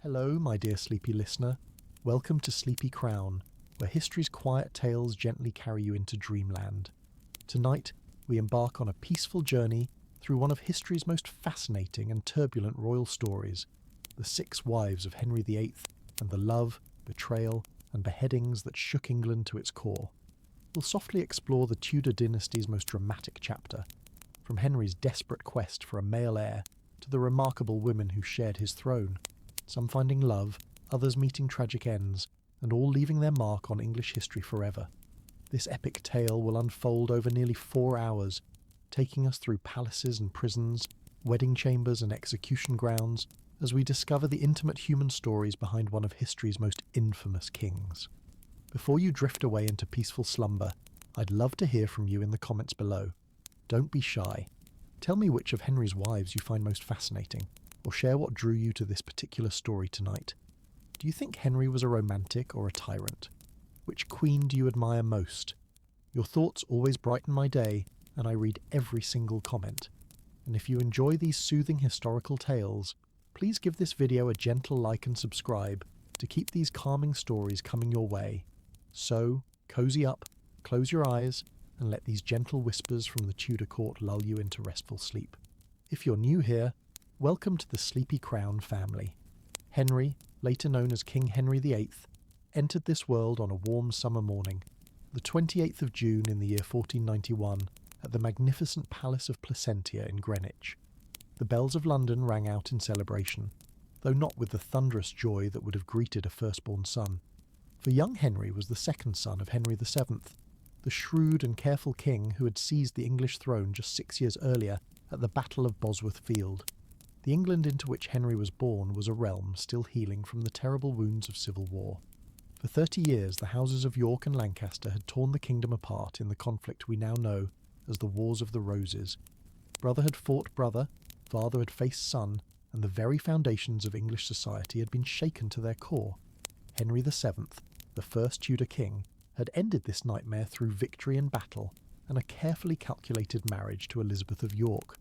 Hello, my dear sleepy listener. Welcome to Sleepy Crown, where history's quiet tales gently carry you into dreamland. Tonight, we embark on a peaceful journey through one of history's most fascinating and turbulent royal stories, the 6 wives of Henry VIII and the love, betrayal, and beheadings that shook England to its core. We'll softly explore the Tudor dynasty's most dramatic chapter, from Henry's desperate quest for a male heir to the remarkable women who shared his throne, some finding love, others meeting tragic ends, and all leaving their mark on English history forever. This epic tale will unfold over nearly 4 hours, taking us through palaces and prisons, wedding chambers and execution grounds, as we discover the intimate human stories behind one of history's most infamous kings. Before you drift away into peaceful slumber, I'd love to hear from you in the comments below. Don't be shy. Tell me which of Henry's wives you find most fascinating, or share what drew you to this particular story tonight. Do you think Henry was a romantic or a tyrant? Which queen do you admire most? Your thoughts always brighten my day, and I read every single comment. And if you enjoy these soothing historical tales, please give this video a gentle like and subscribe to keep these calming stories coming your way. So, cozy up, close your eyes, and let these gentle whispers from the Tudor court lull you into restful sleep. If you're new here, welcome to the Sleepy Crown family. Henry, later known as King Henry VIII, entered this world on a warm summer morning, the 28th of June in the year 1491, at the magnificent Palace of Placentia in Greenwich. The bells of London rang out in celebration, though not with the thunderous joy that would have greeted a firstborn son. For young Henry was the second son of Henry VII, the shrewd and careful king who had seized the English throne just 6 years earlier at the Battle of Bosworth Field. The England into which Henry was born was a realm still healing from the terrible wounds of civil war. For 30 years, the houses of York and Lancaster had torn the kingdom apart in the conflict we now know as the Wars of the Roses. Brother had fought brother, father had faced son, and the very foundations of English society had been shaken to their core. Henry VII, the first Tudor king, had ended this nightmare through victory in battle and a carefully calculated marriage to Elizabeth of York,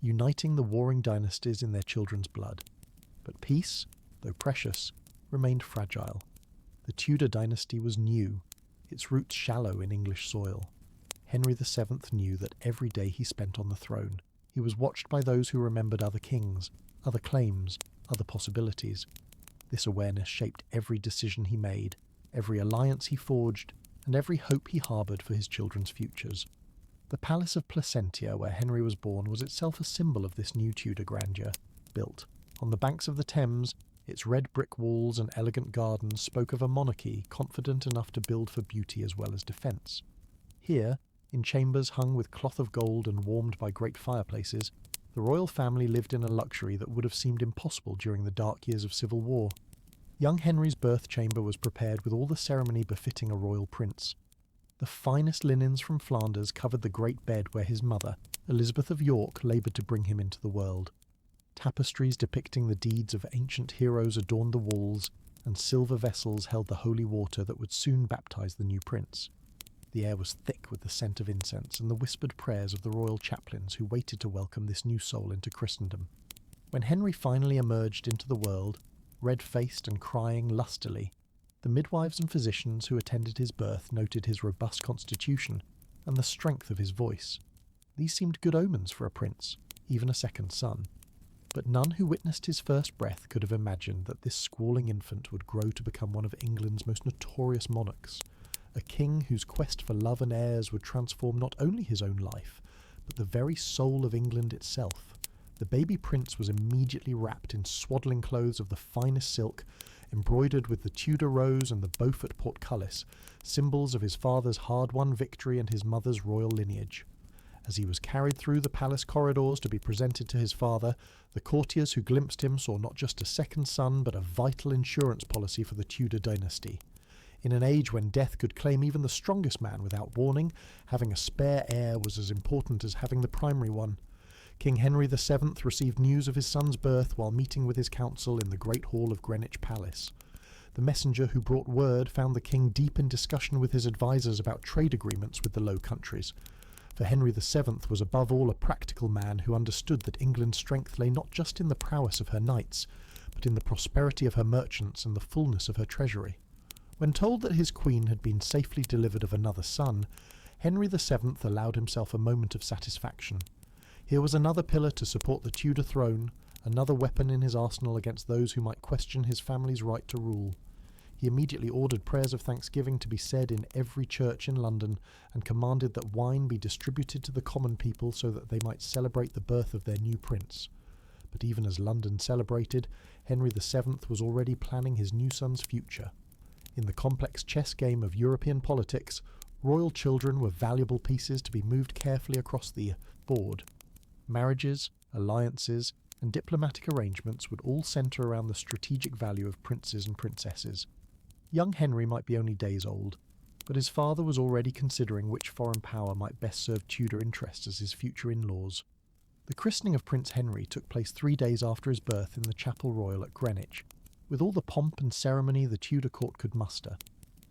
uniting the warring dynasties in their children's blood. But peace, though precious, remained fragile. The Tudor dynasty was new, its roots shallow in English soil. Henry VII knew that every day he spent on the throne, he was watched by those who remembered other kings, other claims, other possibilities. This awareness shaped every decision he made, every alliance he forged, and every hope he harboured for his children's futures. The Palace of Placentia, where Henry was born, was itself a symbol of this new Tudor grandeur. Built on the banks of the Thames, its red brick walls and elegant gardens spoke of a monarchy confident enough to build for beauty as well as defence. Here, in chambers hung with cloth of gold and warmed by great fireplaces, the royal family lived in a luxury that would have seemed impossible during the dark years of civil war. Young Henry's birth chamber was prepared with all the ceremony befitting a royal prince. The finest linens from Flanders covered the great bed where his mother, Elizabeth of York, laboured to bring him into the world. Tapestries depicting the deeds of ancient heroes adorned the walls, and silver vessels held the holy water that would soon baptise the new prince. The air was thick with the scent of incense and the whispered prayers of the royal chaplains who waited to welcome this new soul into Christendom. When Henry finally emerged into the world, red-faced and crying lustily, the midwives and physicians who attended his birth noted his robust constitution and the strength of his voice. These seemed good omens for a prince, even a second son. But none who witnessed his first breath could have imagined that this squalling infant would grow to become one of England's most notorious monarchs, a king whose quest for love and heirs would transform not only his own life, but the very soul of England itself. The baby prince was immediately wrapped in swaddling clothes of the finest silk, embroidered with the Tudor rose and the Beaufort portcullis, symbols of his father's hard-won victory and his mother's royal lineage. As he was carried through the palace corridors to be presented to his father, the courtiers who glimpsed him saw not just a second son, but a vital insurance policy for the Tudor dynasty. In an age when death could claim even the strongest man without warning, having a spare heir was as important as having the primary one. King Henry VII received news of his son's birth while meeting with his council in the Great Hall of Greenwich Palace. The messenger who brought word found the king deep in discussion with his advisers about trade agreements with the Low Countries. For Henry VII was above all a practical man who understood that England's strength lay not just in the prowess of her knights, but in the prosperity of her merchants and the fullness of her treasury. When told that his queen had been safely delivered of another son, Henry VII allowed himself a moment of satisfaction. Here was another pillar to support the Tudor throne, another weapon in his arsenal against those who might question his family's right to rule. He immediately ordered prayers of thanksgiving to be said in every church in London, and commanded that wine be distributed to the common people so that they might celebrate the birth of their new prince. But even as London celebrated, Henry VII was already planning his new son's future. In the complex chess game of European politics, royal children were valuable pieces to be moved carefully across the board. Marriages, alliances, and diplomatic arrangements would all centre around the strategic value of princes and princesses. Young Henry might be only days old, but his father was already considering which foreign power might best serve Tudor interests as his future in-laws. The christening of Prince Henry took place 3 days after his birth in the Chapel Royal at Greenwich, with all the pomp and ceremony the Tudor court could muster.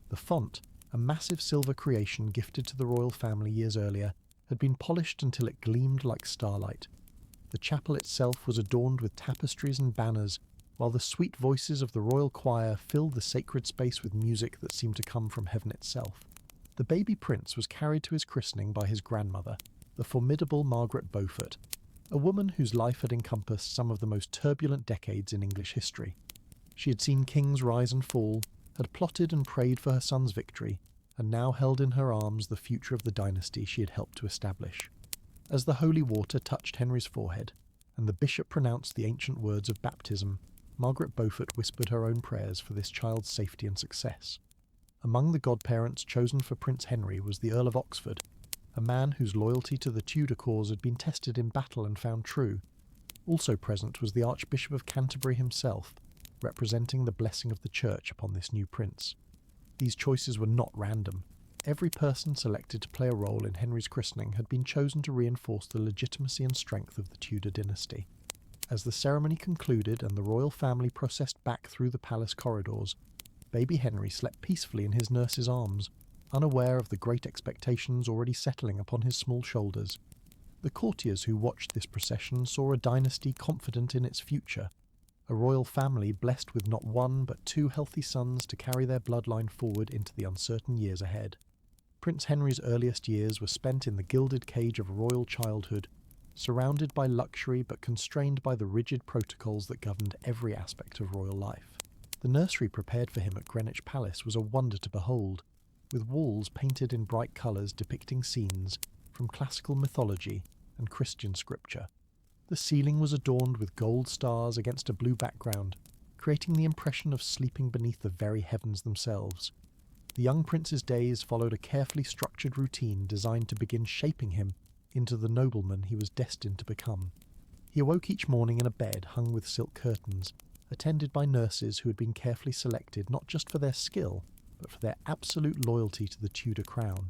The font, a massive silver creation gifted to the royal family years earlier, had been polished until it gleamed like starlight. The chapel itself was adorned with tapestries and banners, while the sweet voices of the royal choir filled the sacred space with music that seemed to come from heaven itself. The baby prince was carried to his christening by his grandmother, the formidable Margaret Beaufort, a woman whose life had encompassed some of the most turbulent decades in English history. She had seen kings rise and fall, had plotted and prayed for her son's victory, and now held in her arms the future of the dynasty she had helped to establish. As the holy water touched Henry's forehead, and the bishop pronounced the ancient words of baptism, Margaret Beaufort whispered her own prayers for this child's safety and success. Among the godparents chosen for Prince Henry was the Earl of Oxford, a man whose loyalty to the Tudor cause had been tested in battle and found true. Also present was the Archbishop of Canterbury himself, representing the blessing of the Church upon this new prince. These choices were not random. Every person selected to play a role in Henry's christening had been chosen to reinforce the legitimacy and strength of the Tudor dynasty. As the ceremony concluded and the royal family processed back through the palace corridors, baby Henry slept peacefully in his nurse's arms, unaware of the great expectations already settling upon his small shoulders. The courtiers who watched this procession saw a dynasty confident in its future, a royal family blessed with not one but 2 healthy sons to carry their bloodline forward into the uncertain years ahead. Prince Henry's earliest years were spent in the gilded cage of royal childhood, surrounded by luxury but constrained by the rigid protocols that governed every aspect of royal life. The nursery prepared for him at Greenwich Palace was a wonder to behold, with walls painted in bright colours depicting scenes from classical mythology and Christian scripture. The ceiling was adorned with gold stars against a blue background, creating the impression of sleeping beneath the very heavens themselves. The young prince's days followed a carefully structured routine designed to begin shaping him into the nobleman he was destined to become. He awoke each morning in a bed hung with silk curtains, attended by nurses who had been carefully selected not just for their skill, but for their absolute loyalty to the Tudor crown.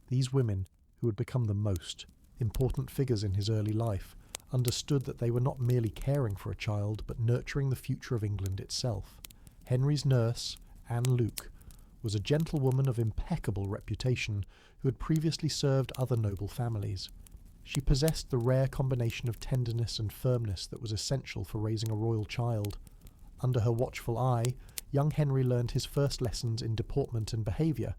These women, who had become the most important figures in his early life, understood that they were not merely caring for a child, but nurturing the future of England itself. Henry's nurse, Anne Luke, was a gentlewoman of impeccable reputation who had previously served other noble families. She possessed the rare combination of tenderness and firmness that was essential for raising a royal child. Under her watchful eye, young Henry learned his first lessons in deportment and behaviour.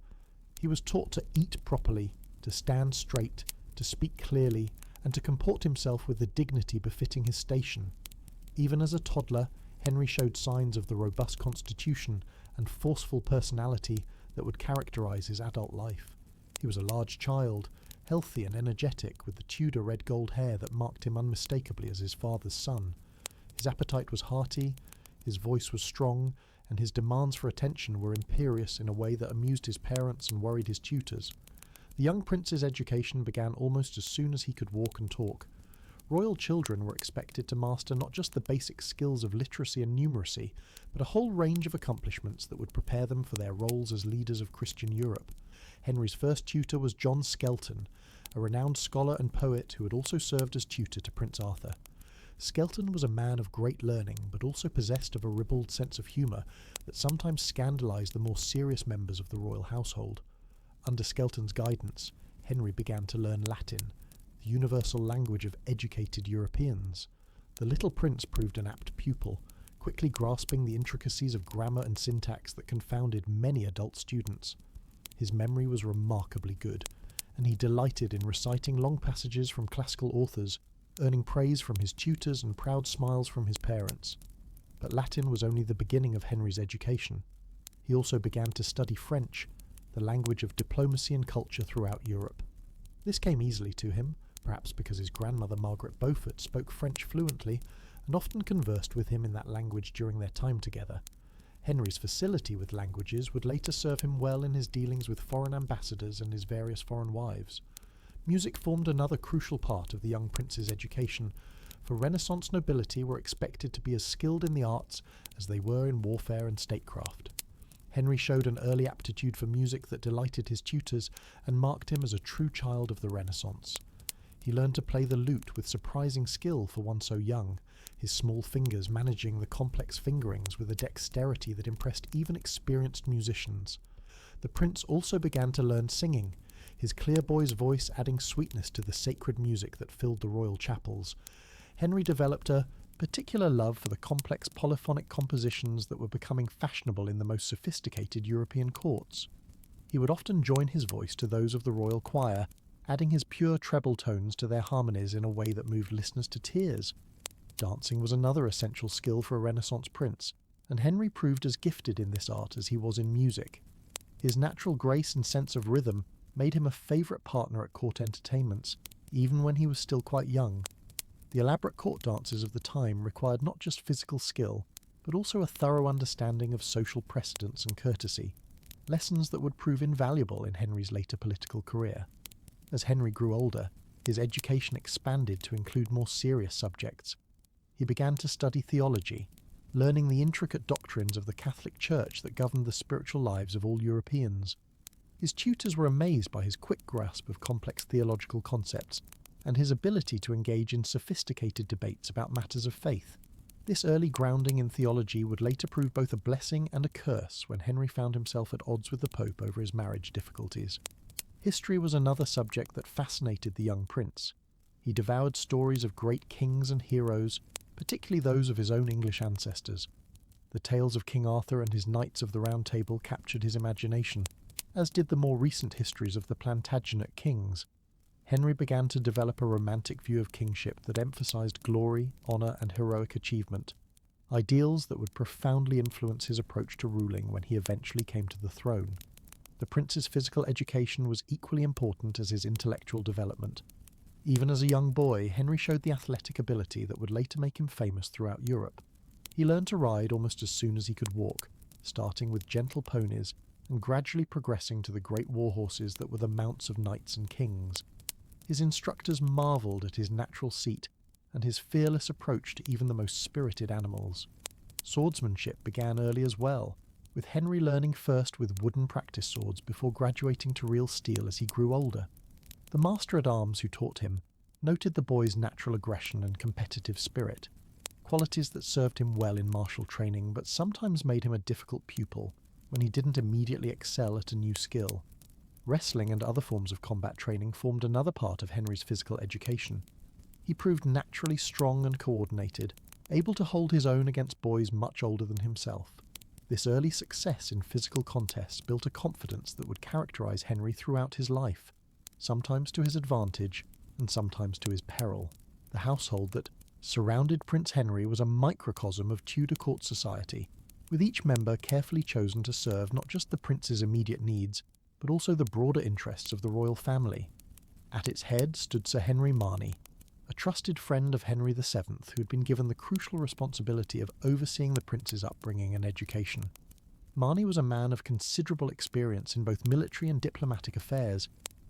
He was taught to eat properly, to stand straight, to speak clearly, and to comport himself with the dignity befitting his station. Even as a toddler, Henry showed signs of the robust constitution and forceful personality that would characterise his adult life. He was a large child, healthy and energetic, with the Tudor red-gold hair that marked him unmistakably as his father's son. His appetite was hearty, his voice was strong, and his demands for attention were imperious in a way that amused his parents and worried his tutors. The young prince's education began almost as soon as he could walk and talk. Royal children were expected to master not just the basic skills of literacy and numeracy, but a whole range of accomplishments that would prepare them for their roles as leaders of Christian Europe. Henry's first tutor was John Skelton, a renowned scholar and poet who had also served as tutor to Prince Arthur. Skelton was a man of great learning, but also possessed of a ribald sense of humour that sometimes scandalised the more serious members of the royal household. Under Skelton's guidance, Henry began to learn Latin, the universal language of educated Europeans. The little prince proved an apt pupil, quickly grasping the intricacies of grammar and syntax that confounded many adult students. His memory was remarkably good, and he delighted in reciting long passages from classical authors, earning praise from his tutors and proud smiles from his parents. But Latin was only the beginning of Henry's education. He also began to study French, the language of diplomacy and culture throughout Europe. This came easily to him, perhaps because his grandmother Margaret Beaufort spoke French fluently and often conversed with him in that language during their time together. Henry's facility with languages would later serve him well in his dealings with foreign ambassadors and his various foreign wives. Music formed another crucial part of the young prince's education, for Renaissance nobility were expected to be as skilled in the arts as they were in warfare and statecraft. Henry showed an early aptitude for music that delighted his tutors and marked him as a true child of the Renaissance. He learned to play the lute with surprising skill for one so young, his small fingers managing the complex fingerings with a dexterity that impressed even experienced musicians. The prince also began to learn singing, his clear boy's voice adding sweetness to the sacred music that filled the royal chapels. Henry developed a particular love for the complex polyphonic compositions that were becoming fashionable in the most sophisticated European courts. He would often join his voice to those of the royal choir, adding his pure treble tones to their harmonies in a way that moved listeners to tears. Dancing was another essential skill for a Renaissance prince, and Henry proved as gifted in this art as he was in music. His natural grace and sense of rhythm made him a favourite partner at court entertainments, even when he was still quite young. The elaborate court dances of the time required not just physical skill, but also a thorough understanding of social precedence and courtesy, lessons that would prove invaluable in Henry's later political career. As Henry grew older, his education expanded to include more serious subjects. He began to study theology, learning the intricate doctrines of the Catholic Church that governed the spiritual lives of all Europeans. His tutors were amazed by his quick grasp of complex theological concepts and his ability to engage in sophisticated debates about matters of faith. This early grounding in theology would later prove both a blessing and a curse when Henry found himself at odds with the Pope over his marriage difficulties. History was another subject that fascinated the young prince. He devoured stories of great kings and heroes, particularly those of his own English ancestors. The tales of King Arthur and his Knights of the Round Table captured his imagination, as did the more recent histories of the Plantagenet kings. Henry began to develop a romantic view of kingship that emphasized glory, honour and heroic achievement, ideals that would profoundly influence his approach to ruling when he eventually came to the throne. The prince's physical education was equally important as his intellectual development. Even as a young boy, Henry showed the athletic ability that would later make him famous throughout Europe. He learned to ride almost as soon as he could walk, starting with gentle ponies and gradually progressing to the great war horses that were the mounts of knights and kings. His instructors marvelled at his natural seat and his fearless approach to even the most spirited animals. Swordsmanship began early as well, with Henry learning first with wooden practice swords before graduating to real steel as he grew older. The master-at-arms who taught him noted the boy's natural aggression and competitive spirit, qualities that served him well in martial training but sometimes made him a difficult pupil when he didn't immediately excel at a new skill. Wrestling and other forms of combat training formed another part of Henry's physical education. He proved naturally strong and coordinated, able to hold his own against boys much older than himself. This early success in physical contests built a confidence that would characterize Henry throughout his life, sometimes to his advantage and sometimes to his peril. The household that surrounded Prince Henry was a microcosm of Tudor court society, with each member carefully chosen to serve not just the prince's immediate needs, but also the broader interests of the royal family. At its head stood Sir Henry Marney, a trusted friend of Henry VII who had been given the crucial responsibility of overseeing the prince's upbringing and education. Marney was a man of considerable experience in both military and diplomatic affairs,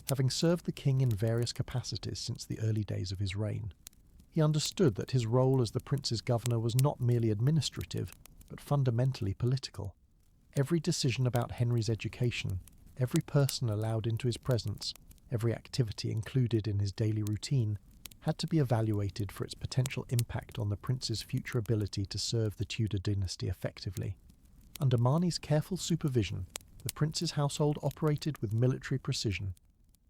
having served the king in various capacities since the early days of his reign. He understood that his role as the prince's governor was not merely administrative, but fundamentally political. Every decision about Henry's education, every person allowed into his presence, every activity included in his daily routine, had to be evaluated for its potential impact on the prince's future ability to serve the Tudor dynasty effectively. Under Marney's careful supervision, the prince's household operated with military precision.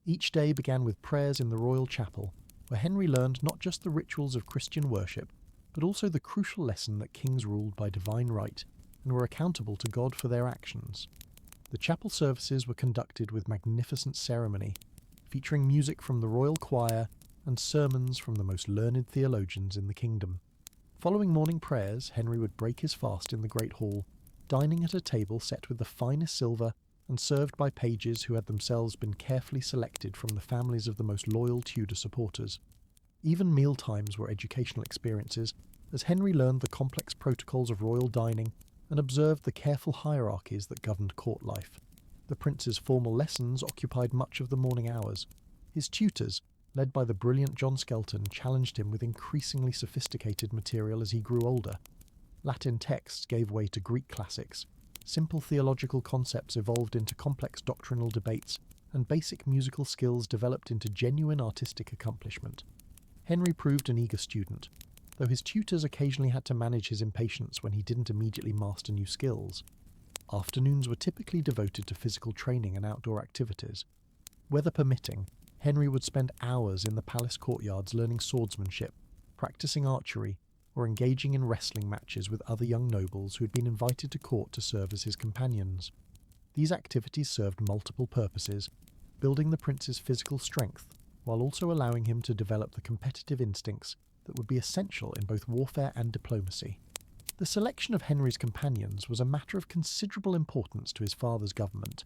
Each day began with prayers in the royal chapel, where Henry learned not just the rituals of Christian worship, but also the crucial lesson that kings ruled by divine right and were accountable to God for their actions. The chapel services were conducted with magnificent ceremony, featuring music from the royal choir and sermons from the most learned theologians in the kingdom. Following morning prayers, Henry would break his fast in the Great Hall, dining at a table set with the finest silver and served by pages who had themselves been carefully selected from the families of the most loyal Tudor supporters. Even mealtimes were educational experiences, as Henry learned the complex protocols of royal dining and observed the careful hierarchies that governed court life. The prince's formal lessons occupied much of the morning hours. His tutors, led by the brilliant John Skelton, challenged him with increasingly sophisticated material as he grew older. Latin texts gave way to Greek classics, simple theological concepts evolved into complex doctrinal debates, and basic musical skills developed into genuine artistic accomplishment. Henry proved an eager student, though his tutors occasionally had to manage his impatience when he didn't immediately master new skills. Afternoons were typically devoted to physical training and outdoor activities. Weather permitting, Henry would spend hours in the palace courtyards learning swordsmanship, practicing archery, or engaging in wrestling matches with other young nobles who had been invited to court to serve as his companions. These activities served multiple purposes, building the prince's physical strength, while also allowing him to develop the competitive instincts that would be essential in both warfare and diplomacy. The selection of Henry's companions was a matter of considerable importance to his father's government.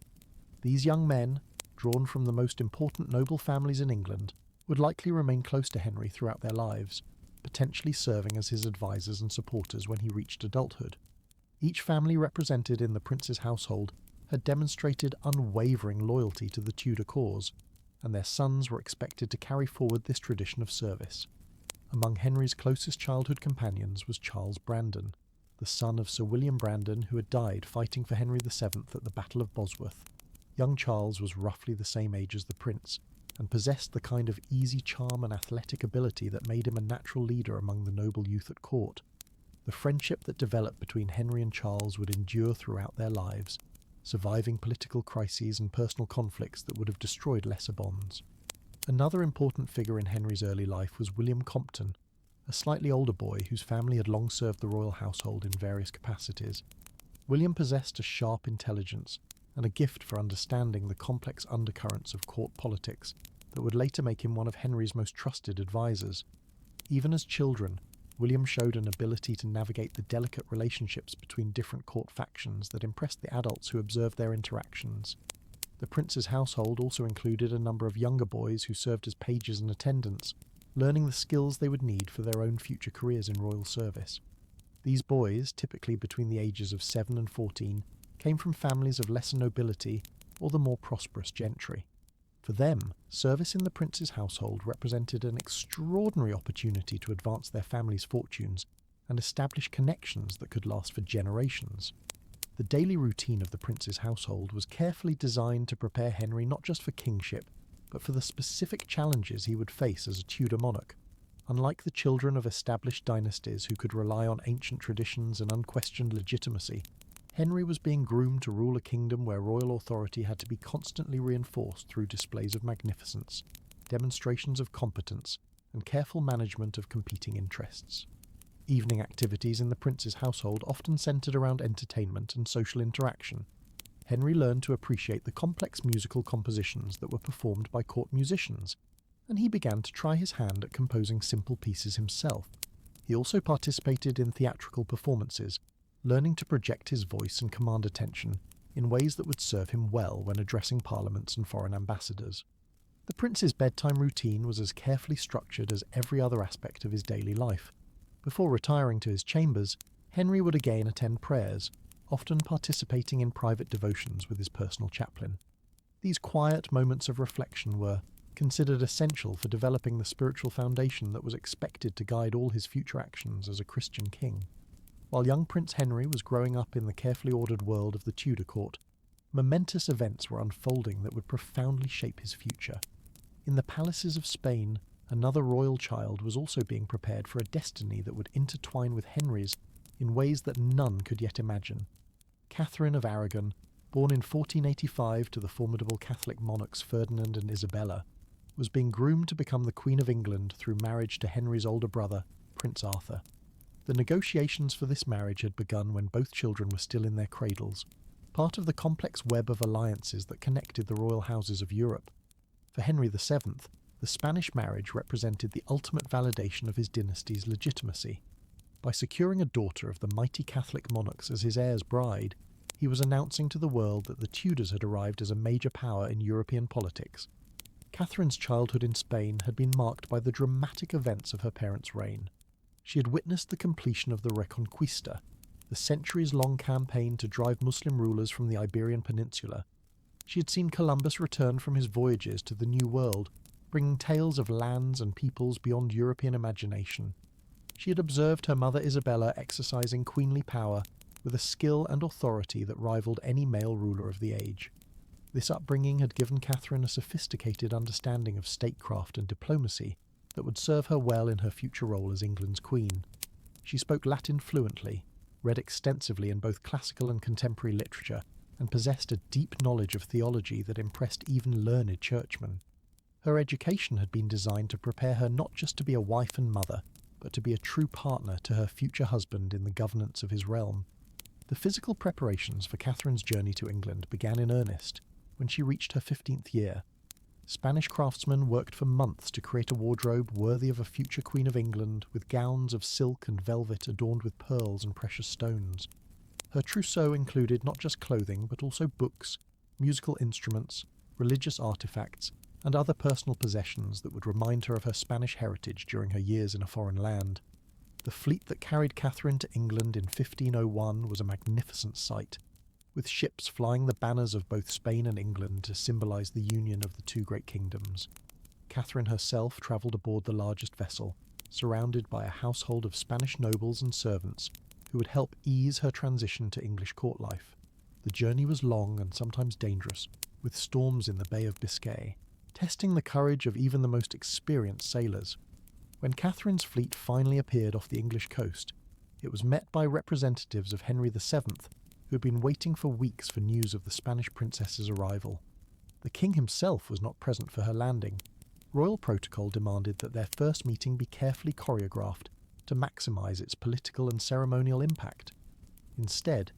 These young men, drawn from the most important noble families in England, would likely remain close to Henry throughout their lives, potentially serving as his advisors and supporters when he reached adulthood. Each family represented in the prince's household had demonstrated unwavering loyalty to the Tudor cause, and their sons were expected to carry forward this tradition of service. Among Henry's closest childhood companions was Charles Brandon, the son of Sir William Brandon, who had died fighting for Henry VII at the Battle of Bosworth. Young Charles was roughly the same age as the prince, and possessed the kind of easy charm and athletic ability that made him a natural leader among the noble youth at court. The friendship that developed between Henry and Charles would endure throughout their lives, surviving political crises and personal conflicts that would have destroyed lesser bonds. Another important figure in Henry's early life was William Compton, a slightly older boy whose family had long served the royal household in various capacities. William possessed a sharp intelligence and a gift for understanding the complex undercurrents of court politics that would later make him one of Henry's most trusted advisors. Even as children, William showed an ability to navigate the delicate relationships between different court factions that impressed the adults who observed their interactions. The prince's household also included a number of younger boys who served as pages and attendants, learning the skills they would need for their own future careers in royal service. These boys, typically between the ages of 7 and 14, came from families of lesser nobility or the more prosperous gentry. For them, service in the prince's household represented an extraordinary opportunity to advance their family's fortunes and establish connections that could last for generations. The daily routine of the prince's household was carefully designed to prepare Henry not just for kingship, but for the specific challenges he would face as a Tudor monarch. Unlike the children of established dynasties who could rely on ancient traditions and unquestioned legitimacy, Henry was being groomed to rule a kingdom where royal authority had to be constantly reinforced through displays of magnificence, demonstrations of competence, and careful management of competing interests. Evening activities in the prince's household often centred around entertainment and social interaction. Henry learned to appreciate the complex musical compositions that were performed by court musicians, and he began to try his hand at composing simple pieces himself. He also participated in theatrical performances, learning to project his voice and command attention in ways that would serve him well when addressing parliaments and foreign ambassadors. The prince's bedtime routine was as carefully structured as every other aspect of his daily life. Before retiring to his chambers, Henry would again attend prayers, often participating in private devotions with his personal chaplain. These quiet moments of reflection were considered essential for developing the spiritual foundation that was expected to guide all his future actions as a Christian king. While young Prince Henry was growing up in the carefully ordered world of the Tudor court, momentous events were unfolding that would profoundly shape his future. In the palaces of Spain, another royal child was also being prepared for a destiny that would intertwine with Henry's in ways that none could yet imagine. Catherine of Aragon, born in 1485 to the formidable Catholic monarchs Ferdinand and Isabella, was being groomed to become the Queen of England through marriage to Henry's older brother, Prince Arthur. The negotiations for this marriage had begun when both children were still in their cradles, part of the complex web of alliances that connected the royal houses of Europe. For Henry VII, the Spanish marriage represented the ultimate validation of his dynasty's legitimacy. By securing a daughter of the mighty Catholic monarchs as his heir's bride, he was announcing to the world that the Tudors had arrived as a major power in European politics. Catherine's childhood in Spain had been marked by the dramatic events of her parents' reign. She had witnessed the completion of the Reconquista, the centuries-long campaign to drive Muslim rulers from the Iberian Peninsula. She had seen Columbus return from his voyages to the New World, bringing tales of lands and peoples beyond European imagination. She had observed her mother Isabella exercising queenly power with a skill and authority that rivaled any male ruler of the age. This upbringing had given Catherine a sophisticated understanding of statecraft and diplomacy that would serve her well in her future role as England's queen. She spoke Latin fluently, read extensively in both classical and contemporary literature, and possessed a deep knowledge of theology that impressed even learned churchmen. Her education had been designed to prepare her not just to be a wife and mother, but to be a true partner to her future husband in the governance of his realm. The physical preparations for Catherine's journey to England began in earnest when she reached her 15th year. Spanish craftsmen worked for months to create a wardrobe worthy of a future Queen of England, with gowns of silk and velvet adorned with pearls and precious stones. Her trousseau included not just clothing, but also books, musical instruments, religious artifacts, and other personal possessions that would remind her of her Spanish heritage during her years in a foreign land. The fleet that carried Catherine to England in 1501 was a magnificent sight, with ships flying the banners of both Spain and England to symbolise the union of the two great kingdoms. Catherine herself travelled aboard the largest vessel, surrounded by a household of Spanish nobles and servants who would help ease her transition to English court life. The journey was long and sometimes dangerous, with storms in the Bay of Biscay, testing the courage of even the most experienced sailors. When Catherine's fleet finally appeared off the English coast, it was met by representatives of Henry VII, who had been waiting for weeks for news of the Spanish princess's arrival. The king himself was not present for her landing. Royal protocol demanded that their first meeting be carefully choreographed to maximise its political and ceremonial impact. Instead,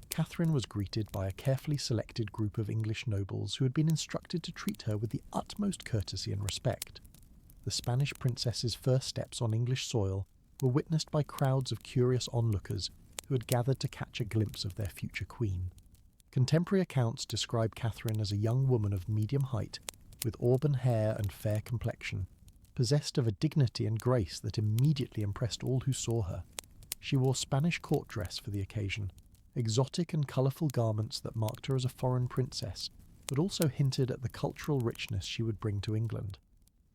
Catherine was greeted by a carefully selected group of English nobles who had been instructed to treat her with the utmost courtesy and respect. The Spanish princess's first steps on English soil were witnessed by crowds of curious onlookers who had gathered to catch a glimpse of their future queen. Contemporary accounts describe Catherine as a young woman of medium height, with auburn hair and fair complexion, possessed of a dignity and grace that immediately impressed all who saw her. She wore Spanish court dress for the occasion, exotic and colourful garments that marked her as a foreign princess, but also hinted at the cultural richness she would bring to England.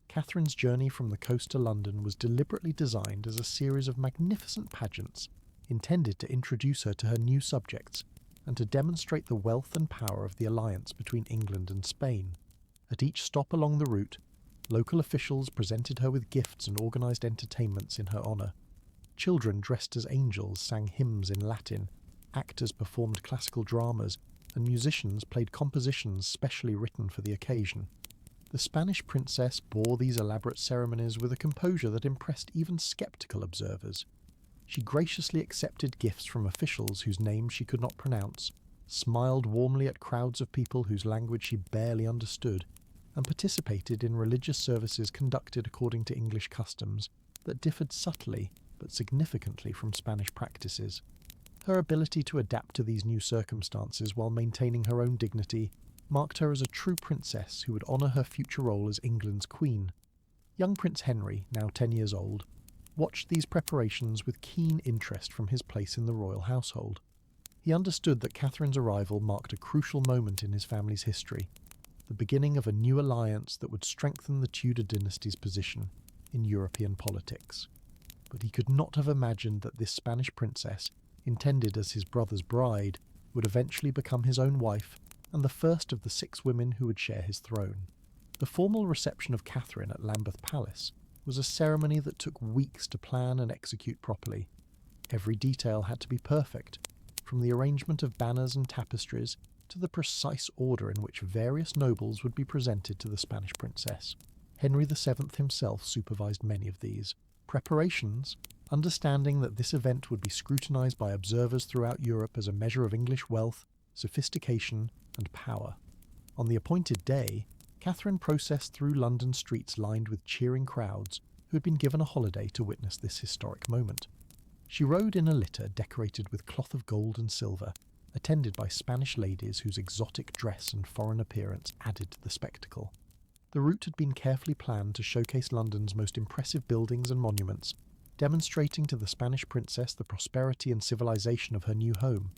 Catherine's journey from the coast to London was deliberately designed as a series of magnificent pageants, intended to introduce her to her new subjects and to demonstrate the wealth and power of the alliance between England and Spain. At each stop along the route, local officials presented her with gifts and organised entertainments in her honour. Children dressed as angels sang hymns in Latin, actors performed classical dramas, and musicians played compositions specially written for the occasion. The Spanish princess bore these elaborate ceremonies with a composure that impressed even sceptical observers. She graciously accepted gifts from officials whose names she could not pronounce, smiled warmly at crowds of people whose language she barely understood, and participated in religious services conducted according to English customs that differed subtly but significantly from Spanish practices. Her ability to adapt to these new circumstances while maintaining her own dignity marked her as a true princess who would honour her future role as England's queen. Young Prince Henry, now 10 years old, watched these preparations with keen interest from his place in the royal household. He understood that Catherine's arrival marked a crucial moment in his family's history, the beginning of a new alliance that would strengthen the Tudor dynasty's position in European politics. But he could not have imagined that this Spanish princess, intended as his brother's bride, would eventually become his own wife and the first of the 6 women who would share his throne. The formal reception of Catherine at Lambeth Palace was a ceremony that took weeks to plan and execute properly. Every detail had to be perfect, from the arrangement of banners and tapestries to the precise order in which various nobles would be presented to the Spanish princess. Henry VII himself supervised many of these preparations, understanding that this event would be scrutinised by observers throughout Europe as a measure of English wealth, sophistication, and power. On the appointed day, Catherine processed through London streets lined with cheering crowds who had been given a holiday to witness this historic moment. She rode in a litter decorated with cloth of gold and silver, attended by Spanish ladies whose exotic dress and foreign appearance added to the spectacle. The route had been carefully planned to showcase London's most impressive buildings and monuments, demonstrating to the Spanish princess the prosperity and civilization of her new home.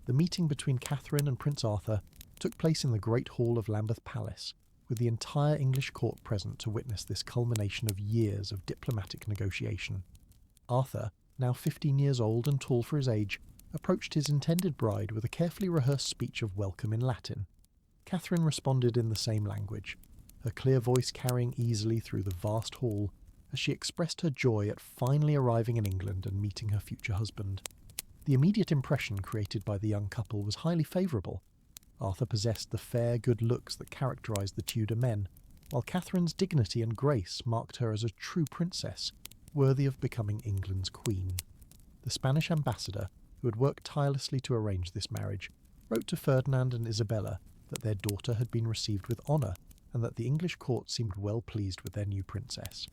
The meeting between Catherine and Prince Arthur took place in the Great Hall of Lambeth Palace, with the entire English court present to witness this culmination of years of diplomatic negotiation. Arthur, now 15 years old and tall for his age, approached his intended bride with a carefully rehearsed speech of welcome in Latin. Catherine responded in the same language, her clear voice carrying easily through the vast hall as she expressed her joy at finally arriving in England and meeting her future husband. The immediate impression created by the young couple was highly favourable. Arthur possessed the fair, good looks that characterised the Tudor men, while Catherine's dignity and grace marked her as a true princess, worthy of becoming England's queen. The Spanish ambassador, who had worked tirelessly to arrange this marriage, wrote to Ferdinand and Isabella that their daughter had been received with honour and that the English court seemed well pleased with their new princess.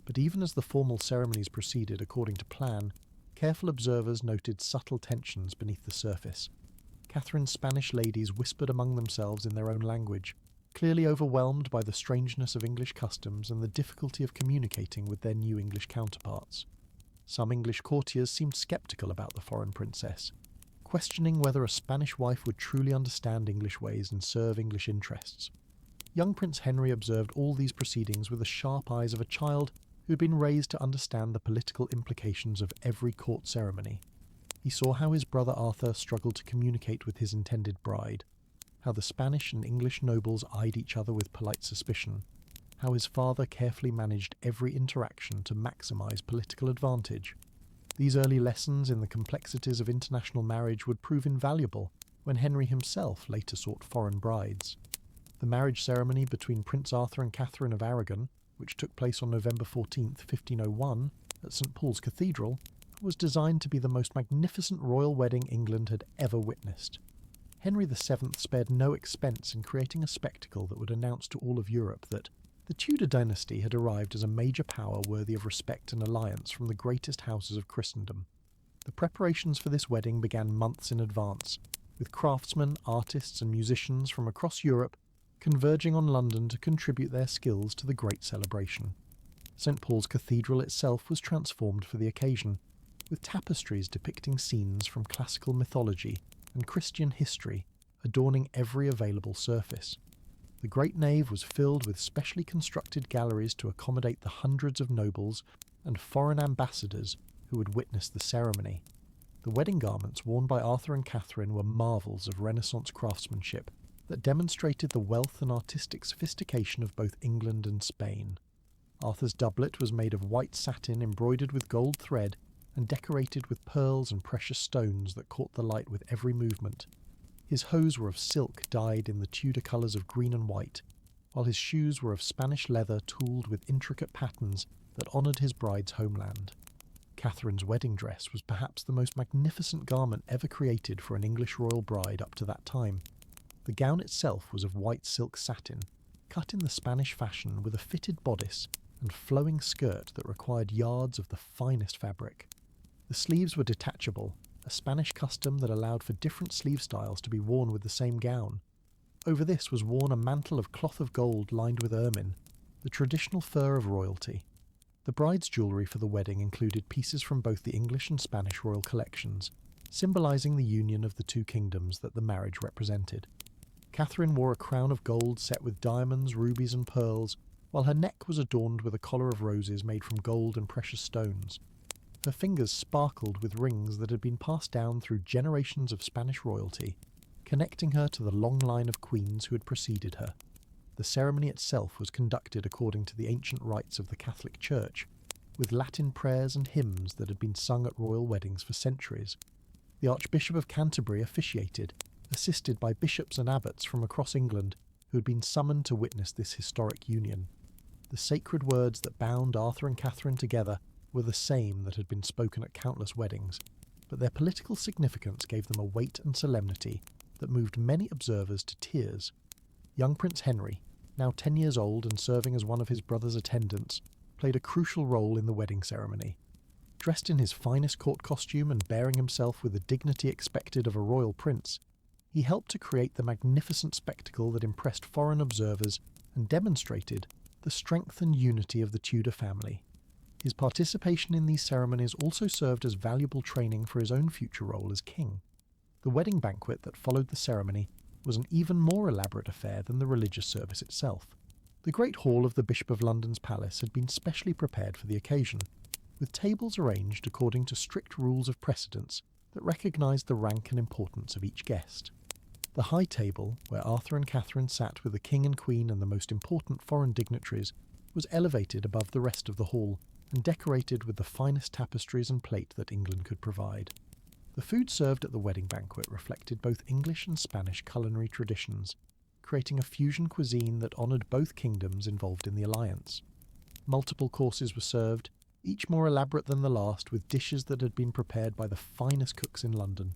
But even as the formal ceremonies proceeded according to plan, careful observers noted subtle tensions beneath the surface. Catherine's Spanish ladies whispered among themselves in their own language, clearly overwhelmed by the strangeness of English customs and the difficulty of communicating with their new English counterparts. Some English courtiers seemed sceptical about the foreign princess, questioning whether a Spanish wife would truly understand English ways and serve English interests. Young Prince Henry observed all these proceedings with the sharp eyes of a child who had been raised to understand the political implications of every court ceremony. He saw how his brother Arthur struggled to communicate with his intended bride, how the Spanish and English nobles eyed each other with polite suspicion, how his father carefully managed every interaction to maximise political advantage. These early lessons in the complexities of international marriage would prove invaluable when Henry himself later sought foreign brides. The marriage ceremony between Prince Arthur and Catherine of Aragon, which took place on November 14, 1501, at St Paul's Cathedral, was designed to be the most magnificent royal wedding England had ever witnessed. Henry VII spared no expense in creating a spectacle that would announce to all of Europe that the Tudor dynasty had arrived as a major power worthy of respect and alliance from the greatest houses of Christendom. The preparations for this wedding began months in advance, with craftsmen, artists and musicians from across Europe converging on London to contribute their skills to the great celebration. St Paul's Cathedral itself was transformed for the occasion, with tapestries depicting scenes from classical mythology and Christian history adorning every available surface. The great nave was filled with specially constructed galleries to accommodate the hundreds of nobles and foreign ambassadors who would witness the ceremony. The wedding garments worn by Arthur and Catherine were marvels of Renaissance craftsmanship that demonstrated the wealth and artistic sophistication of both England and Spain. Arthur's doublet was made of white satin embroidered with gold thread and decorated with pearls and precious stones that caught the light with every movement. His hose were of silk dyed in the Tudor colours of green and white, while his shoes were of Spanish leather tooled with intricate patterns that honoured his bride's homeland. Catherine's wedding dress was perhaps the most magnificent garment ever created for an English royal bride up to that time. The gown itself was of white silk satin, cut in the Spanish fashion with a fitted bodice and flowing skirt that required yards of the finest fabric. The sleeves were detachable, a Spanish custom that allowed for different sleeve styles to be worn with the same gown. Over this was worn a mantle of cloth of gold lined with ermine, the traditional fur of royalty. The bride's jewellery for the wedding included pieces from both the English and Spanish royal collections, symbolising the union of the two kingdoms that the marriage represented. Catherine wore a crown of gold set with diamonds, rubies and pearls, while her neck was adorned with a collar of roses made from gold and precious stones. Her fingers sparkled with rings that had been passed down through generations of Spanish royalty, connecting her to the long line of queens who had preceded her. The ceremony itself was conducted according to the ancient rites of the Catholic Church, with Latin prayers and hymns that had been sung at royal weddings for centuries. The Archbishop of Canterbury officiated, assisted by bishops and abbots from across England who had been summoned to witness this historic union. The sacred words that bound Arthur and Catherine together were the same that had been spoken at countless weddings, but their political significance gave them a weight and solemnity that moved many observers to tears. Young Prince Henry, now 10 years old and serving as one of his brother's attendants, played a crucial role in the wedding ceremony. Dressed in his finest court costume and bearing himself with the dignity expected of a royal prince, he helped to create the magnificent spectacle that impressed foreign observers and demonstrated the strength and unity of the Tudor family. His participation in these ceremonies also served as valuable training for his own future role as king. The wedding banquet that followed the ceremony was an even more elaborate affair than the religious service itself. The Great Hall of the Bishop of London's palace had been specially prepared for the occasion, with tables arranged according to strict rules of precedence that recognised the rank and importance of each guest. The high table, where Arthur and Catherine sat with the king and queen and the most important foreign dignitaries, was elevated above the rest of the hall and decorated with the finest tapestries and plate that England could provide. The food served at the wedding banquet reflected both English and Spanish culinary traditions, creating a fusion cuisine that honoured both kingdoms involved in the alliance. Multiple courses were served, each more elaborate than the last, with dishes that had been prepared by the finest cooks in London.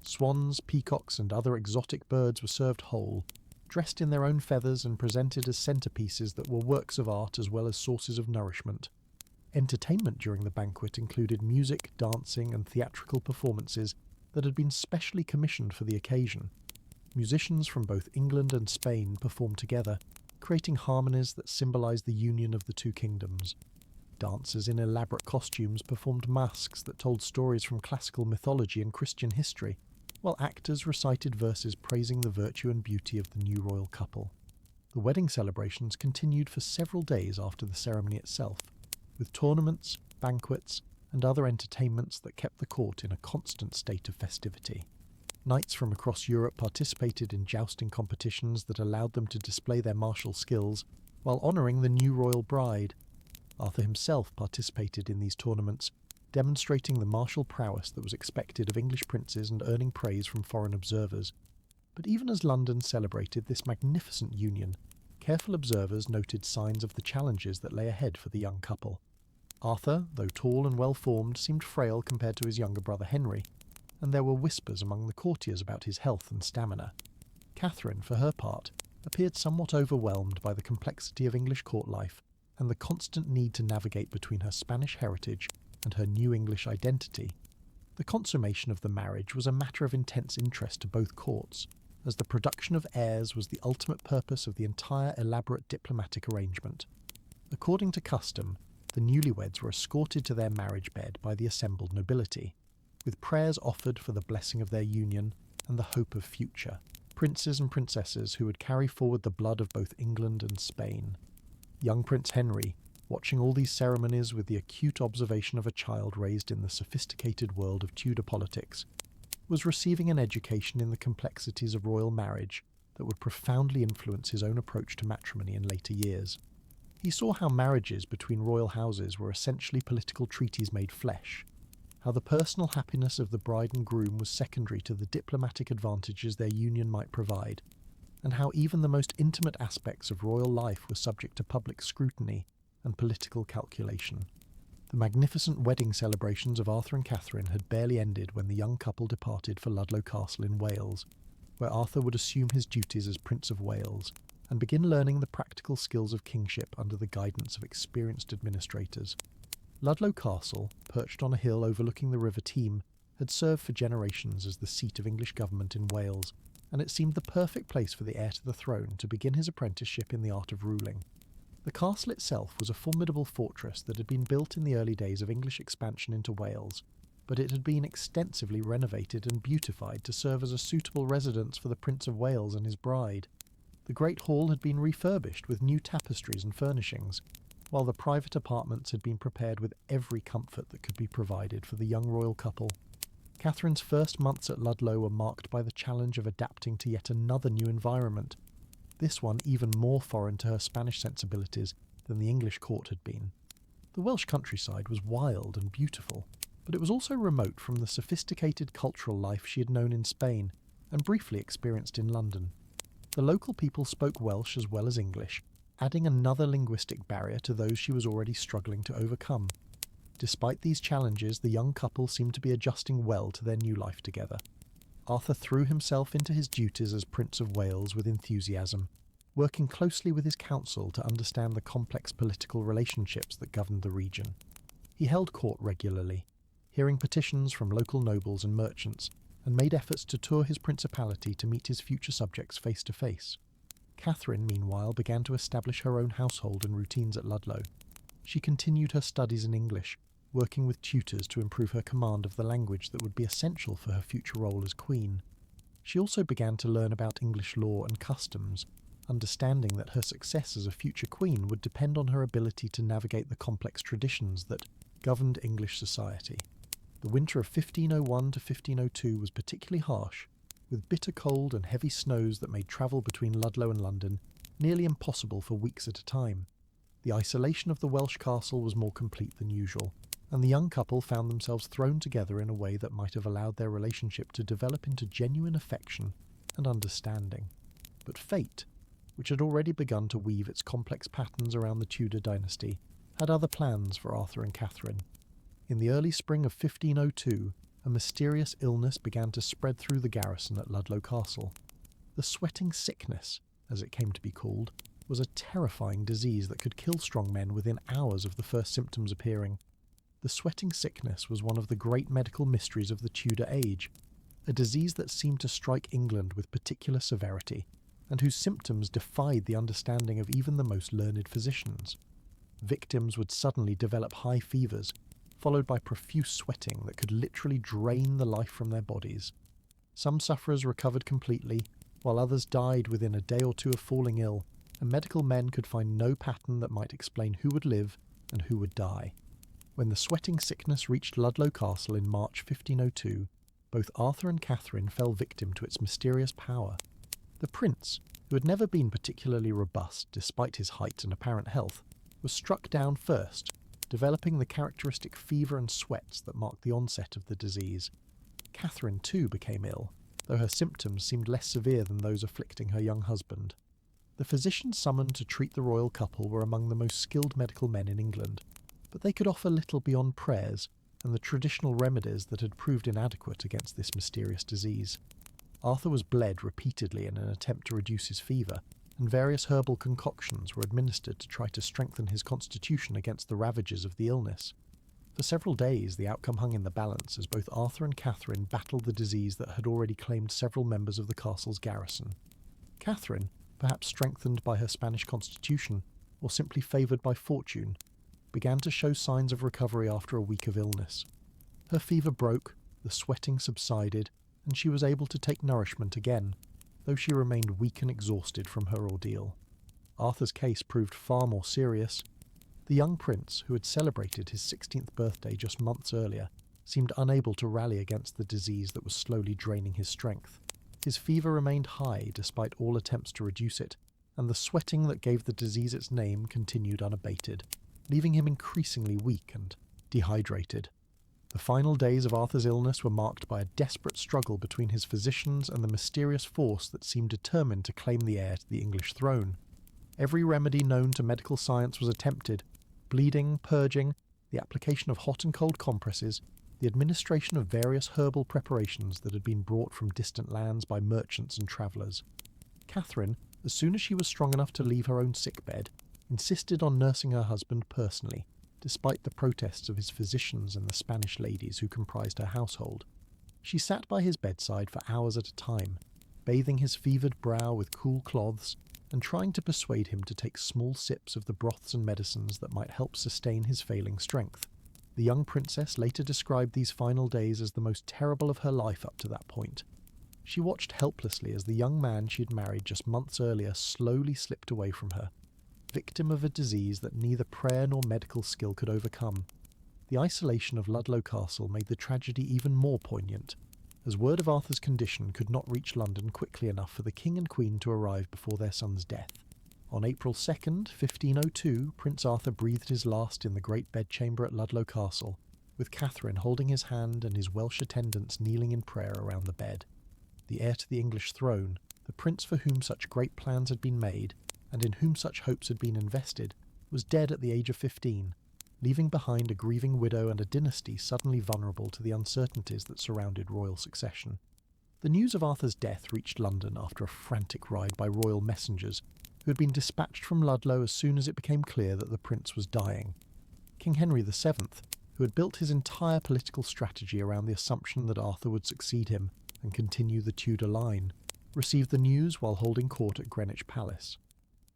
Swans, peacocks, and other exotic birds were served whole, dressed in their own feathers and presented as centerpieces that were works of art as well as sources of nourishment. Entertainment during the banquet included music, dancing, and theatrical performances that had been specially commissioned for the occasion. Musicians from both England and Spain performed together, creating harmonies that symbolised the union of the two kingdoms. Dancers in elaborate costumes performed masques that told stories from classical mythology and Christian history, while actors recited verses praising the virtue and beauty of the new royal couple. The wedding celebrations continued for several days after the ceremony itself, with tournaments, banquets, and other entertainments that kept the court in a constant state of festivity. Knights from across Europe participated in jousting competitions that allowed them to display their martial skills while honouring the new royal bride. Arthur himself participated in these tournaments, demonstrating the martial prowess that was expected of English princes and earning praise from foreign observers. But even as London celebrated this magnificent union, careful observers noted signs of the challenges that lay ahead for the young couple. Arthur, though tall and well-formed, seemed frail compared to his younger brother Henry, and there were whispers among the courtiers about his health and stamina. Catherine, for her part, appeared somewhat overwhelmed by the complexity of English court life and the constant need to navigate between her Spanish heritage and her new English identity. The consummation of the marriage was a matter of intense interest to both courts, as the production of heirs was the ultimate purpose of the entire elaborate diplomatic arrangement. According to custom, the newlyweds were escorted to their marriage bed by the assembled nobility, with prayers offered for the blessing of their union and the hope of future princes and princesses who would carry forward the blood of both England and Spain. Young Prince Henry, watching all these ceremonies with the acute observation of a child raised in the sophisticated world of Tudor politics, was receiving an education in the complexities of royal marriage that would profoundly influence his own approach to matrimony in later years. He saw how marriages between royal houses were essentially political treaties made flesh, how the personal happiness of the bride and groom was secondary to the diplomatic advantages their union might provide, and how even the most intimate aspects of royal life were subject to public scrutiny and political calculation. The magnificent wedding celebrations of Arthur and Catherine had barely ended when the young couple departed for Ludlow Castle in Wales, where Arthur would assume his duties as Prince of Wales and begin learning the practical skills of kingship under the guidance of experienced administrators. Ludlow Castle, perched on a hill overlooking the River Teme, had served for generations as the seat of English government in Wales, and it seemed the perfect place for the heir to the throne to begin his apprenticeship in the art of ruling. The castle itself was a formidable fortress that had been built in the early days of English expansion into Wales, but it had been extensively renovated and beautified to serve as a suitable residence for the Prince of Wales and his bride. The Great Hall had been refurbished with new tapestries and furnishings, while the private apartments had been prepared with every comfort that could be provided for the young royal couple. Catherine's first months at Ludlow were marked by the challenge of adapting to yet another new environment, this one even more foreign to her Spanish sensibilities than the English court had been. The Welsh countryside was wild and beautiful, but it was also remote from the sophisticated cultural life she had known in Spain and briefly experienced in London. The local people spoke Welsh as well as English, adding another linguistic barrier to those she was already struggling to overcome. Despite these challenges, the young couple seemed to be adjusting well to their new life together. Arthur threw himself into his duties as Prince of Wales with enthusiasm, working closely with his council to understand the complex political relationships that governed the region. He held court regularly, hearing petitions from local nobles and merchants, and made efforts to tour his principality to meet his future subjects face to face. Catherine, meanwhile, began to establish her own household and routines at Ludlow. She continued her studies in English, working with tutors to improve her command of the language that would be essential for her future role as queen. She also began to learn about English law and customs, understanding that her success as a future queen would depend on her ability to navigate the complex traditions that governed English society. The winter of 1501 to 1502 was particularly harsh, with bitter cold and heavy snows that made travel between Ludlow and London nearly impossible for weeks at a time. The isolation of the Welsh castle was more complete than usual, and the young couple found themselves thrown together in a way that might have allowed their relationship to develop into genuine affection and understanding. But fate, which had already begun to weave its complex patterns around the Tudor dynasty, had other plans for Arthur and Catherine. In the early spring of 1502, a mysterious illness began to spread through the garrison at Ludlow Castle. The sweating sickness, as it came to be called, was a terrifying disease that could kill strong men within hours of the first symptoms appearing. The sweating sickness was one of the great medical mysteries of the Tudor age, a disease that seemed to strike England with particular severity, and whose symptoms defied the understanding of even the most learned physicians. Victims would suddenly develop high fevers, followed by profuse sweating that could literally drain the life from their bodies. Some sufferers recovered completely, while others died within a day or two of falling ill, and medical men could find no pattern that might explain who would live and who would die. When the sweating sickness reached Ludlow Castle in March 1502, both Arthur and Catherine fell victim to its mysterious power. The prince, who had never been particularly robust despite his height and apparent health, was struck down first, developing the characteristic fever and sweats that marked the onset of the disease. Catherine, too, became ill, though her symptoms seemed less severe than those afflicting her young husband. The physicians summoned to treat the royal couple were among the most skilled medical men in England, but they could offer little beyond prayers and the traditional remedies that had proved inadequate against this mysterious disease. Arthur was bled repeatedly in an attempt to reduce his fever, and various herbal concoctions were administered to try to strengthen his constitution against the ravages of the illness. For several days the outcome hung in the balance as both Arthur and Catherine battled the disease that had already claimed several members of the castle's garrison. Catherine, perhaps strengthened by her Spanish constitution, or simply favoured by fortune, began to show signs of recovery after a week of illness. Her fever broke, the sweating subsided, and she was able to take nourishment again, though she remained weak and exhausted from her ordeal. Arthur's case proved far more serious. The young prince, who had celebrated his 16th birthday just months earlier, seemed unable to rally against the disease that was slowly draining his strength. His fever remained high despite all attempts to reduce it, and the sweating that gave the disease its name continued unabated, leaving him increasingly weak and dehydrated. The final days of Arthur's illness were marked by a desperate struggle between his physicians and the mysterious force that seemed determined to claim the heir to the English throne. Every remedy known to medical science was attempted: bleeding, purging, the application of hot and cold compresses, the administration of various herbal preparations that had been brought from distant lands by merchants and travellers. Catherine, as soon as she was strong enough to leave her own sickbed, insisted on nursing her husband personally, despite the protests of his physicians and the Spanish ladies who comprised her household. She sat by his bedside for hours at a time, bathing his fevered brow with cool cloths and trying to persuade him to take small sips of the broths and medicines that might help sustain his failing strength. The young princess later described these final days as the most terrible of her life up to that point. She watched helplessly as the young man she had married just months earlier slowly slipped away from her, victim of a disease that neither prayer nor medical skill could overcome. The isolation of Ludlow Castle made the tragedy even more poignant, as word of Arthur's condition could not reach London quickly enough for the king and queen to arrive before their son's death. On April 2nd, 1502, Prince Arthur breathed his last in the great bedchamber at Ludlow Castle, with Catherine holding his hand and his Welsh attendants kneeling in prayer around the bed. The heir to the English throne, the prince for whom such great plans had been made, and in whom such hopes had been invested, was dead at the age of 15, leaving behind a grieving widow and a dynasty suddenly vulnerable to the uncertainties that surrounded royal succession. The news of Arthur's death reached London after a frantic ride by royal messengers who had been dispatched from Ludlow as soon as it became clear that the prince was dying. King Henry VII, who had built his entire political strategy around the assumption that Arthur would succeed him and continue the Tudor line, received the news while holding court at Greenwich Palace.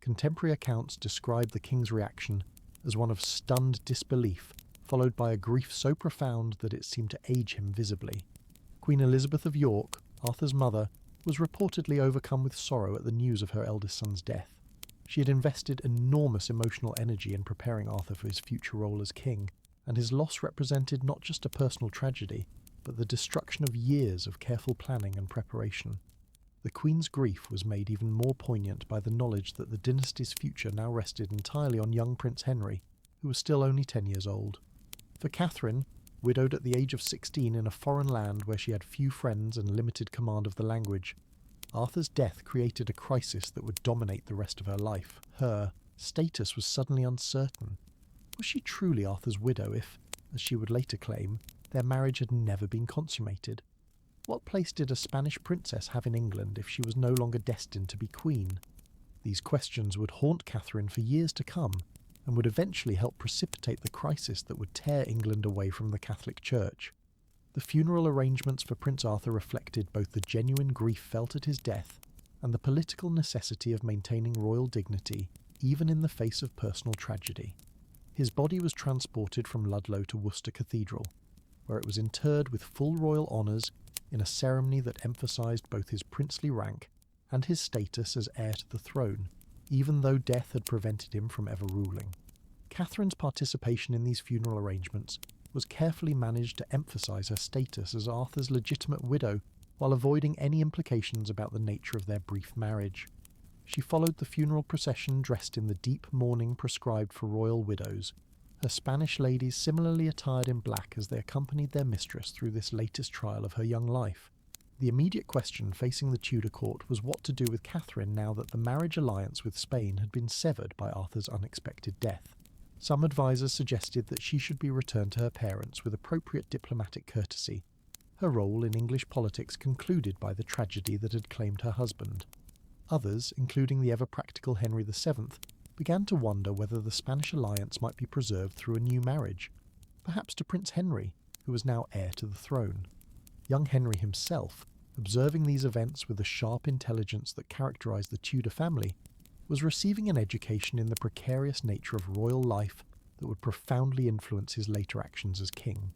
Contemporary accounts describe the king's reaction as one of stunned disbelief, followed by a grief so profound that it seemed to age him visibly. Queen Elizabeth of York, Arthur's mother, was reportedly overcome with sorrow at the news of her eldest son's death. She had invested enormous emotional energy in preparing Arthur for his future role as king, and his loss represented not just a personal tragedy, but the destruction of years of careful planning and preparation. The Queen's grief was made even more poignant by the knowledge that the dynasty's future now rested entirely on young Prince Henry, who was still only 10 years old. For Catherine, widowed at the age of 16 in a foreign land where she had few friends and limited command of the language, Arthur's death created a crisis that would dominate the rest of her life. Her status was suddenly uncertain. Was she truly Arthur's widow if, as she would later claim, their marriage had never been consummated? What place did a Spanish princess have in England if she was no longer destined to be queen? These questions would haunt Catherine for years to come, and would eventually help precipitate the crisis that would tear England away from the Catholic Church. The funeral arrangements for Prince Arthur reflected both the genuine grief felt at his death and the political necessity of maintaining royal dignity, even in the face of personal tragedy. His body was transported from Ludlow to Worcester Cathedral, where it was interred with full royal honours in a ceremony that emphasised both his princely rank and his status as heir to the throne, even though death had prevented him from ever ruling. Catherine's participation in these funeral arrangements was carefully managed to emphasise her status as Arthur's legitimate widow while avoiding any implications about the nature of their brief marriage. She followed the funeral procession dressed in the deep mourning prescribed for royal widows, her Spanish ladies similarly attired in black as they accompanied their mistress through this latest trial of her young life. The immediate question facing the Tudor court was what to do with Catherine now that the marriage alliance with Spain had been severed by Arthur's unexpected death. Some advisers suggested that she should be returned to her parents with appropriate diplomatic courtesy, her role in English politics concluded by the tragedy that had claimed her husband. Others, including the ever-practical Henry VII, began to wonder whether the Spanish alliance might be preserved through a new marriage, perhaps to Prince Henry, who was now heir to the throne. Young Henry himself, observing these events with the sharp intelligence that characterised the Tudor family, was receiving an education in the precarious nature of royal life that would profoundly influence his later actions as king.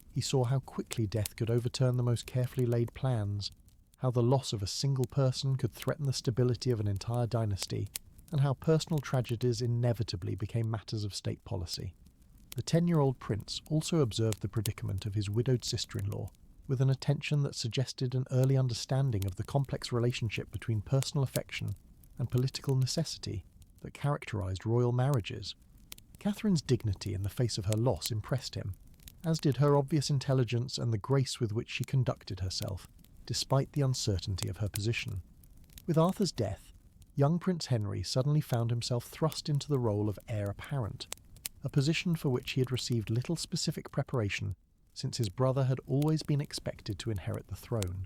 He saw how quickly death could overturn the most carefully laid plans, how the loss of a single person could threaten the stability of an entire dynasty, and how personal tragedies inevitably became matters of state policy. The 10-year-old prince also observed the predicament of his widowed sister-in-law, with an attention that suggested an early understanding of the complex relationship between personal affection and political necessity that characterised royal marriages. Catherine's dignity in the face of her loss impressed him, as did her obvious intelligence and the grace with which she conducted herself, despite the uncertainty of her position. With Arthur's death, young Prince Henry suddenly found himself thrust into the role of heir apparent, a position for which he had received little specific preparation since his brother had always been expected to inherit the throne.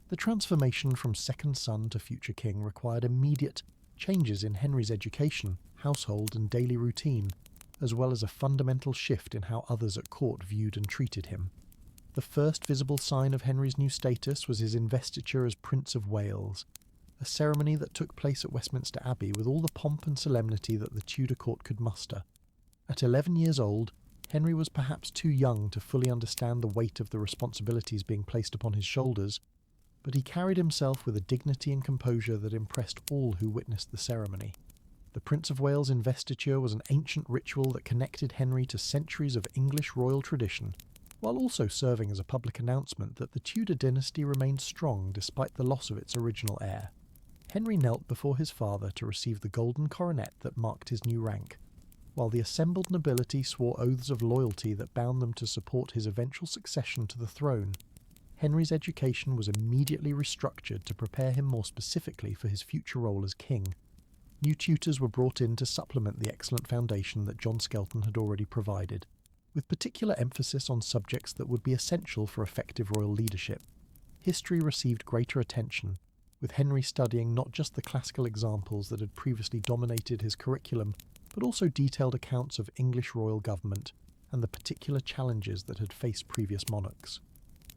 The transformation from second son to future king required immediate changes in Henry's education, household and daily routine, as well as a fundamental shift in how others at court viewed and treated him. The first visible sign of Henry's new status was his investiture as Prince of Wales, a ceremony that took place at Westminster Abbey with all the pomp and solemnity that the Tudor court could muster. At 11 years old, Henry was perhaps too young to fully understand the weight of the responsibilities being placed upon his shoulders, but he carried himself with a dignity and composure that impressed all who witnessed the ceremony. The Prince of Wales' investiture was an ancient ritual that connected Henry to centuries of English royal tradition, while also serving as a public announcement that the Tudor dynasty remained strong despite the loss of its original heir. Henry knelt before his father to receive the golden coronet that marked his new rank, while the assembled nobility swore oaths of loyalty that bound them to support his eventual succession to the throne. Henry's education was immediately restructured to prepare him more specifically for his future role as king. New tutors were brought in to supplement the excellent foundation that John Skelton had already provided, with particular emphasis on subjects that would be essential for effective royal leadership. History received greater attention, with Henry studying not just the classical examples that had previously dominated his curriculum, but also detailed accounts of English royal government and the particular challenges that had faced previous monarchs.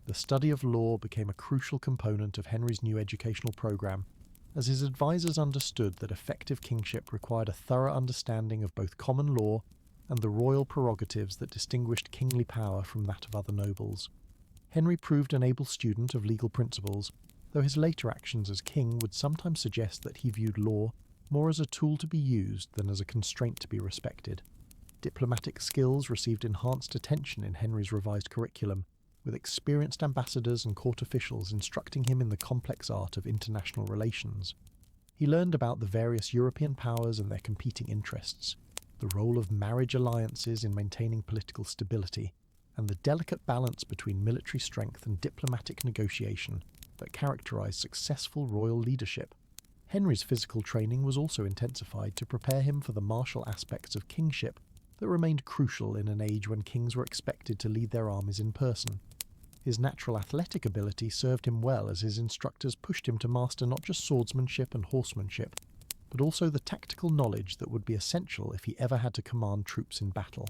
The study of law became a crucial component of Henry's new educational programme, as his advisers understood that effective kingship required a thorough understanding of both common law and the royal prerogatives that distinguished kingly power from that of other nobles. Henry proved an able student of legal principles, though his later actions as king would sometimes suggest that he viewed law more as a tool to be used than as a constraint to be respected. Diplomatic skills received enhanced attention in Henry's revised curriculum, with experienced ambassadors and court officials instructing him in the complex art of international relations. He learned about the various European powers and their competing interests, the role of marriage alliances in maintaining political stability, and the delicate balance between military strength and diplomatic negotiation that characterized successful royal leadership. Henry's physical training was also intensified to prepare him for the martial aspects of kingship that remained crucial in an age when kings were expected to lead their armies in person. His natural athletic ability served him well as his instructors pushed him to master not just swordsmanship and horsemanship, but also the tactical knowledge that would be essential if he ever had to command troops in battle.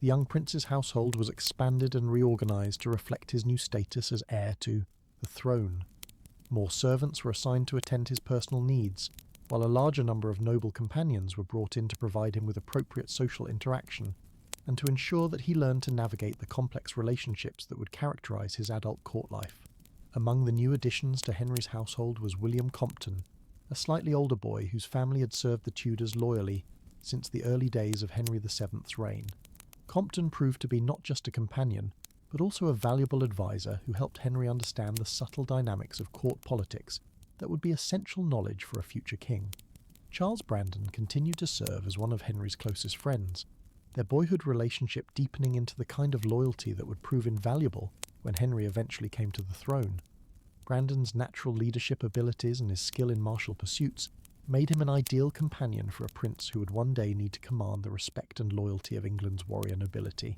The young prince's household was expanded and reorganized to reflect his new status as heir to the throne. More servants were assigned to attend his personal needs, while a larger number of noble companions were brought in to provide him with appropriate social interaction, and to ensure that he learned to navigate the complex relationships that would characterize his adult court life. Among the new additions to Henry's household was William Compton, a slightly older boy whose family had served the Tudors loyally since the early days of Henry VII's reign. Compton proved to be not just a companion, but also a valuable advisor who helped Henry understand the subtle dynamics of court politics that would be essential knowledge for a future king. Charles Brandon continued to serve as one of Henry's closest friends, their boyhood relationship deepening into the kind of loyalty that would prove invaluable when Henry eventually came to the throne. Brandon's natural leadership abilities and his skill in martial pursuits made him an ideal companion for a prince who would one day need to command the respect and loyalty of England's warrior nobility.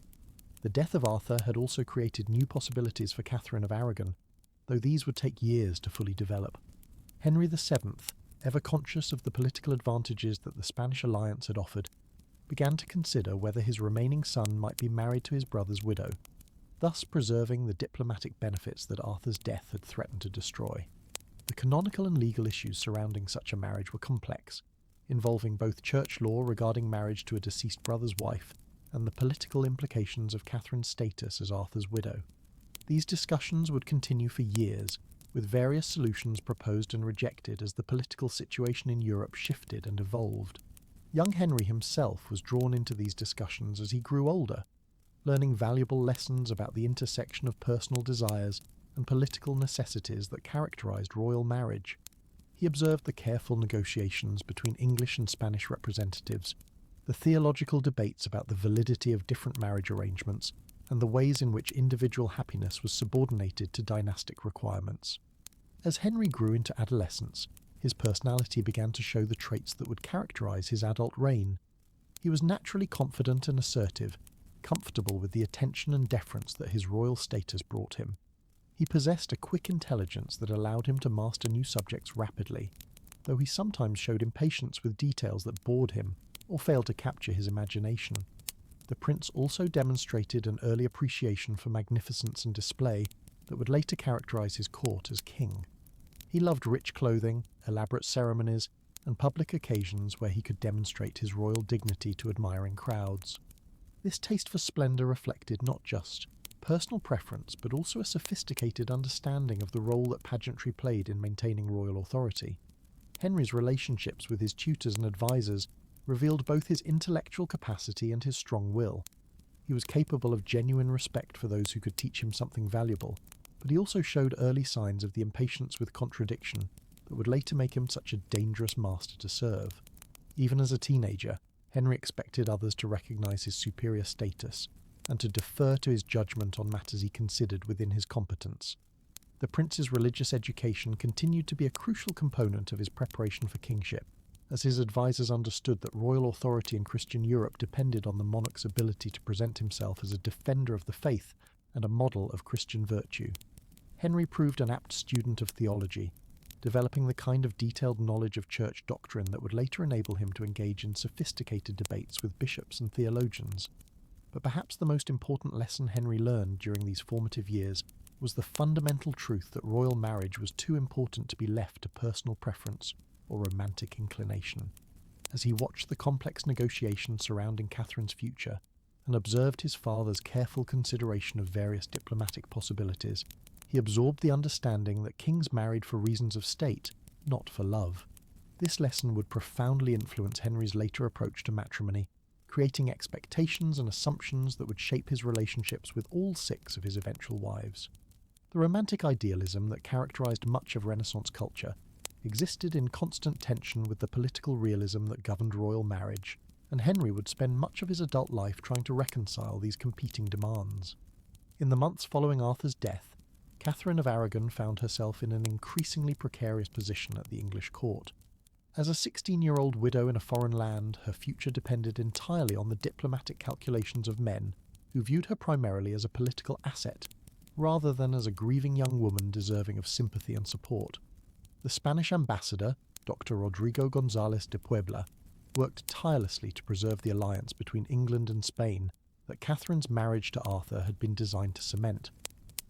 The death of Arthur had also created new possibilities for Catherine of Aragon, though these would take years to fully develop. Henry VII, ever conscious of the political advantages that the Spanish alliance had offered, began to consider whether his remaining son might be married to his brother's widow, thus preserving the diplomatic benefits that Arthur's death had threatened to destroy. The canonical and legal issues surrounding such a marriage were complex, involving both church law regarding marriage to a deceased brother's wife and the political implications of Catherine's status as Arthur's widow. These discussions would continue for years, with various solutions proposed and rejected as the political situation in Europe shifted and evolved. Young Henry himself was drawn into these discussions as he grew older, learning valuable lessons about the intersection of personal desires and political necessities that characterized royal marriage. He observed the careful negotiations between English and Spanish representatives, the theological debates about the validity of different marriage arrangements, and the ways in which individual happiness was subordinated to dynastic requirements. As Henry grew into adolescence, his personality began to show the traits that would characterize his adult reign. He was naturally confident and assertive, comfortable with the attention and deference that his royal status brought him. He possessed a quick intelligence that allowed him to master new subjects rapidly, though he sometimes showed impatience with details that bored him or failed to capture his imagination. The prince also demonstrated an early appreciation for magnificence and display that would later characterize his court as king. He loved rich clothing, elaborate ceremonies, and public occasions where he could demonstrate his royal dignity to admiring crowds. This taste for splendor reflected not just personal preference, but also a sophisticated understanding of the role that pageantry played in maintaining royal authority. Henry's relationships with his tutors and advisors revealed both his intellectual capacity and his strong will. He was capable of genuine respect for those who could teach him something valuable, but he also showed early signs of the impatience with contradiction that would later make him such a dangerous master to serve. Even as a teenager, Henry expected others to recognize his superior status and to defer to his judgment on matters he considered within his competence. The prince's religious education continued to be a crucial component of his preparation for kingship, as his advisers understood that royal authority in Christian Europe depended on the monarch's ability to present himself as a defender of the faith and a model of Christian virtue. Henry proved an apt student of theology, developing the kind of detailed knowledge of church doctrine that would later enable him to engage in sophisticated debates with bishops and theologians. But perhaps the most important lesson Henry learned during these formative years was the fundamental truth that royal marriage was too important to be left to personal preference or romantic inclination. As he watched the complex negotiations surrounding Catherine's future and observed his father's careful consideration of various diplomatic possibilities, he absorbed the understanding that kings married for reasons of state, not for love. This lesson would profoundly influence Henry's later approach to matrimony, creating expectations and assumptions that would shape his relationships with all 6 of his eventual wives. The romantic idealism that characterized much of Renaissance culture existed in constant tension with the political realism that governed royal marriage, and Henry would spend much of his adult life trying to reconcile these competing demands. In the months following Arthur's death, Catherine of Aragon found herself in an increasingly precarious position at the English court. As a 16-year-old widow in a foreign land, her future depended entirely on the diplomatic calculations of men who viewed her primarily as a political asset, rather than as a grieving young woman deserving of sympathy and support. The Spanish ambassador, Dr. Rodrigo González de Puebla, worked tirelessly to preserve the alliance between England and Spain that Catherine's marriage to Arthur had been designed to cement.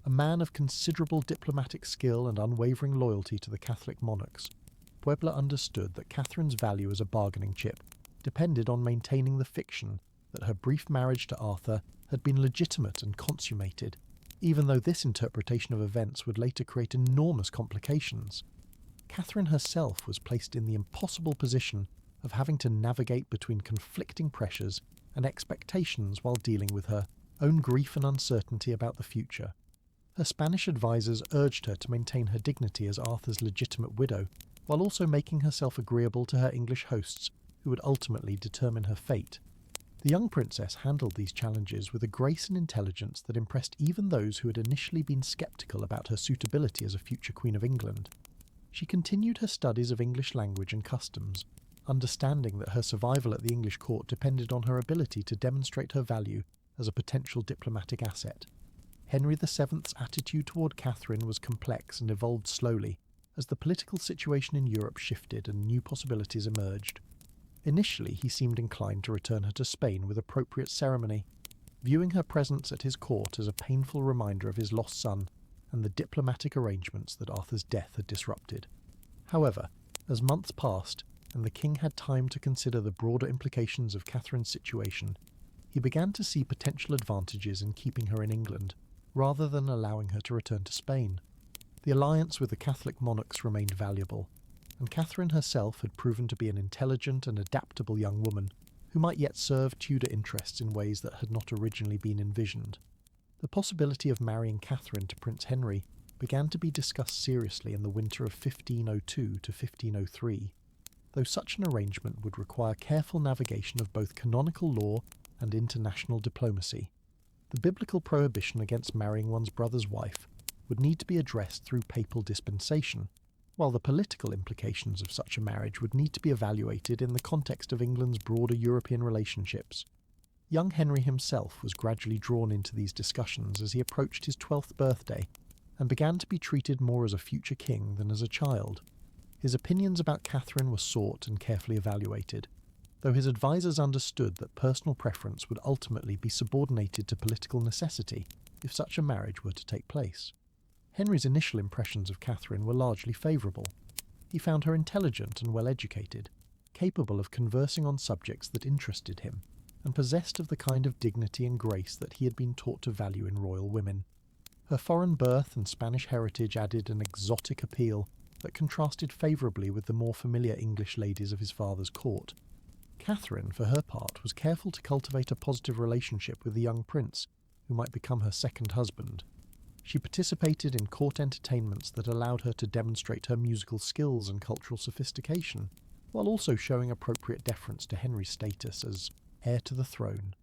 A man of considerable diplomatic skill and unwavering loyalty to the Catholic monarchs, Puebla understood that Catherine's value as a bargaining chip depended on maintaining the fiction that her brief marriage to Arthur had been legitimate and consummated, even though this interpretation of events would later create enormous complications. Catherine herself was placed in the impossible position of having to navigate between conflicting pressures and expectations while dealing with her own grief and uncertainty about the future. Her Spanish advisers urged her to maintain her dignity as Arthur's legitimate widow, while also making herself agreeable to her English hosts, who would ultimately determine her fate. The young princess handled these challenges with a grace and intelligence that impressed even those who had initially been sceptical about her suitability as a future Queen of England. She continued her studies of English language and customs, understanding that her survival at the English court depended on her ability to demonstrate her value as a potential diplomatic asset. Henry VII's attitude toward Catherine was complex and evolved slowly, as the political situation in Europe shifted and new possibilities emerged. Initially, he seemed inclined to return her to Spain with appropriate ceremony, viewing her presence at his court as a painful reminder of his lost son and the diplomatic arrangements that Arthur's death had disrupted. However, as months passed and the king had time to consider the broader implications of Catherine's situation, he began to see potential advantages in keeping her in England, rather than allowing her to return to Spain. The alliance with the Catholic monarchs remained valuable, and Catherine herself had proven to be an intelligent and adaptable young woman who might yet serve Tudor interests in ways that had not originally been envisioned. The possibility of marrying Catherine to Prince Henry began to be discussed seriously in the winter of 1502 to 1503, though such an arrangement would require careful navigation of both canonical law and international diplomacy. The biblical prohibition against marrying one's brother's wife would need to be addressed through papal dispensation, while the political implications of such a marriage would need to be evaluated in the context of England's broader European relationships. Young Henry himself was gradually drawn into these discussions as he approached his 12th birthday and began to be treated more as a future king than as a child. His opinions about Catherine were sought and carefully evaluated, though his advisers understood that personal preference would ultimately be subordinated to political necessity if such a marriage were to take place. Henry's initial impressions of Catherine were largely favourable. He found her intelligent and well-educated, capable of conversing on subjects that interested him, and possessed of the kind of dignity and grace that he had been taught to value in royal women. Her foreign birth and Spanish heritage added an exotic appeal that contrasted favourably with the more familiar English ladies of his father's court. Catherine, for her part, was careful to cultivate a positive relationship with the young prince, who might become her second husband. She participated in court entertainments that allowed her to demonstrate her musical skills and cultural sophistication, while also showing appropriate deference to Henry's status as heir to the throne.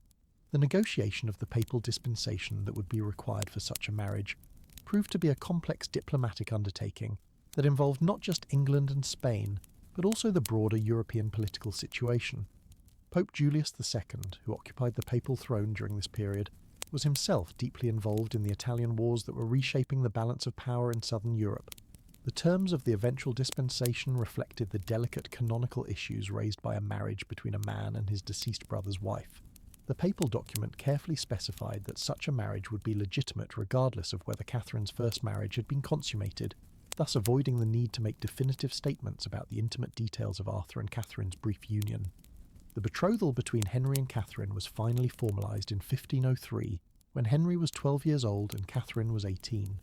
The negotiation of the papal dispensation that would be required for such a marriage proved to be a complex diplomatic undertaking that involved not just England and Spain, but also the broader European political situation. Pope Julius II, who occupied the papal throne during this period, was himself deeply involved in the Italian wars that were reshaping the balance of power in southern Europe. The terms of the eventual dispensation reflected the delicate canonical issues raised by a marriage between a man and his deceased brother's wife. The papal document carefully specified that such a marriage would be legitimate regardless of whether Catherine's first marriage had been consummated, thus avoiding the need to make definitive statements about the intimate details of Arthur and Catherine's brief union. The betrothal between Henry and Catherine was finally formalised in 1503, when Henry was 12 years old and Catherine was 18.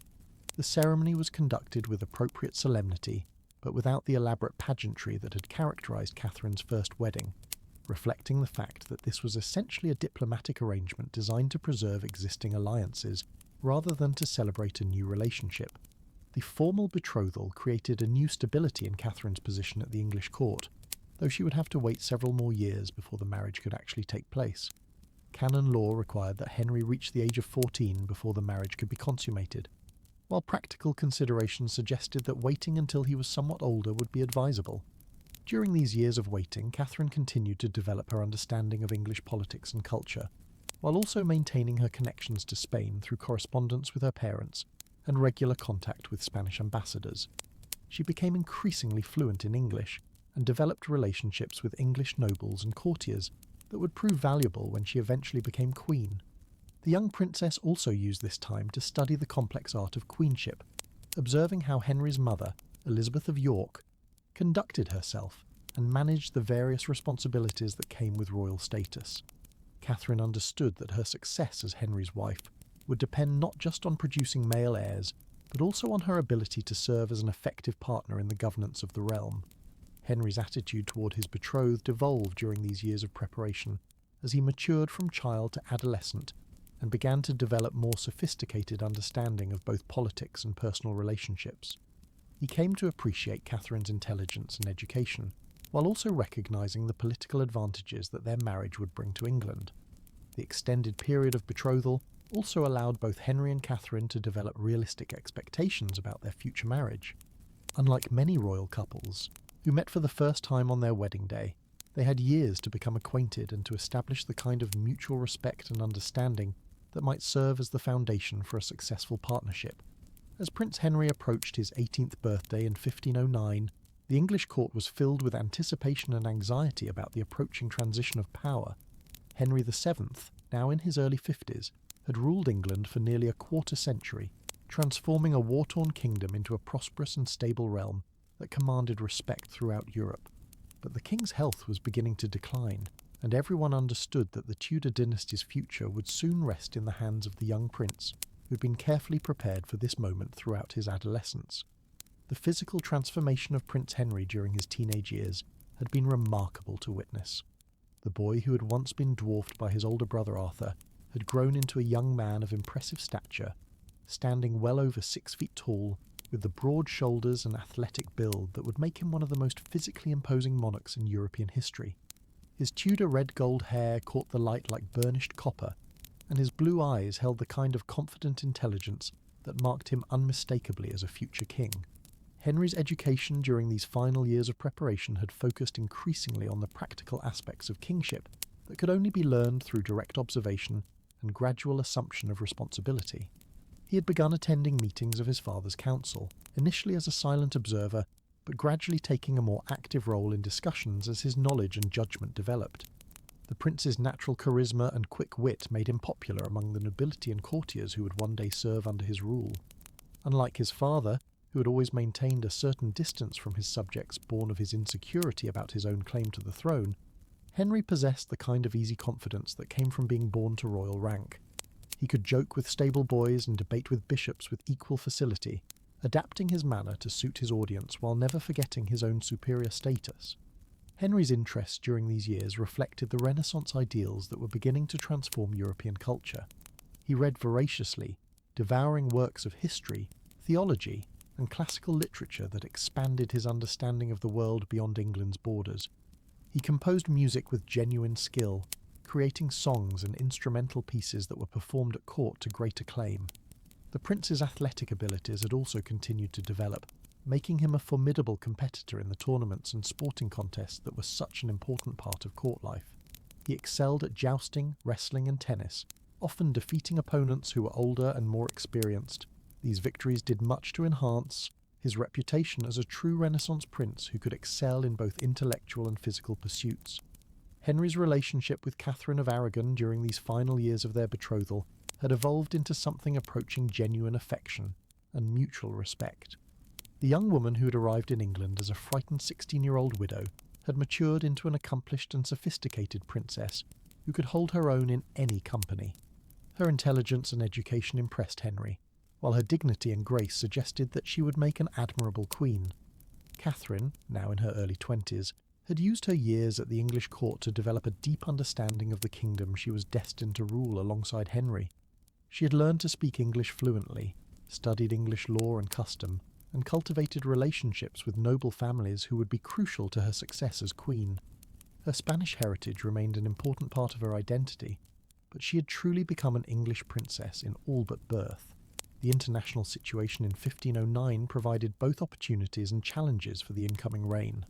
The ceremony was conducted with appropriate solemnity, but without the elaborate pageantry that had characterised Catherine's first wedding, reflecting the fact that this was essentially a diplomatic arrangement designed to preserve existing alliances rather than to celebrate a new relationship. The formal betrothal created a new stability in Catherine's position at the English court, though she would have to wait several more years before the marriage could actually take place. Canon law required that Henry reach the age of 14 before the marriage could be consummated, while practical considerations suggested that waiting until he was somewhat older would be advisable. During these years of waiting, Catherine continued to develop her understanding of English politics and culture, while also maintaining her connections to Spain through correspondence with her parents and regular contact with Spanish ambassadors. She became increasingly fluent in English and developed relationships with English nobles and courtiers that would prove valuable when she eventually became queen. The young princess also used this time to study the complex art of queenship, observing how Henry's mother, Elizabeth of York, conducted herself and managed the various responsibilities that came with royal status. Catherine understood that her success as Henry's wife would depend not just on producing male heirs, but also on her ability to serve as an effective partner in the governance of the realm. Henry's attitude toward his betrothed evolved during these years of preparation, as he matured from child to adolescent and began to develop more sophisticated understanding of both politics and personal relationships. He came to appreciate Catherine's intelligence and education, while also recognising the political advantages that their marriage would bring to England. The extended period of betrothal also allowed both Henry and Catherine to develop realistic expectations about their future marriage. Unlike many royal couples, who met for the first time on their wedding day, they had years to become acquainted and to establish the kind of mutual respect and understanding that might serve as the foundation for a successful partnership. As Prince Henry approached his 18th birthday in 1509, the English court was filled with anticipation and anxiety about the approaching transition of power. Henry VII, now in his early 50s, had ruled England for nearly a quarter century, transforming a war-torn kingdom into a prosperous and stable realm that commanded respect throughout Europe. But the king's health was beginning to decline, and everyone understood that the Tudor dynasty's future would soon rest in the hands of the young prince, who had been carefully prepared for this moment throughout his adolescence. The physical transformation of Prince Henry during his teenage years had been remarkable to witness. The boy who had once been dwarfed by his older brother Arthur had grown into a young man of impressive stature, standing well over 6 feet tall, with the broad shoulders and athletic build that would make him one of the most physically imposing monarchs in European history. His Tudor red-gold hair caught the light like burnished copper, and his blue eyes held the kind of confident intelligence that marked him unmistakably as a future king. Henry's education during these final years of preparation had focused increasingly on the practical aspects of kingship that could only be learned through direct observation and gradual assumption of responsibility. He had begun attending meetings of his father's council, initially as a silent observer, but gradually taking a more active role in discussions as his knowledge and judgment developed. The prince's natural charisma and quick wit made him popular among the nobility and courtiers who would one day serve under his rule. Unlike his father, who had always maintained a certain distance from his subjects born of his insecurity about his own claim to the throne, Henry possessed the kind of easy confidence that came from being born to royal rank. He could joke with stable boys and debate with bishops with equal facility, adapting his manner to suit his audience while never forgetting his own superior status. Henry's interests during these years reflected the Renaissance ideals that were beginning to transform European culture. He read voraciously, devouring works of history, theology, and classical literature that expanded his understanding of the world beyond England's borders. He composed music with genuine skill, creating songs and instrumental pieces that were performed at court to great acclaim. The prince's athletic abilities had also continued to develop, making him a formidable competitor in the tournaments and sporting contests that were such an important part of court life. He excelled at jousting, wrestling and tennis, often defeating opponents who were older and more experienced. These victories did much to enhance his reputation as a true Renaissance prince who could excel in both intellectual and physical pursuits. Henry's relationship with Catherine of Aragon during these final years of their betrothal had evolved into something approaching genuine affection and mutual respect. The young woman who had arrived in England as a frightened 16-year-old widow had matured into an accomplished and sophisticated princess who could hold her own in any company. Her intelligence and education impressed Henry, while her dignity and grace suggested that she would make an admirable queen. Catherine, now in her early 20s, had used her years at the English court to develop a deep understanding of the kingdom she was destined to rule alongside Henry. She had learned to speak English fluently, studied English law and custom, and cultivated relationships with noble families who would be crucial to her success as queen. Her Spanish heritage remained an important part of her identity, but she had truly become an English princess in all but birth. The international situation in 1509 provided both opportunities and challenges for the incoming reign.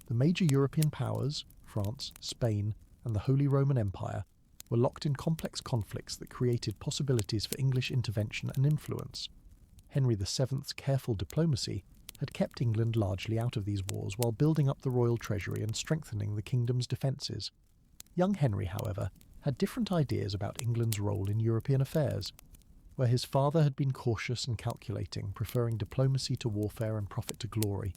The major European powers, France, Spain, and the Holy Roman Empire, were locked in complex conflicts that created possibilities for English intervention and influence. Henry VII's careful diplomacy had kept England largely out of these wars while building up the royal treasury and strengthening the kingdom's defences. Young Henry, however, had different ideas about England's role in European affairs. Where his father had been cautious and calculating, preferring diplomacy to warfare and profit to glory,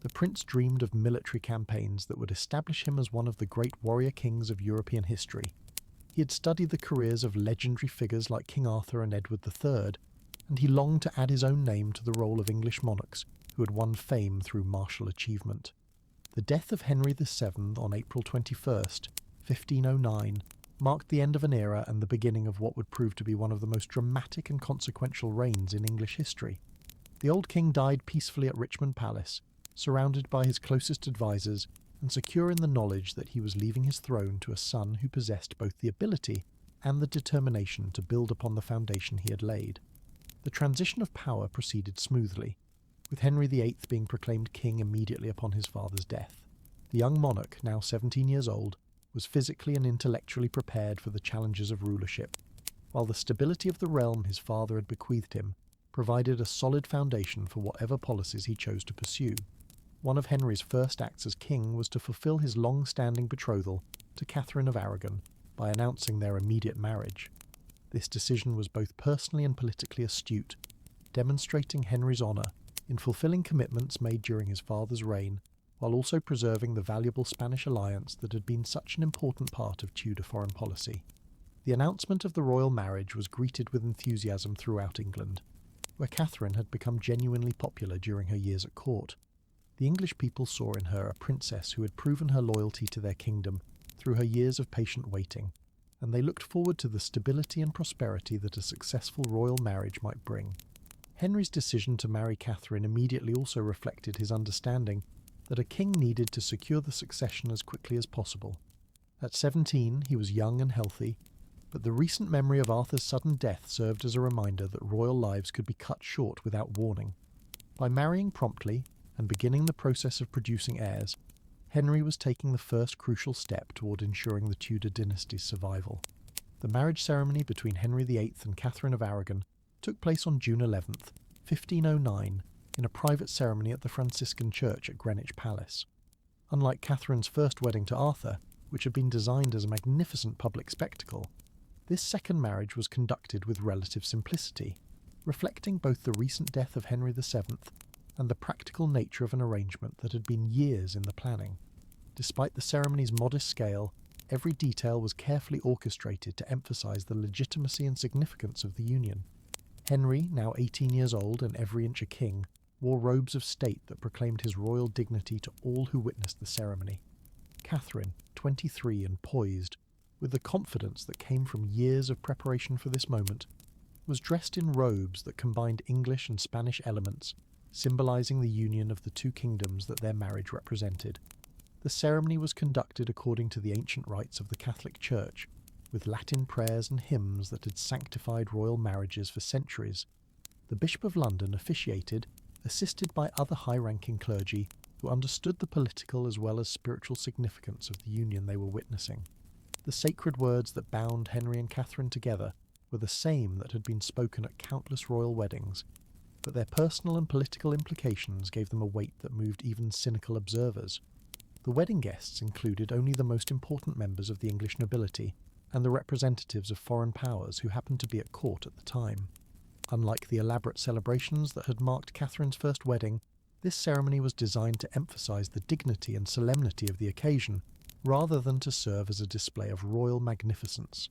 the prince dreamed of military campaigns that would establish him as one of the great warrior kings of European history. He had studied the careers of legendary figures like King Arthur and Edward III, and he longed to add his own name to the roll of English monarchs who had won fame through martial achievement. The death of Henry VII on April 21st, 1509, marked the end of an era and the beginning of what would prove to be one of the most dramatic and consequential reigns in English history. The old king died peacefully at Richmond Palace, surrounded by his closest advisers and secure in the knowledge that he was leaving his throne to a son who possessed both the ability and the determination to build upon the foundation he had laid. The transition of power proceeded smoothly, with Henry VIII being proclaimed king immediately upon his father's death. The young monarch, now 17 years old, was physically and intellectually prepared for the challenges of rulership, while the stability of the realm his father had bequeathed him provided a solid foundation for whatever policies he chose to pursue. One of Henry's first acts as king was to fulfill his long-standing betrothal to Catherine of Aragon by announcing their immediate marriage. This decision was both personally and politically astute, demonstrating Henry's honour in fulfilling commitments made during his father's reign, while also preserving the valuable Spanish alliance that had been such an important part of Tudor foreign policy. The announcement of the royal marriage was greeted with enthusiasm throughout England, where Catherine had become genuinely popular during her years at court. The English people saw in her a princess who had proven her loyalty to their kingdom through her years of patient waiting, and they looked forward to the stability and prosperity that a successful royal marriage might bring. Henry's decision to marry Catherine immediately also reflected his understanding that a king needed to secure the succession as quickly as possible. At 17, he was young and healthy, but the recent memory of Arthur's sudden death served as a reminder that royal lives could be cut short without warning. By marrying promptly and beginning the process of producing heirs, Henry was taking the first crucial step toward ensuring the Tudor dynasty's survival. The marriage ceremony between Henry VIII and Catherine of Aragon took place on June 11th, 1509, in a private ceremony at the Franciscan church at Greenwich Palace. Unlike Catherine's first wedding to Arthur, which had been designed as a magnificent public spectacle, this second marriage was conducted with relative simplicity, reflecting both the recent death of Henry VII and the practical nature of an arrangement that had been years in the planning. Despite the ceremony's modest scale, every detail was carefully orchestrated to emphasize the legitimacy and significance of the union. Henry, now 18 years old and every inch a king, wore robes of state that proclaimed his royal dignity to all who witnessed the ceremony. Catherine, 23 and poised, with the confidence that came from years of preparation for this moment, was dressed in robes that combined English and Spanish elements, symbolizing the union of the two kingdoms that their marriage represented. The ceremony was conducted according to the ancient rites of the Catholic Church, with Latin prayers and hymns that had sanctified royal marriages for centuries. The Bishop of London officiated assisted by other high-ranking clergy who understood the political as well as spiritual significance of the union they were witnessing. The sacred words that bound Henry and Catherine together were the same that had been spoken at countless royal weddings, but their personal and political implications gave them a weight that moved even cynical observers. The wedding guests included only the most important members of the English nobility and the representatives of foreign powers who happened to be at court at the time. Unlike the elaborate celebrations that had marked Catherine's first wedding, this ceremony was designed to emphasise the dignity and solemnity of the occasion, rather than to serve as a display of royal magnificence.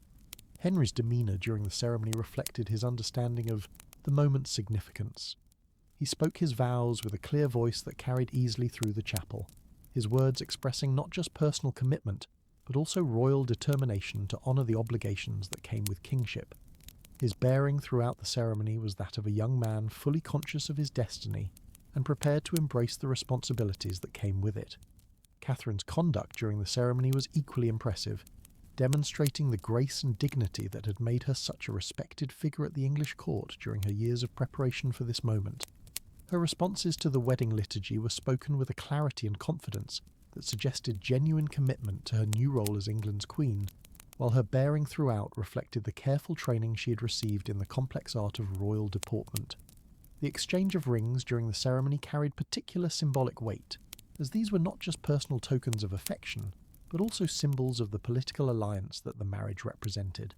Henry's demeanour during the ceremony reflected his understanding of the moment's significance. He spoke his vows with a clear voice that carried easily through the chapel, his words expressing not just personal commitment, but also royal determination to honour the obligations that came with kingship. His bearing throughout the ceremony was that of a young man fully conscious of his destiny and prepared to embrace the responsibilities that came with it. Catherine's conduct during the ceremony was equally impressive, demonstrating the grace and dignity that had made her such a respected figure at the English court during her years of preparation for this moment. Her responses to the wedding liturgy were spoken with a clarity and confidence that suggested genuine commitment to her new role as England's queen, while her bearing throughout reflected the careful training she had received in the complex art of royal deportment. The exchange of rings during the ceremony carried particular symbolic weight, as these were not just personal tokens of affection, but also symbols of the political alliance that the marriage represented.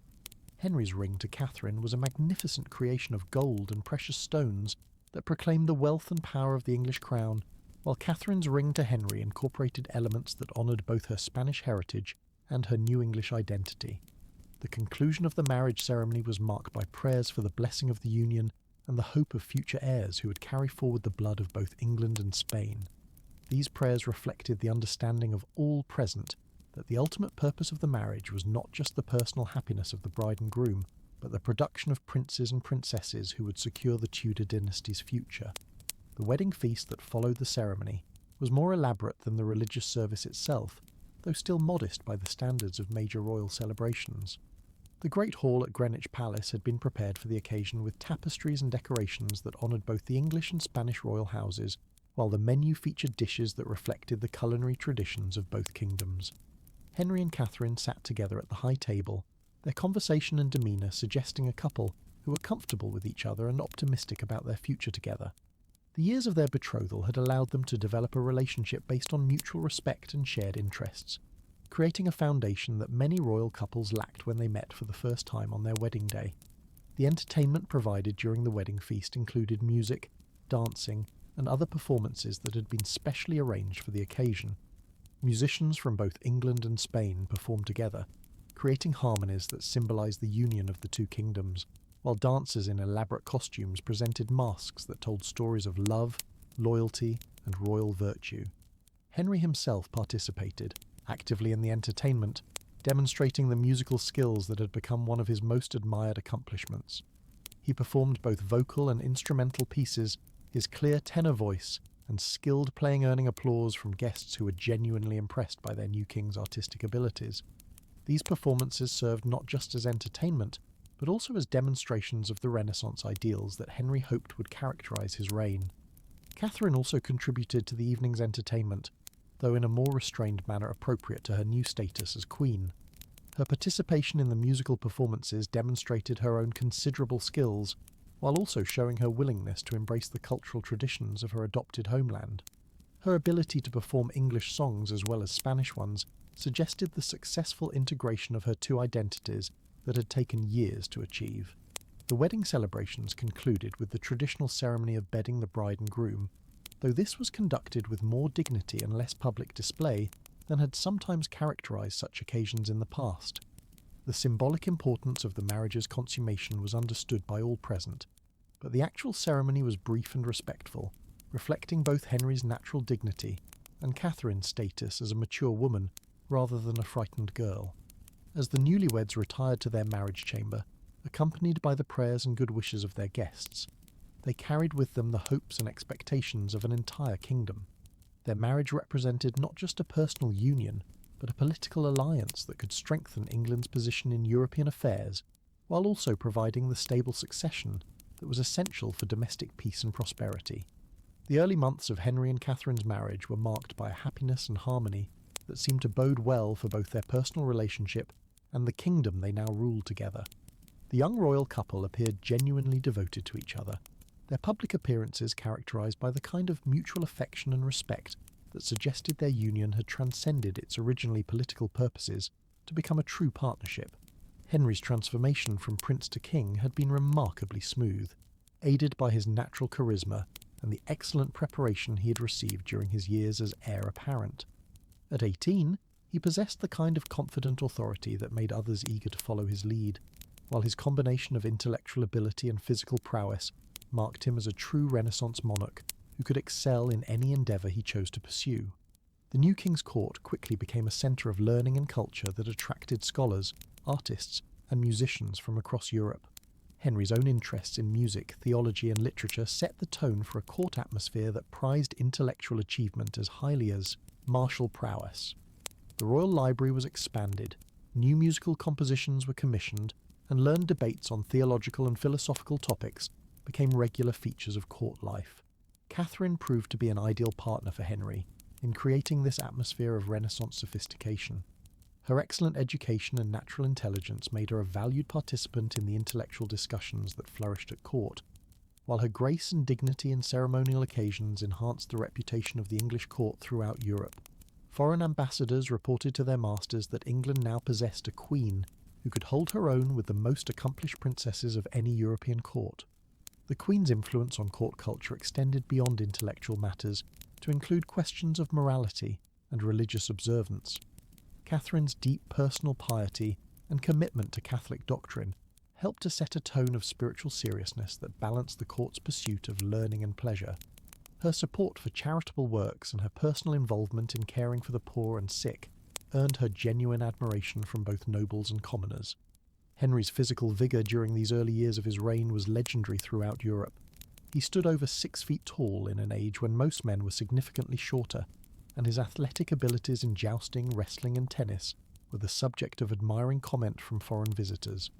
Henry's ring to Catherine was a magnificent creation of gold and precious stones that proclaimed the wealth and power of the English crown, while Catherine's ring to Henry incorporated elements that honoured both her Spanish heritage and her new English identity. The conclusion of the marriage ceremony was marked by prayers for the blessing of the union and the hope of future heirs who would carry forward the blood of both England and Spain. These prayers reflected the understanding of all present that the ultimate purpose of the marriage was not just the personal happiness of the bride and groom, but the production of princes and princesses who would secure the Tudor dynasty's future. The wedding feast that followed the ceremony was more elaborate than the religious service itself, though still modest by the standards of major royal celebrations. The Great Hall at Greenwich Palace had been prepared for the occasion with tapestries and decorations that honoured both the English and Spanish royal houses, while the menu featured dishes that reflected the culinary traditions of both kingdoms. Henry and Catherine sat together at the high table, their conversation and demeanour suggesting a couple who were comfortable with each other and optimistic about their future together. The years of their betrothal had allowed them to develop a relationship based on mutual respect and shared interests, creating a foundation that many royal couples lacked when they met for the first time on their wedding day. The entertainment provided during the wedding feast included music, dancing, and other performances that had been specially arranged for the occasion. Musicians from both England and Spain performed together, creating harmonies that symbolised the union of the two kingdoms, while dancers in elaborate costumes presented masks that told stories of love, loyalty, and royal virtue. Henry himself participated, actively in the entertainment, demonstrating the musical skills that had become one of his most admired accomplishments. He performed both vocal and instrumental pieces, his clear tenor voice and skilled playing earning applause from guests who were genuinely impressed by their new king's artistic abilities. These performances served not just as entertainment, but also as demonstrations of the Renaissance ideals that Henry hoped would characterise his reign. Catherine also contributed to the evening's entertainment, though in a more restrained manner appropriate to her new status as queen. Her participation in the musical performances demonstrated her own considerable skills, while also showing her willingness to embrace the cultural traditions of her adopted homeland. Her ability to perform English songs as well as Spanish ones suggested the successful integration of her two identities that had taken years to achieve. The wedding celebrations concluded with the traditional ceremony of bedding the bride and groom, though this was conducted with more dignity and less public display than had sometimes characterised such occasions in the past. The symbolic importance of the marriage's consummation was understood by all present, but the actual ceremony was brief and respectful, reflecting both Henry's natural dignity and Catherine's status as a mature woman rather than a frightened girl. As the newlyweds retired to their marriage chamber, accompanied by the prayers and good wishes of their guests, they carried with them the hopes and expectations of an entire kingdom. Their marriage represented not just a personal union, but a political alliance that could strengthen England's position in European affairs, while also providing the stable succession that was essential for domestic peace and prosperity. The early months of Henry and Catherine's marriage were marked by a happiness and harmony that seemed to bode well for both their personal relationship and the kingdom they now ruled together. The young royal couple appeared genuinely devoted to each other, their public appearances characterised by the kind of mutual affection and respect that suggested their union had transcended its originally political purposes to become a true partnership. Henry's transformation from prince to king had been remarkably smooth, aided by his natural charisma and the excellent preparation he had received during his years as heir apparent. At 18, he possessed the kind of confident authority that made others eager to follow his lead, while his combination of intellectual ability and physical prowess marked him as a true Renaissance monarch who could excel in any endeavour he chose to pursue. The new king's court quickly became a centre of learning and culture that attracted scholars, artists, and musicians from across Europe. Henry's own interests in music, theology, and literature set the tone for a court atmosphere that prized intellectual achievement as highly as martial prowess. The royal library was expanded, new musical compositions were commissioned, and learned debates on theological and philosophical topics became regular features of court life. Catherine proved to be an ideal partner for Henry in creating this atmosphere of Renaissance sophistication. Her excellent education and natural intelligence made her a valued participant in the intellectual discussions that flourished at court, while her grace and dignity in ceremonial occasions enhanced the reputation of the English court throughout Europe. Foreign ambassadors reported to their masters that England now possessed a queen who could hold her own with the most accomplished princesses of any European court. The Queen's influence on court culture extended beyond intellectual matters to include questions of morality and religious observance. Catherine's deep personal piety and commitment to Catholic doctrine helped to set a tone of spiritual seriousness that balanced the court's pursuit of learning and pleasure. Her support for charitable works and her personal involvement in caring for the poor and sick earned her genuine admiration from both nobles and commoners. Henry's physical vigour during these early years of his reign was legendary throughout Europe. He stood over 6 feet tall in an age when most men were significantly shorter, and his athletic abilities in jousting, wrestling and tennis were the subject of admiring comment from foreign visitors.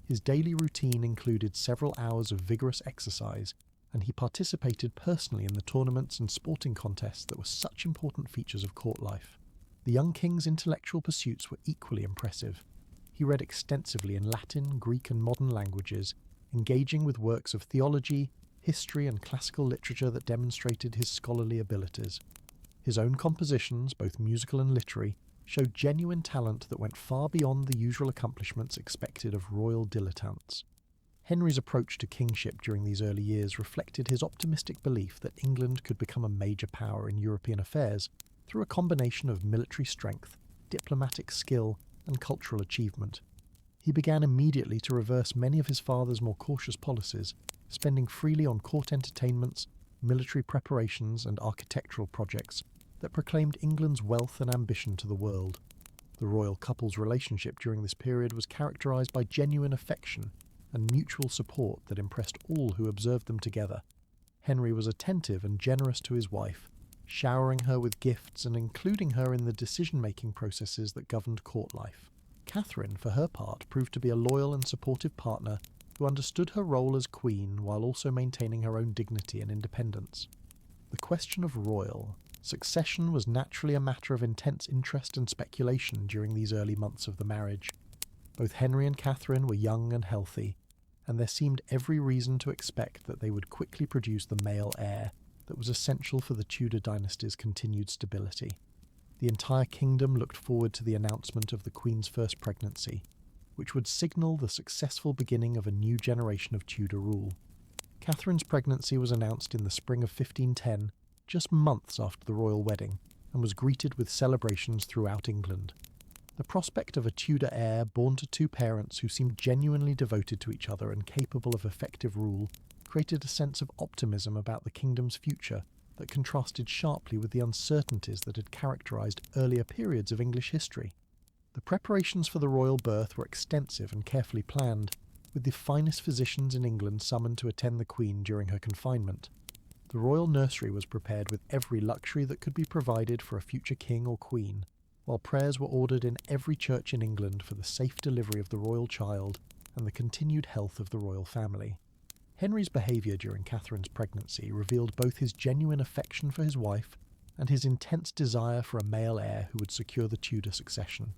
His daily routine included several hours of vigorous exercise, and he participated personally in the tournaments and sporting contests that were such important features of court life. The young king's intellectual pursuits were equally impressive. He read extensively in Latin, Greek and modern languages, engaging with works of theology, history and classical literature that demonstrated his scholarly abilities. His own compositions, both musical and literary, showed genuine talent that went far beyond the usual accomplishments expected of royal dilettantes. Henry's approach to kingship during these early years reflected his optimistic belief that England could become a major power in European affairs through a combination of military strength, diplomatic skill, and cultural achievement. He began immediately to reverse many of his father's more cautious policies, spending freely on court entertainments, military preparations, and architectural projects that proclaimed England's wealth and ambition to the world. The royal couple's relationship during this period was characterised by genuine affection and mutual support that impressed all who observed them together. Henry was attentive and generous to his wife, showering her with gifts and including her in the decision-making processes that governed court life. Catherine, for her part, proved to be a loyal and supportive partner who understood her role as queen while also maintaining her own dignity and independence. The question of royal succession was naturally a matter of intense interest and speculation during these early months of the marriage. Both Henry and Catherine were young and healthy, and there seemed every reason to expect that they would quickly produce the male heir that was essential for the Tudor dynasty's continued stability. The entire kingdom looked forward to the announcement of the Queen's first pregnancy, which would signal the successful beginning of a new generation of Tudor rule. Catherine's pregnancy was announced in the spring of 1510, just months after the royal wedding, and was greeted with celebrations throughout England. The prospect of a Tudor heir born to 2 parents who seemed genuinely devoted to each other and capable of effective rule created a sense of optimism about the kingdom's future that contrasted sharply with the uncertainties that had characterised earlier periods of English history. The preparations for the royal birth were extensive and carefully planned, with the finest physicians in England summoned to attend the Queen during her confinement. The royal nursery was prepared with every luxury that could be provided for a future king or queen, while prayers were ordered in every church in England for the safe delivery of the royal child and the continued health of the royal family. Henry's behaviour during Catherine's pregnancy revealed both his genuine affection for his wife and his intense desire for a male heir who would secure the Tudor succession.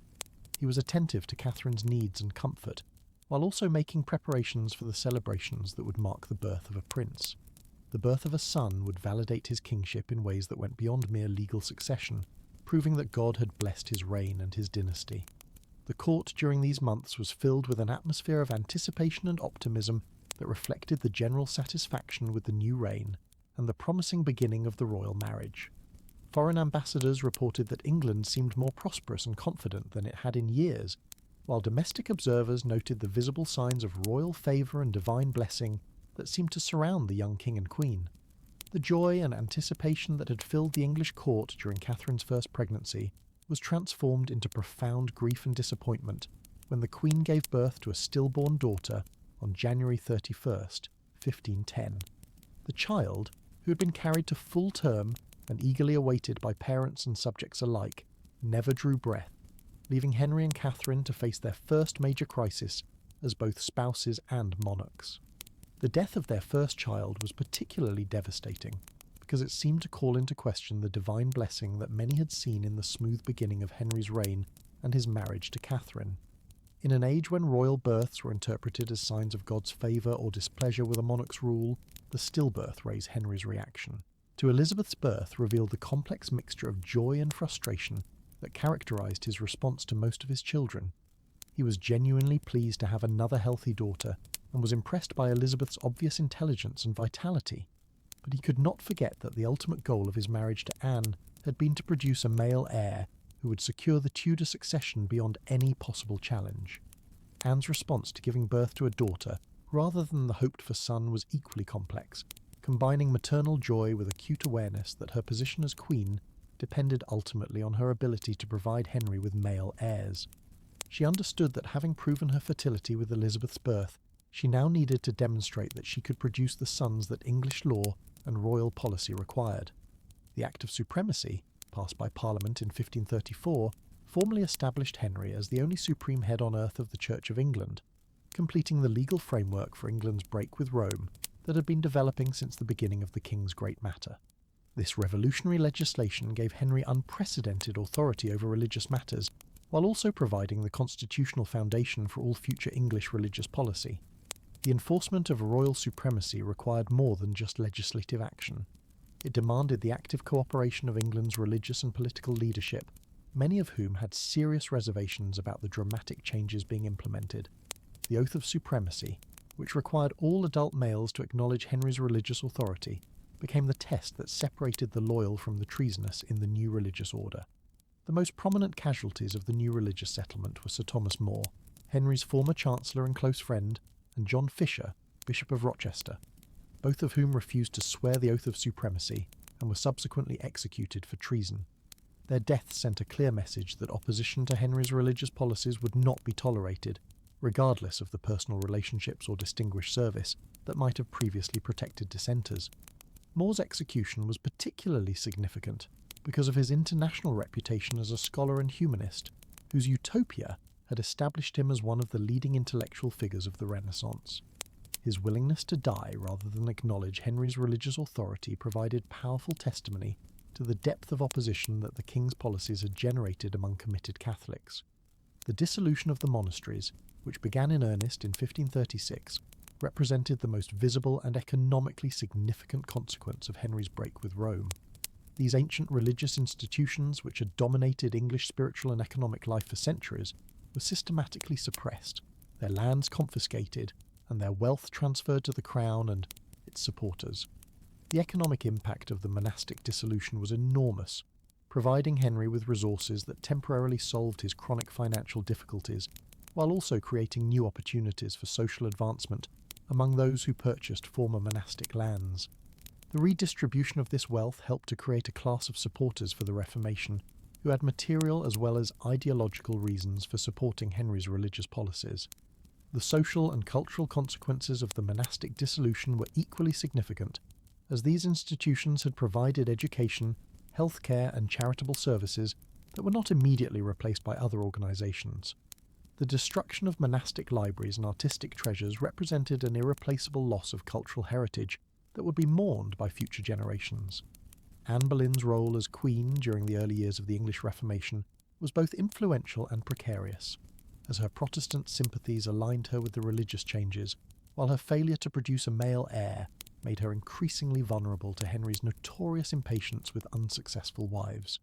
He was attentive to Catherine's needs and comfort, while also making preparations for the celebrations that would mark the birth of a prince. The birth of a son would validate his kingship in ways that went beyond mere legal succession, proving that God had blessed his reign and his dynasty. The court during these months was filled with an atmosphere of anticipation and optimism that reflected the general satisfaction with the new reign and the promising beginning of the royal marriage. Foreign ambassadors reported that England seemed more prosperous and confident than it had in years, while domestic observers noted the visible signs of royal favour and divine blessing that seemed to surround the young king and queen. The joy and anticipation that had filled the English court during Catherine's first pregnancy was transformed into profound grief and disappointment when the Queen gave birth to a stillborn daughter on January 31st, 1510. The child, who had been carried to full term and eagerly awaited by parents and subjects alike, never drew breath, leaving Henry and Catherine to face their first major crisis as both spouses and monarchs. The death of their first child was particularly devastating because it seemed to call into question the divine blessing that many had seen in the smooth beginning of Henry's reign and his marriage to Catherine. In an age when royal births were interpreted as signs of God's favour or displeasure with a monarch's rule, the stillbirth raised Henry's reaction. To Elizabeth's birth revealed the complex mixture of joy and frustration that characterised his response to most of his children. He was genuinely pleased to have another healthy daughter and was impressed by Elizabeth's obvious intelligence and vitality. But he could not forget that the ultimate goal of his marriage to Anne had been to produce a male heir who would secure the Tudor succession beyond any possible challenge. Anne's response to giving birth to a daughter, rather than the hoped-for son, was equally complex, combining maternal joy with acute awareness that her position as queen depended ultimately on her ability to provide Henry with male heirs. She understood that having proven her fertility with Elizabeth's birth, she now needed to demonstrate that she could produce the sons that English law and royal policy required. The Act of Supremacy, passed by Parliament in 1534, formally established Henry as the only supreme head on earth of the Church of England, completing the legal framework for England's break with Rome that had been developing since the beginning of the King's Great Matter. This revolutionary legislation gave Henry unprecedented authority over religious matters, while also providing the constitutional foundation for all future English religious policy. The enforcement of royal supremacy required more than just legislative action. It demanded the active cooperation of England's religious and political leadership, many of whom had serious reservations about the dramatic changes being implemented. The Oath of Supremacy, which required all adult males to acknowledge Henry's religious authority, became the test that separated the loyal from the treasonous in the new religious order. The most prominent casualties of the new religious settlement were Sir Thomas More, Henry's former chancellor and close friend, and John Fisher, Bishop of Rochester, both of whom refused to swear the Oath of Supremacy and were subsequently executed for treason. Their deaths sent a clear message that opposition to Henry's religious policies would not be tolerated, regardless of the personal relationships or distinguished service that might have previously protected dissenters. More's execution was particularly significant because of his international reputation as a scholar and humanist, whose utopia had established him as one of the leading intellectual figures of the Renaissance. His willingness to die rather than acknowledge Henry's religious authority provided powerful testimony to the depth of opposition that the king's policies had generated among committed Catholics. The dissolution of the monasteries, which began in earnest in 1536, represented the most visible and economically significant consequence of Henry's break with Rome. These ancient religious institutions, which had dominated English spiritual and economic life for centuries, were systematically suppressed, their lands confiscated, and their wealth transferred to the crown and its supporters. The economic impact of the monastic dissolution was enormous, providing Henry with resources that temporarily solved his chronic financial difficulties, while also creating new opportunities for social advancement among those who purchased former monastic lands. The redistribution of this wealth helped to create a class of supporters for the Reformation, who had material as well as ideological reasons for supporting Henry's religious policies. The social and cultural consequences of the monastic dissolution were equally significant, as these institutions had provided education, healthcare, and charitable services that were not immediately replaced by other organisations. The The destruction of monastic libraries and artistic treasures represented an irreplaceable loss of cultural heritage that would be mourned by future generations. Anne Boleyn's role as queen during the early years of the English Reformation was both influential and precarious, as her Protestant sympathies aligned her with the religious changes, while her failure to produce a male heir made her increasingly vulnerable to Henry's notorious impatience with unsuccessful wives.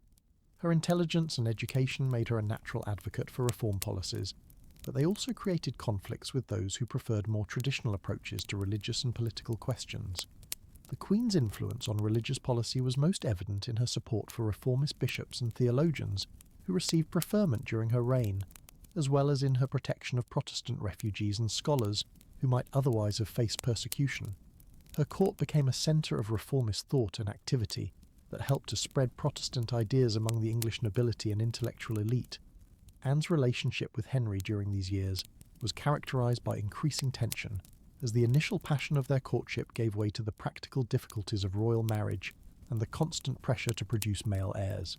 Her intelligence and education made her a natural advocate for reform policies, but they also created conflicts with those who preferred more traditional approaches to religious and political questions. The Queen's influence on religious policy was most evident in her support for reformist bishops and theologians who received preferment during her reign, as well as in her protection of Protestant refugees and scholars who might otherwise have faced persecution. Her court became a centre of reformist thought and activity that helped to spread Protestant ideas among the English nobility and intellectual elite. Anne's relationship with Henry during these years was characterised by increasing tension, as the initial passion of their courtship gave way to the practical difficulties of royal marriage and the constant pressure to produce male heirs.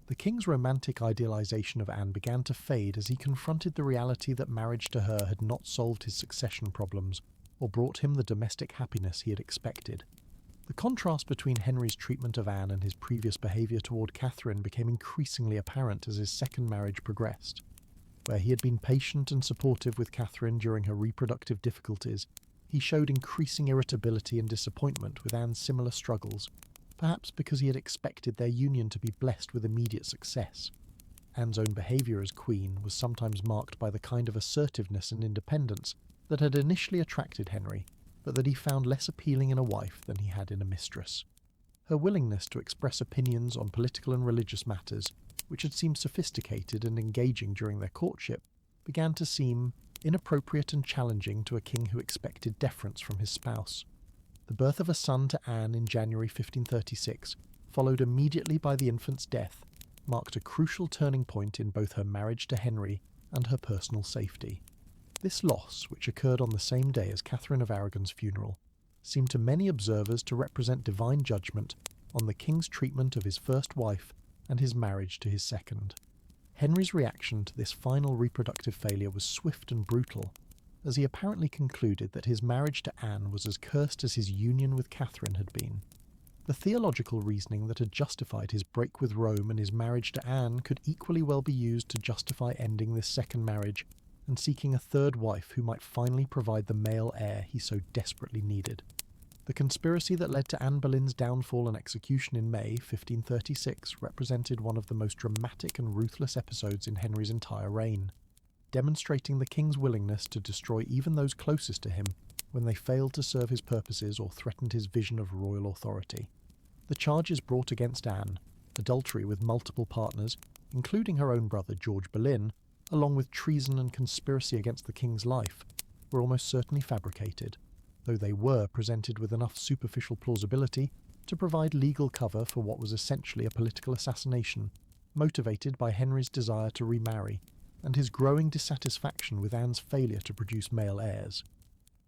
The king's romantic idealisation of Anne began to fade as he confronted the reality that marriage to her had not solved his succession problems or brought him the domestic happiness he had expected. The contrast between Henry's treatment of Anne and his previous behaviour toward Catherine became increasingly apparent as his second marriage progressed. Where he had been patient and supportive with Catherine during her reproductive difficulties, he showed increasing irritability and disappointment with Anne's similar struggles, perhaps because he had expected their union to be blessed with immediate success. Anne's own behaviour as queen was sometimes marked by the kind of assertiveness and independence that had initially attracted Henry, but that he found less appealing in a wife than he had in a mistress. Her willingness to express opinions on political and religious matters, which had seemed sophisticated and engaging during their courtship, began to seem inappropriate and challenging to a king who expected deference from his spouse. The birth of a son to Anne in January 1536, followed immediately by the infant's death, marked a crucial turning point in both her marriage to Henry and her personal safety. This loss, which occurred on the same day as Catherine of Aragon's funeral, seemed to many observers to represent divine judgment on the king's treatment of his first wife and his marriage to his second. Henry's reaction to this final reproductive failure was swift and brutal, as he apparently concluded that his marriage to Anne was as cursed as his union with Catherine had been. The theological reasoning that had justified his break with Rome and his marriage to Anne could equally well be used to justify ending this second marriage and seeking a third wife who might finally provide the male heir he so desperately needed. The conspiracy that led to Anne Boleyn's downfall and execution in May 1536 represented one of the most dramatic and ruthless episodes in Henry's entire reign, demonstrating the king's willingness to destroy even those closest to him when they failed to serve his purposes or threatened his vision of royal authority. The charges brought against Anne, adultery with multiple partners, including her own brother George Boleyn, along with treason and conspiracy against the king's life, were almost certainly fabricated, though they were presented with enough superficial plausibility to provide legal cover for what was essentially a political assassination, motivated by Henry's desire to remarry and his growing dissatisfaction with Anne's failure to produce male heirs.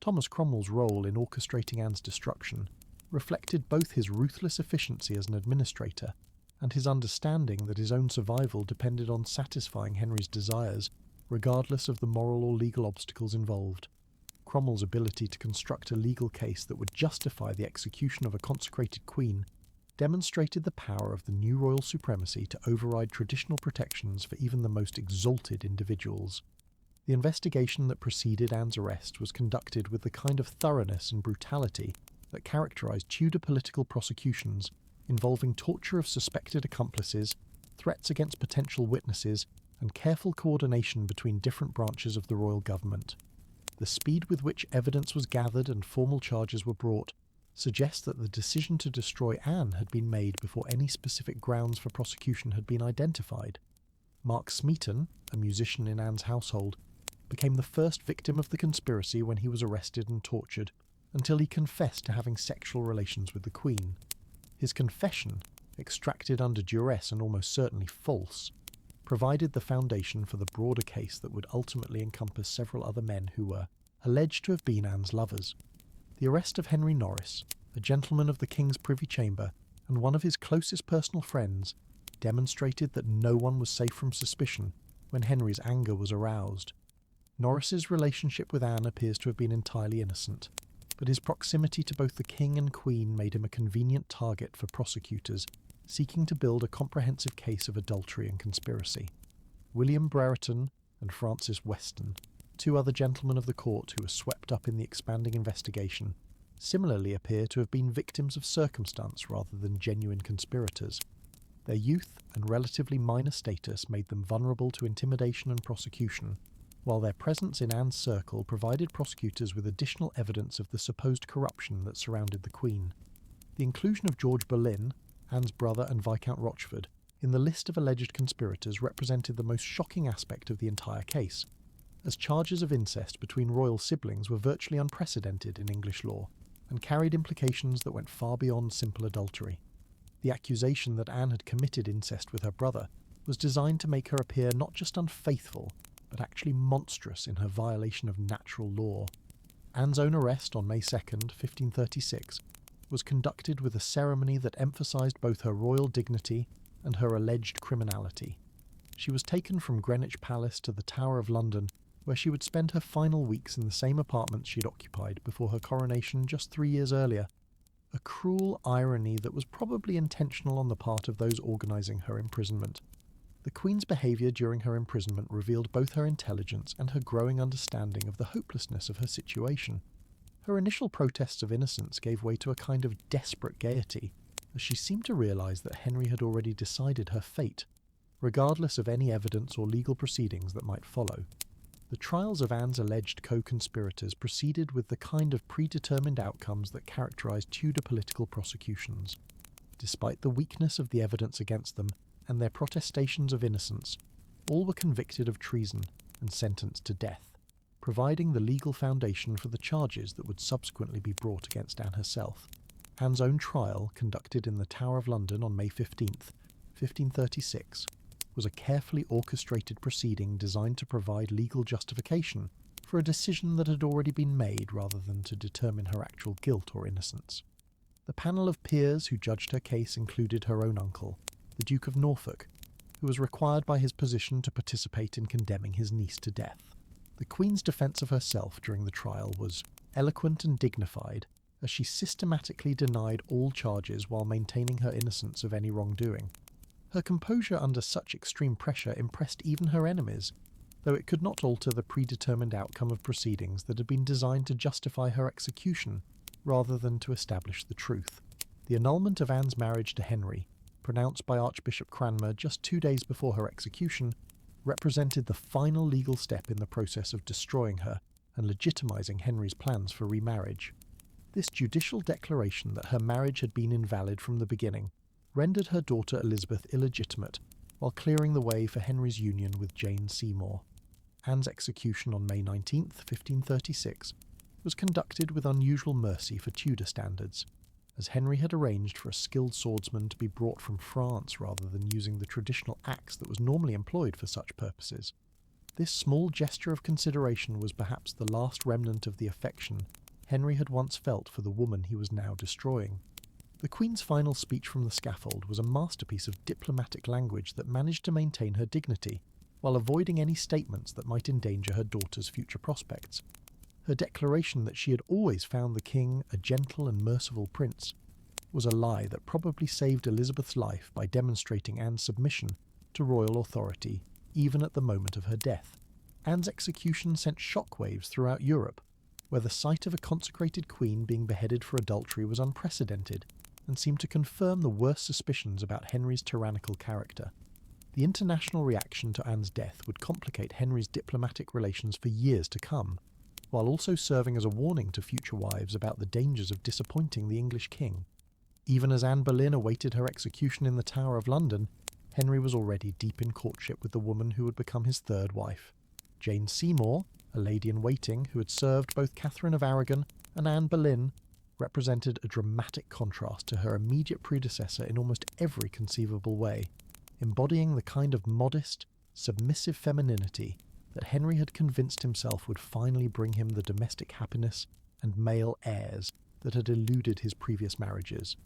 Thomas Cromwell's role in orchestrating Anne's destruction reflected both his ruthless efficiency as an administrator and his understanding that his own survival depended on satisfying Henry's desires, regardless of the moral or legal obstacles involved. Cromwell's ability to construct a legal case that would justify the execution of a consecrated queen demonstrated the power of the new royal supremacy to override traditional protections for even the most exalted individuals. The investigation that preceded Anne's arrest was conducted with the kind of thoroughness and brutality that characterised Tudor political prosecutions involving torture of suspected accomplices, threats against potential witnesses, and careful coordination between different branches of the royal government. The speed with which evidence was gathered and formal charges were brought suggests that the decision to destroy Anne had been made before any specific grounds for prosecution had been identified. Mark Smeaton, a musician in Anne's household, became the first victim of the conspiracy when he was arrested and tortured, until he confessed to having sexual relations with the Queen. His confession, extracted under duress and almost certainly false, provided the foundation for the broader case that would ultimately encompass several other men who were alleged to have been Anne's lovers. The arrest of Henry Norris, a gentleman of the King's Privy Chamber and one of his closest personal friends, demonstrated that no one was safe from suspicion when Henry's anger was aroused. Norris's relationship with Anne appears to have been entirely innocent, but his proximity to both the king and queen made him a convenient target for prosecutors seeking to build a comprehensive case of adultery and conspiracy. William Brereton and Francis Weston, two other gentlemen of the court who were swept up in the expanding investigation, similarly appear to have been victims of circumstance rather than genuine conspirators. Their youth and relatively minor status made them vulnerable to intimidation and prosecution, while their presence in Anne's circle provided prosecutors with additional evidence of the supposed corruption that surrounded the Queen. The inclusion of George Boleyn, Anne's brother and Viscount Rochford, in the list of alleged conspirators represented the most shocking aspect of the entire case, as charges of incest between royal siblings were virtually unprecedented in English law, and carried implications that went far beyond simple adultery. The accusation that Anne had committed incest with her brother was designed to make her appear not just unfaithful, but actually monstrous in her violation of natural law. Anne's own arrest on May 2nd, 1536, was conducted with a ceremony that emphasised both her royal dignity and her alleged criminality. She was taken from Greenwich Palace to the Tower of London, where she would spend her final weeks in the same apartment she'd occupied before her coronation just 3 years earlier. A cruel irony that was probably intentional on the part of those organising her imprisonment. The Queen's behaviour during her imprisonment revealed both her intelligence and her growing understanding of the hopelessness of her situation. Her initial protests of innocence gave way to a kind of desperate gaiety, as she seemed to realise that Henry had already decided her fate, regardless of any evidence or legal proceedings that might follow. The trials of Anne's alleged co-conspirators proceeded with the kind of predetermined outcomes that characterised Tudor political prosecutions. Despite the weakness of the evidence against them and their protestations of innocence, all were convicted of treason and sentenced to death, providing the legal foundation for the charges that would subsequently be brought against Anne herself. Anne's own trial, conducted in the Tower of London on May 15th, 1536, was a carefully orchestrated proceeding designed to provide legal justification for a decision that had already been made rather than to determine her actual guilt or innocence. The panel of peers who judged her case included her own uncle, the Duke of Norfolk, who was required by his position to participate in condemning his niece to death. The Queen's defence of herself during the trial was eloquent and dignified, as she systematically denied all charges while maintaining her innocence of any wrongdoing. Her composure under such extreme pressure impressed even her enemies, though it could not alter the predetermined outcome of proceedings that had been designed to justify her execution rather than to establish the truth. The annulment of Anne's marriage to Henry, pronounced by Archbishop Cranmer just 2 days before her execution, represented the final legal step in the process of destroying her and legitimising Henry's plans for remarriage. This judicial declaration that her marriage had been invalid from the beginning rendered her daughter Elizabeth illegitimate, while clearing the way for Henry's union with Jane Seymour. Anne's execution on May 19, 1536, was conducted with unusual mercy for Tudor standards, as Henry had arranged for a skilled swordsman to be brought from France rather than using the traditional axe that was normally employed for such purposes. This small gesture of consideration was perhaps the last remnant of the affection Henry had once felt for the woman he was now destroying. The Queen's final speech from the scaffold was a masterpiece of diplomatic language that managed to maintain her dignity, while avoiding any statements that might endanger her daughter's future prospects. Her declaration that she had always found the king a gentle and merciful prince was a lie that probably saved Elizabeth's life by demonstrating Anne's submission to royal authority, even at the moment of her death. Anne's execution sent shockwaves throughout Europe, where the sight of a consecrated queen being beheaded for adultery was unprecedented, and seemed to confirm the worst suspicions about Henry's tyrannical character. The international reaction to Anne's death would complicate Henry's diplomatic relations for years to come, while also serving as a warning to future wives about the dangers of disappointing the English king. Even as Anne Boleyn awaited her execution in the Tower of London, Henry was already deep in courtship with the woman who would become his third wife. Jane Seymour, a lady-in-waiting who had served both Catherine of Aragon and Anne Boleyn, represented a dramatic contrast to her immediate predecessor in almost every conceivable way, embodying the kind of modest, submissive femininity that Henry had convinced himself would finally bring him the domestic happiness and male heirs that had eluded his previous marriages.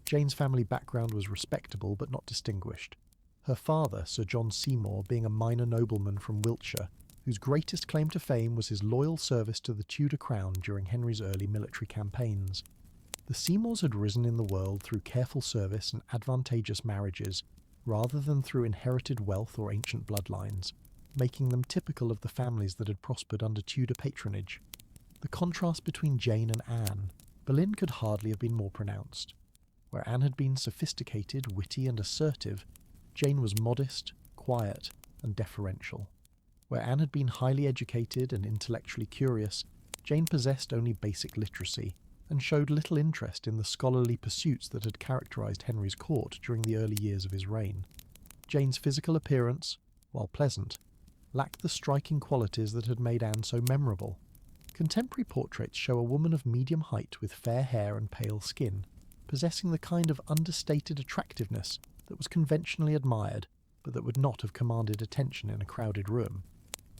Jane's family background was respectable but not distinguished, her father, Sir John Seymour, being a minor nobleman from Wiltshire whose greatest claim to fame was his loyal service to the Tudor crown during Henry's early military campaigns. The Seymours had risen in the world through careful service and advantageous marriages, rather than through inherited wealth or ancient bloodlines, making them typical of the families that had prospered under Tudor patronage. The contrast between Jane and Anne Boleyn could hardly have been more pronounced. Where Anne had been sophisticated, witty and assertive, Jane was modest, quiet and deferential. Where Anne had been highly educated and intellectually curious, Jane possessed only basic literacy and showed little interest in the scholarly pursuits that had characterised Henry's court during the early years of his reign. Jane's physical appearance, while pleasant, lacked the striking qualities that had made Anne so memorable. Contemporary portraits show a woman of medium height with fair hair and pale skin, possessing the kind of understated attractiveness that was conventionally admired, but that would not have commanded attention in a crowded room.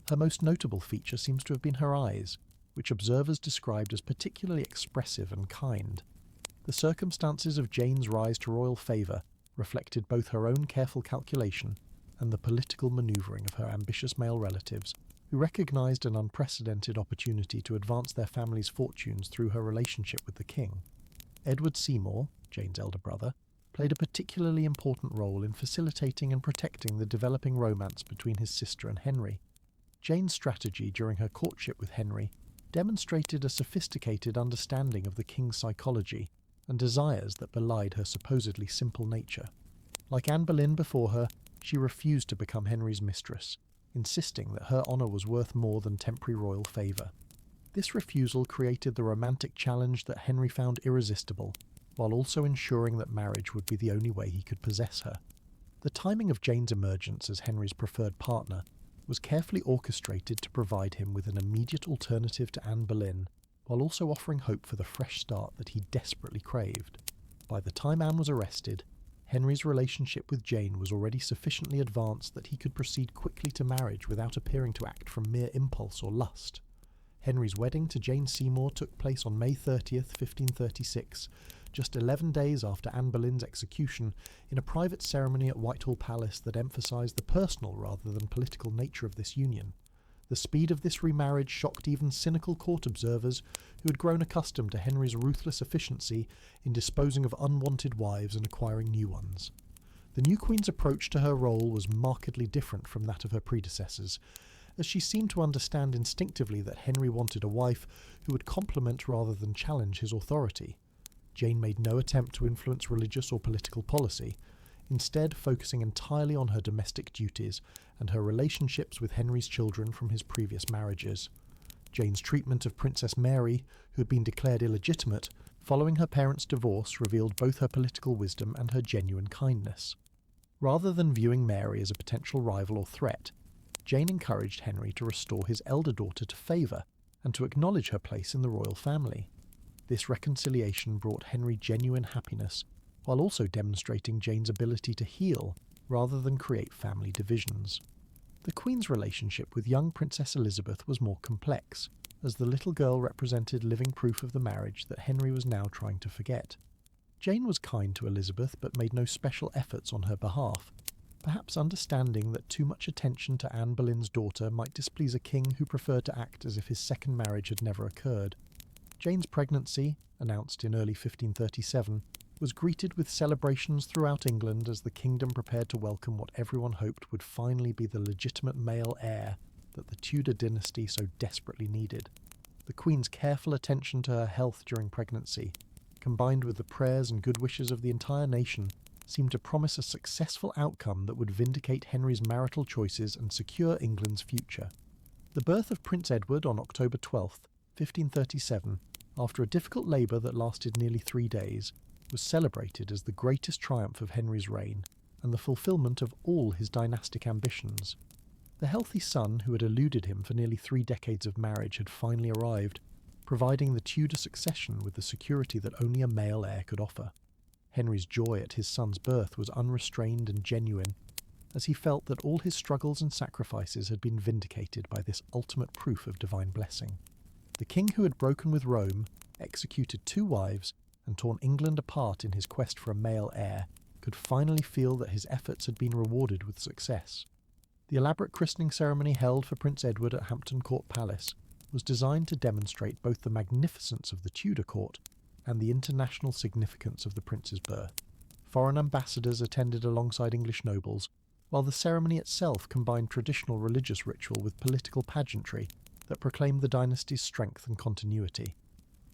Her most notable feature seems to have been her eyes, which observers described as particularly expressive and kind. The circumstances of Jane's rise to royal favour reflected both her own careful calculation and the political manoeuvring of her ambitious male relatives, who recognised an unprecedented opportunity to advance their family's fortunes through her relationship with the king. Edward Seymour, Jane's elder brother, played a particularly important role in facilitating and protecting the developing romance between his sister and Henry. Jane's strategy during her courtship with Henry demonstrated a sophisticated understanding of the king's psychology and desires that belied her supposedly simple nature. Like Anne Boleyn before her, she refused to become Henry's mistress, insisting that her honour was worth more than temporary royal favour. This refusal created the romantic challenge that Henry found irresistible, while also ensuring that marriage would be the only way he could possess her. The timing of Jane's emergence as Henry's preferred partner was carefully orchestrated to provide him with an immediate alternative to Anne Boleyn, while also offering hope for the fresh start that he desperately craved. By the time Anne was arrested, Henry's relationship with Jane was already sufficiently advanced that he could proceed quickly to marriage without appearing to act from mere impulse or lust. Henry's wedding to Jane Seymour took place on May 30th, 1536, just 11 days after Anne Boleyn's execution, in a private ceremony at Whitehall Palace that emphasised the personal rather than political nature of this union. The speed of this remarriage shocked even cynical court observers who had grown accustomed to Henry's ruthless efficiency in disposing of unwanted wives and acquiring new ones. The new queen's approach to her role was markedly different from that of her predecessors, as she seemed to understand instinctively that Henry wanted a wife who would complement rather than challenge his authority. Jane made no attempt to influence religious or political policy, instead focusing entirely on her domestic duties and her relationships with Henry's children from his previous marriages. Jane's treatment of Princess Mary, who had been declared illegitimate, following her parents' divorce, revealed both her political wisdom and her genuine kindness. Rather than viewing Mary as a potential rival or threat, Jane encouraged Henry to restore his elder daughter to favour and to acknowledge her place in the royal family. This reconciliation brought Henry genuine happiness, while also demonstrating Jane's ability to heal rather than create family divisions. The Queen's relationship with young Princess Elizabeth was more complex, as the little girl represented living proof of the marriage that Henry was now trying to forget. Jane was kind to Elizabeth but made no special efforts on her behalf, perhaps understanding that too much attention to Anne Boleyn's daughter might displease a king who preferred to act as if his second marriage had never occurred. Jane's pregnancy, announced in early 1537, was greeted with celebrations throughout England as the kingdom prepared to welcome what everyone hoped would finally be the legitimate male heir that the Tudor dynasty so desperately needed. The Queen's careful attention to her health during pregnancy, combined with the prayers and good wishes of the entire nation, seemed to promise a successful outcome that would vindicate Henry's marital choices and secure England's future. The birth of Prince Edward on October 12th, 1537, after a difficult labour that lasted nearly 3 days, was celebrated as the greatest triumph of Henry's reign and the fulfilment of all his dynastic ambitions. The healthy son who had eluded him for nearly 3 decades of marriage had finally arrived, providing the Tudor succession with the security that only a male heir could offer. Henry's joy at his son's birth was unrestrained and genuine, as he felt that all his struggles and sacrifices had been vindicated by this ultimate proof of divine blessing. The king who had broken with Rome, executed 2 wives, and torn England apart in his quest for a male heir, could finally feel that his efforts had been rewarded with success. The elaborate christening ceremony held for Prince Edward at Hampton Court Palace was designed to demonstrate both the magnificence of the Tudor court and the international significance of the prince's birth. Foreign ambassadors attended alongside English nobles, while the ceremony itself combined traditional religious ritual with political pageantry that proclaimed the dynasty's strength and continuity.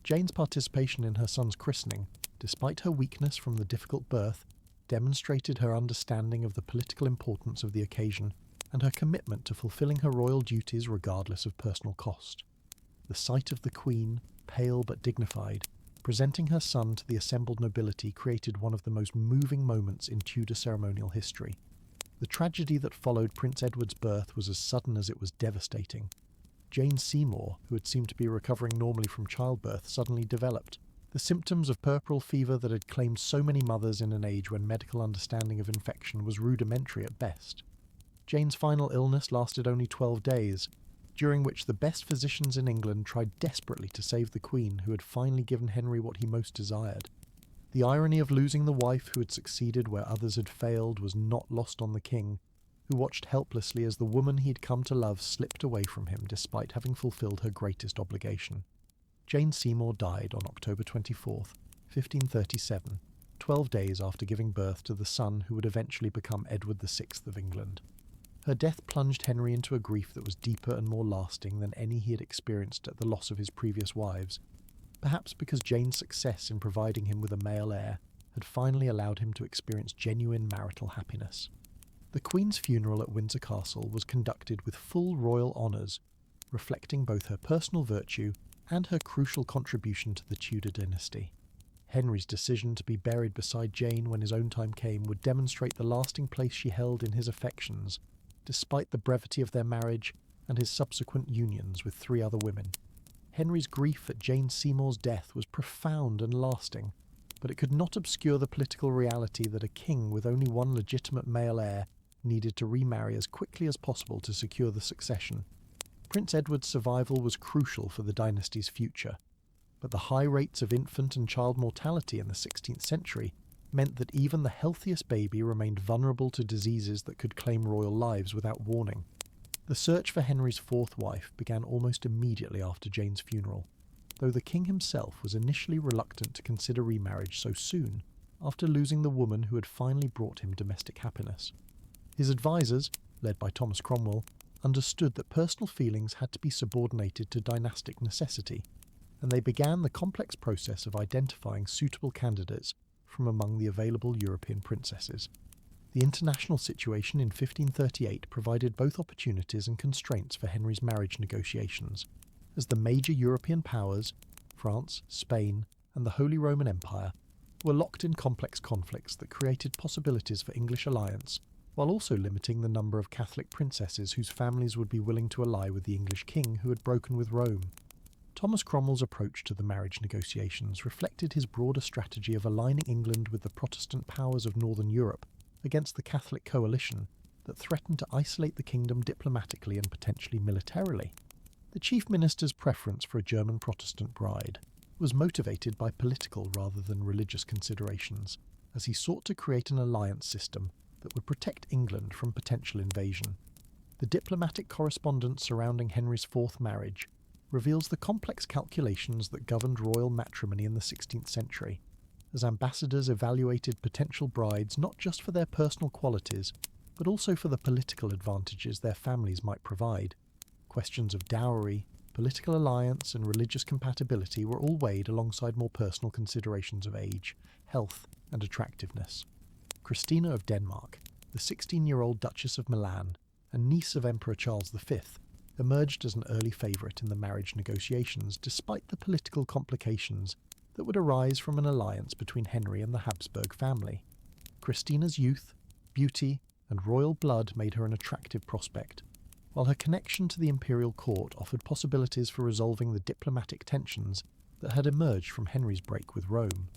Jane's participation in her son's christening, despite her weakness from the difficult birth, demonstrated her understanding of the political importance of the occasion and her commitment to fulfilling her royal duties regardless of personal cost. The sight of the Queen, pale but dignified, presenting her son to the assembled nobility created one of the most moving moments in Tudor ceremonial history. The tragedy that followed Prince Edward's birth was as sudden as it was devastating. Jane Seymour, who had seemed to be recovering normally from childbirth, suddenly developed. The symptoms of puerperal fever that had claimed so many mothers in an age when medical understanding of infection was rudimentary at best. Jane's final illness lasted only 12 days, during which the best physicians in England tried desperately to save the Queen, who had finally given Henry what he most desired. The irony of losing the wife who had succeeded where others had failed was not lost on the King, who watched helplessly as the woman he had come to love slipped away from him despite having fulfilled her greatest obligation. Jane Seymour died on October 24th, 1537, 12 days after giving birth to the son who would eventually become Edward VI of England. Her death plunged Henry into a grief that was deeper and more lasting than any he had experienced at the loss of his previous wives, perhaps because Jane's success in providing him with a male heir had finally allowed him to experience genuine marital happiness. The Queen's funeral at Windsor Castle was conducted with full royal honours, reflecting both her personal virtue and her crucial contribution to the Tudor dynasty. Henry's decision to be buried beside Jane when his own time came would demonstrate the lasting place she held in his affections, despite the brevity of their marriage and his subsequent unions with 3 other women. Henry's grief at Jane Seymour's death was profound and lasting, but it could not obscure the political reality that a king with only one legitimate male heir needed to remarry as quickly as possible to secure the succession. Prince Edward's survival was crucial for the dynasty's future, but the high rates of infant and child mortality in the 16th century meant that even the healthiest baby remained vulnerable to diseases that could claim royal lives without warning. The search for Henry's 4th wife began almost immediately after Jane's funeral, though the king himself was initially reluctant to consider remarriage so soon after losing the woman who had finally brought him domestic happiness. His advisers, led by Thomas Cromwell, understood that personal feelings had to be subordinated to dynastic necessity, and they began the complex process of identifying suitable candidates from among the available European princesses. The international situation in 1538 provided both opportunities and constraints for Henry's marriage negotiations, as the major European powers, France, Spain, and the Holy Roman Empire, were locked in complex conflicts that created possibilities for English alliance, while also limiting the number of Catholic princesses whose families would be willing to ally with the English king who had broken with Rome. Thomas Cromwell's approach to the marriage negotiations reflected his broader strategy of aligning England with the Protestant powers of Northern Europe against the Catholic coalition that threatened to isolate the kingdom diplomatically and potentially militarily. The chief minister's preference for a German Protestant bride was motivated by political rather than religious considerations, as he sought to create an alliance system that would protect England from potential invasion. The diplomatic correspondence surrounding Henry's 4th marriage reveals the complex calculations that governed royal matrimony in the 16th century, as ambassadors evaluated potential brides not just for their personal qualities, but also for the political advantages their families might provide. Questions of dowry, political alliance, and religious compatibility were all weighed alongside more personal considerations of age, health, and attractiveness. Christina of Denmark, the 16-year-old Duchess of Milan, and niece of Emperor Charles V, emerged as an early favourite in the marriage negotiations despite the political complications that would arise from an alliance between Henry and the Habsburg family. Christina's youth, beauty, and royal blood made her an attractive prospect, while her connection to the imperial court offered possibilities for resolving the diplomatic tensions that had emerged from Henry's break with Rome.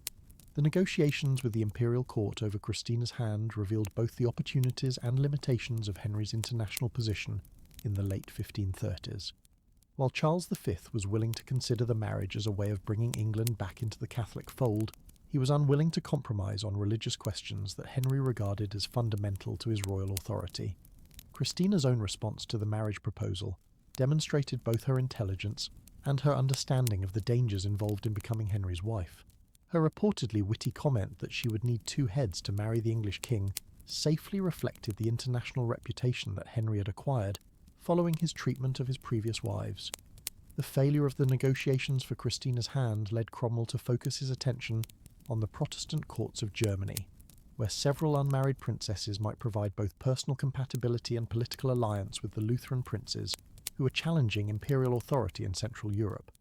The negotiations with the imperial court over Christina's hand revealed both the opportunities and limitations of Henry's international position in the late 1530s. While Charles V was willing to consider the marriage as a way of bringing England back into the Catholic fold, he was unwilling to compromise on religious questions that Henry regarded as fundamental to his royal authority. Christina's own response to the marriage proposal demonstrated both her intelligence and her understanding of the dangers involved in becoming Henry's wife. Her reportedly witty comment that she would need two heads to marry the English king safely reflected the international reputation that Henry had acquired following his treatment of his previous wives. The failure of the negotiations for Christina's hand led Cromwell to focus his attention on the Protestant courts of Germany, where several unmarried princesses might provide both personal compatibility and political alliance with the Lutheran princes who were challenging imperial authority in Central Europe.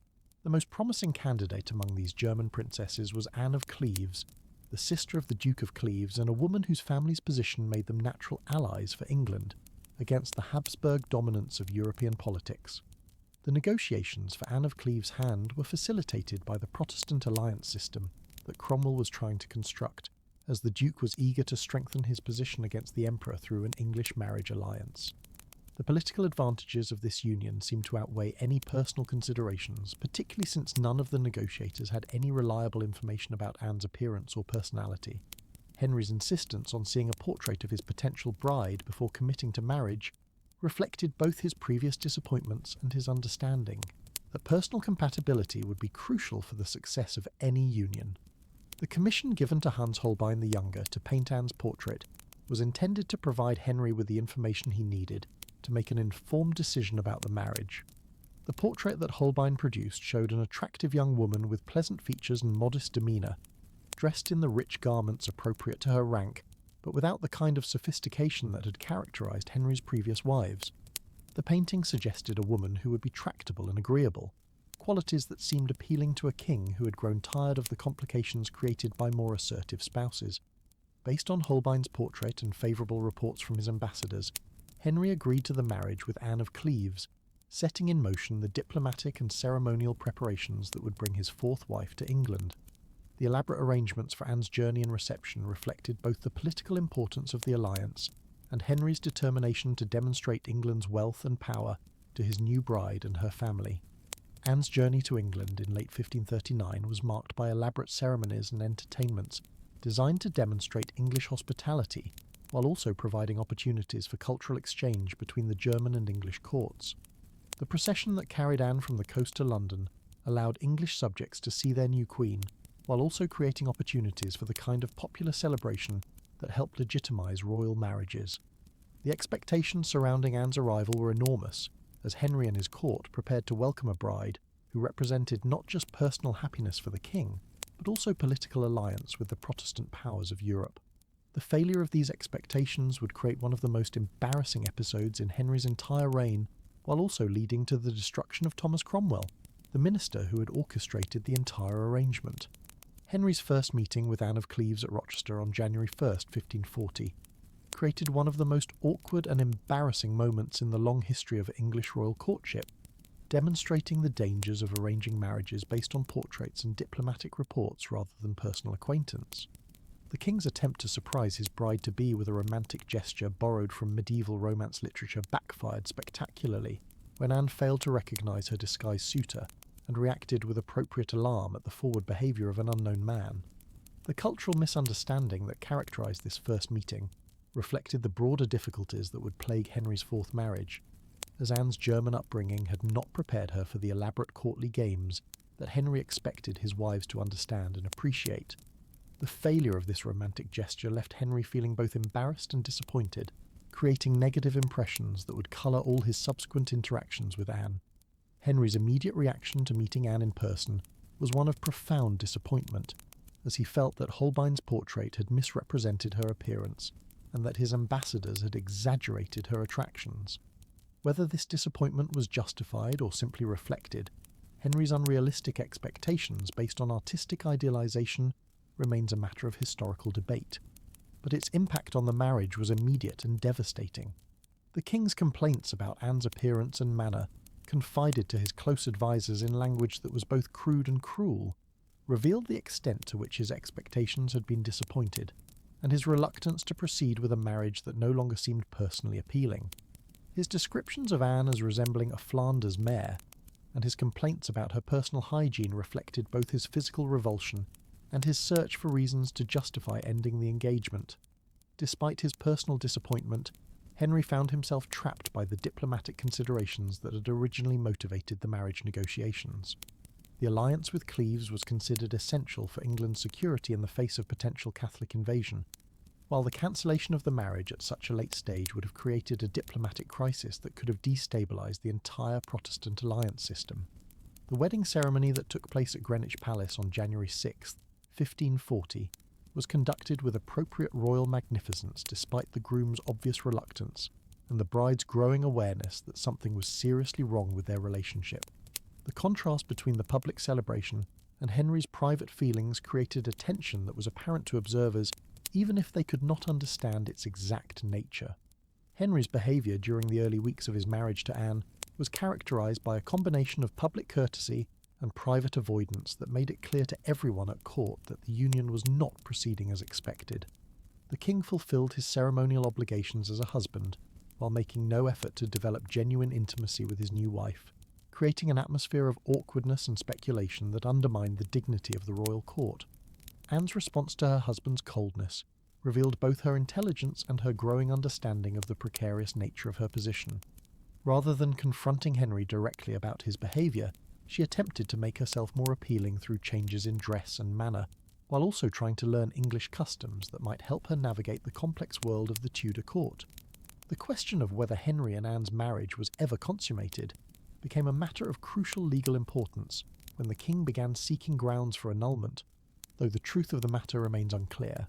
The most promising candidate among these German princesses was Anne of Cleves, the sister of the Duke of Cleves and a woman whose family's position made them natural allies for England against the Habsburg dominance of European politics. The negotiations for Anne of Cleves' hand were facilitated by the Protestant alliance system that Cromwell was trying to construct, as the Duke was eager to strengthen his position against the Emperor through an English marriage alliance. The political advantages of this union seemed to outweigh any personal considerations, particularly since none of the negotiators had any reliable information about Anne's appearance or personality. Henry's insistence on seeing a portrait of his potential bride before committing to marriage reflected both his previous disappointments and his understanding that personal compatibility would be crucial for the success of any union. The commission given to Hans Holbein the Younger to paint Anne's portrait was intended to provide Henry with the information he needed to make an informed decision about the marriage. The portrait that Holbein produced showed an attractive young woman with pleasant features and modest demeanour, dressed in the rich garments appropriate to her rank, but without the kind of sophistication that had characterised Henry's previous wives. The painting suggested a woman who would be tractable and agreeable, qualities that seemed appealing to a king who had grown tired of the complications created by more assertive spouses. Based on Holbein's portrait and favourable reports from his ambassadors, Henry agreed to the marriage with Anne of Cleves, setting in motion the diplomatic and ceremonial preparations that would bring his fourth wife to England. The elaborate arrangements for Anne's journey and reception reflected both the political importance of the alliance and Henry's determination to demonstrate England's wealth and power to his new bride and her family. Anne's journey to England in late 1539 was marked by elaborate ceremonies and entertainments designed to demonstrate English hospitality, while also providing opportunities for cultural exchange between the German and English courts. The procession that carried Anne from the coast to London allowed English subjects to see their new queen, while also creating opportunities for the kind of popular celebration that helped legitimise royal marriages. The expectations surrounding Anne's arrival were enormous, as Henry and his court prepared to welcome a bride who represented not just personal happiness for the king, but also political alliance with the Protestant powers of Europe. The failure of these expectations would create one of the most embarrassing episodes in Henry's entire reign, while also leading to the destruction of Thomas Cromwell, the minister who had orchestrated the entire arrangement. Henry's first meeting with Anne of Cleves at Rochester on January 1st, 1540, created one of the most awkward and embarrassing moments in the long history of English royal courtship, demonstrating the dangers of arranging marriages based on portraits and diplomatic reports rather than personal acquaintance. The king's attempt to surprise his bride-to-be with a romantic gesture borrowed from medieval romance literature backfired spectacularly when Anne failed to recognise her disguised suitor and reacted with appropriate alarm at the forward behaviour of an unknown man. The cultural misunderstanding that characterised this first meeting reflected the broader difficulties that would plague Henry's fourth marriage, as Anne's German upbringing had not prepared her for the elaborate courtly games that Henry expected his wives to understand and appreciate. The failure of this romantic gesture left Henry feeling both embarrassed and disappointed, creating negative impressions that would colour all his subsequent interactions with Anne. Henry's immediate reaction to meeting Anne in person was one of profound disappointment, as he felt that Holbein's portrait had misrepresented her appearance and that his ambassadors had exaggerated her attractions. Whether this disappointment was justified or simply reflected Henry's unrealistic expectations based on artistic idealization remains a matter of historical debate, but its impact on the marriage was immediate and devastating. The king's complaints about Anne's appearance and manner, confided to his close advisers in language that was both crude and cruel, revealed the extent to which his expectations had been disappointed, and his reluctance to proceed with a marriage that no longer seemed personally appealing. His descriptions of Anne as resembling a Flanders mare, and his complaints about her personal hygiene reflected both his physical revulsion and his search for reasons to justify ending the engagement. Despite his personal disappointment, Henry found himself trapped by the diplomatic considerations that had originally motivated the marriage negotiations. The alliance with Cleves was considered essential for England's security in the face of potential Catholic invasion, while the cancellation of the marriage at such a late stage would have created a diplomatic crisis that could have destabilised the entire Protestant alliance system. The wedding ceremony that took place at Greenwich Palace on January 6, 1540, was conducted with appropriate royal magnificence despite the groom's obvious reluctance and the bride's growing awareness that something was seriously wrong with their relationship. The contrast between the public celebration and Henry's private feelings created a tension that was apparent to observers even if they could not understand its exact nature. Henry's behaviour during the early weeks of his marriage to Anne was characterised by a combination of public courtesy and private avoidance that made it clear to everyone at court that the union was not proceeding as expected. The king fulfilled his ceremonial obligations as a husband, while making no effort to develop genuine intimacy with his new wife, creating an atmosphere of awkwardness and speculation that undermined the dignity of the royal court. Anne's response to her husband's coldness revealed both her intelligence and her growing understanding of the precarious nature of her position. Rather than confronting Henry directly about his behaviour, she attempted to make herself more appealing through changes in dress and manner, while also trying to learn English customs that might help her navigate the complex world of the Tudor court. The question of whether Henry and Anne's marriage was ever consummated became a matter of crucial legal importance when the king began seeking grounds for annulment, though the truth of the matter remains unclear.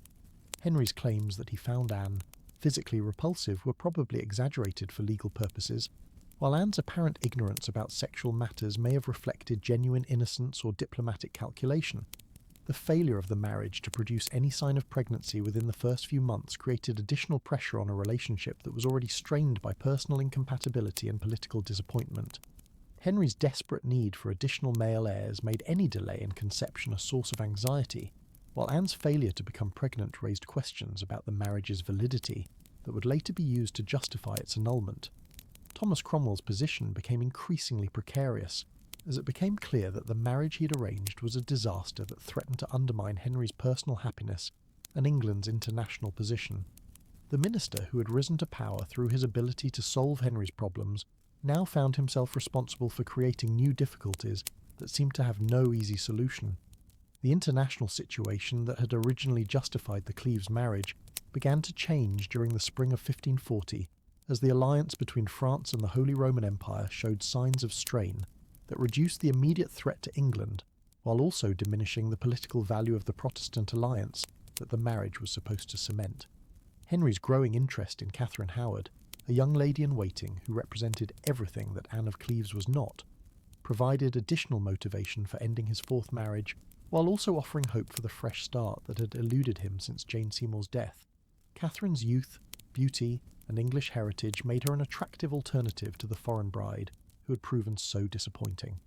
Henry's claims that he found Anne physically repulsive were probably exaggerated for legal purposes, while Anne's apparent ignorance about sexual matters may have reflected genuine innocence or diplomatic calculation. The failure of the marriage to produce any sign of pregnancy within the first few months created additional pressure on a relationship that was already strained by personal incompatibility and political disappointment. Henry's desperate need for additional male heirs made any delay in conception a source of anxiety, while Anne's failure to become pregnant raised questions about the marriage's validity that would later be used to justify its annulment. Thomas Cromwell's position became increasingly precarious, as it became clear that the marriage he'd arranged was a disaster that threatened to undermine Henry's personal happiness and England's international position. The minister who had risen to power through his ability to solve Henry's problems now found himself responsible for creating new difficulties that seemed to have no easy solution. The international situation that had originally justified the Cleves marriage began to change during the spring of 1540, as the alliance between France and the Holy Roman Empire showed signs of strain that reduced the immediate threat to England, while also diminishing the political value of the Protestant alliance that the marriage was supposed to cement. Henry's growing interest in Catherine Howard, a young lady-in-waiting who represented everything that Anne of Cleves was not, provided additional motivation for ending his fourth marriage, while also offering hope for the fresh start that had eluded him since Jane Seymour's death. Catherine's youth, beauty, and English heritage made her an attractive alternative to the foreign bride, who had proven so disappointing.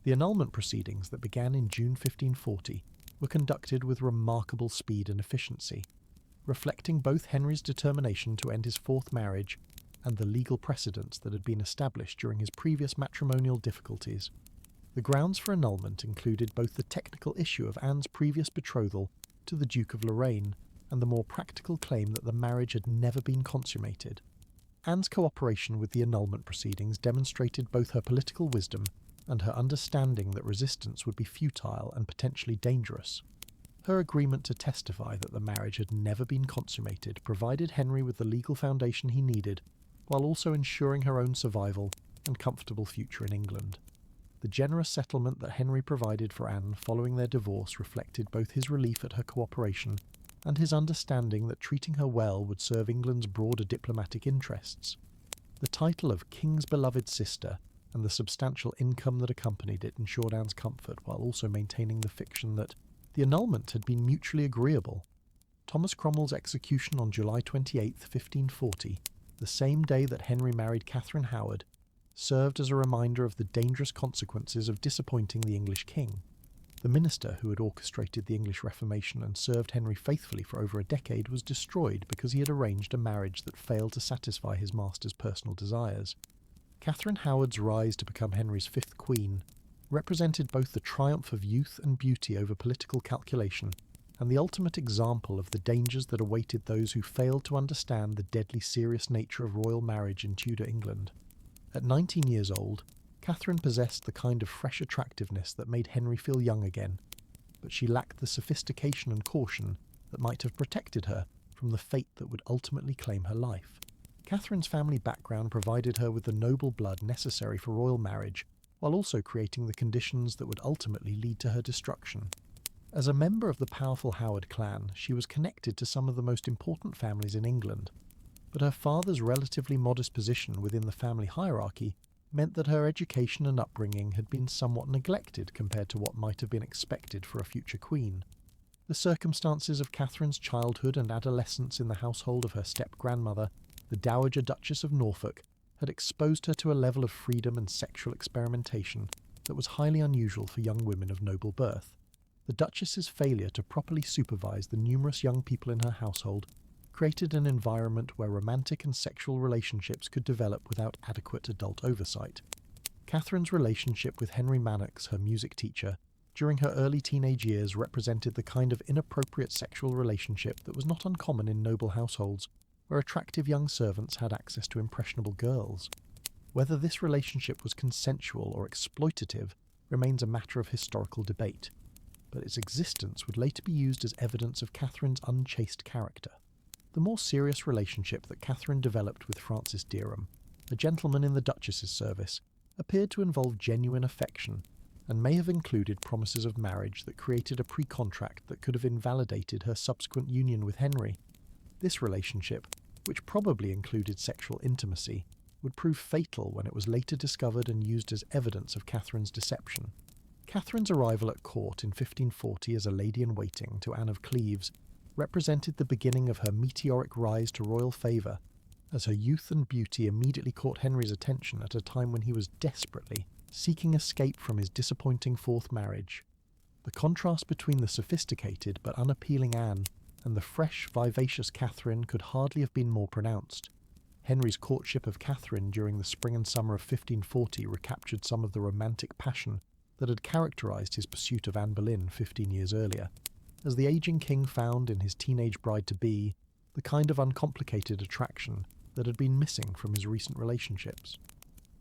The annulment proceedings that began in June 1540 were conducted with remarkable speed and efficiency, reflecting both Henry's determination to end his fourth marriage and the legal precedents that had been established during his previous matrimonial difficulties. The grounds for annulment included both the technical issue of Anne's previous betrothal to the Duke of Lorraine and the more practical claim that the marriage had never been consummated. Anne's cooperation with the annulment proceedings demonstrated both her political wisdom and her understanding that resistance would be futile and potentially dangerous. Her agreement to testify that the marriage had never been consummated provided Henry with the legal foundation he needed, while also ensuring her own survival and comfortable future in England. The generous settlement that Henry provided for Anne following their divorce reflected both his relief at her cooperation and his understanding that treating her well would serve England's broader diplomatic interests. The title of King's beloved sister and the substantial income that accompanied it ensured Anne's comfort while also maintaining the fiction that the annulment had been mutually agreeable. Thomas Cromwell's execution on July 28, 1540, the same day that Henry married Catherine Howard, served as a reminder of the dangerous consequences of disappointing the English king. The minister who had orchestrated the English Reformation and served Henry faithfully for over a decade was destroyed because he had arranged a marriage that failed to satisfy his master's personal desires. Catherine Howard's rise to become Henry's fifth queen represented both the triumph of youth and beauty over political calculation, and the ultimate example of the dangers that awaited those who failed to understand the deadly serious nature of royal marriage in Tudor England. At 19 years old, Catherine possessed the kind of fresh attractiveness that made Henry feel young again, but she lacked the sophistication and caution that might have protected her from the fate that would ultimately claim her life. Catherine's family background provided her with the noble blood necessary for royal marriage, while also creating the conditions that would ultimately lead to her destruction. As a member of the powerful Howard clan, she was connected to some of the most important families in England, but her father's relatively modest position within the family hierarchy meant that her education and upbringing had been somewhat neglected compared to what might have been expected for a future queen. The circumstances of Catherine's childhood and adolescence in the household of her step-grandmother, the Dowager Duchess of Norfolk, had exposed her to a level of freedom and sexual experimentation that was highly unusual for young women of noble birth. The Duchess's failure to properly supervise the numerous young people in her household created an environment where romantic and sexual relationships could develop without adequate adult oversight. Catherine's relationship with Henry Manox, her music teacher, during her early teenage years represented the kind of inappropriate sexual relationship that was not uncommon in noble households, where attractive young servants had access to impressionable girls. Whether this relationship was consensual or exploitative remains a matter of historical debate, but its existence would later be used as evidence of Catherine's unchaste character. The more serious relationship that Catherine developed with Francis Derham, a gentleman in the Duchess's service, appeared to involve genuine affection, and may have included promises of marriage that created a pre-contract that could have invalidated her subsequent union with Henry. This relationship, which probably included sexual intimacy, would prove fatal when it was later discovered and used as evidence of Catherine's deception. Catherine's arrival at court in 1540 as a lady-in-waiting to Anne of Cleves represented the beginning of her meteoric rise to royal favour, as her youth and beauty immediately caught Henry's attention at a time when he was desperately seeking escape from his disappointing fourth marriage. The contrast between the sophisticated but unappealing Anne and the fresh, vivacious Catherine could hardly have been more pronounced. Henry's courtship of Catherine during the spring and summer of 1540 recaptured some of the romantic passion that had characterised his pursuit of Anne Boleyn 15 years earlier, as the ageing king found in his teenage bride-to-be the kind of uncomplicated attraction that had been missing from his recent relationships.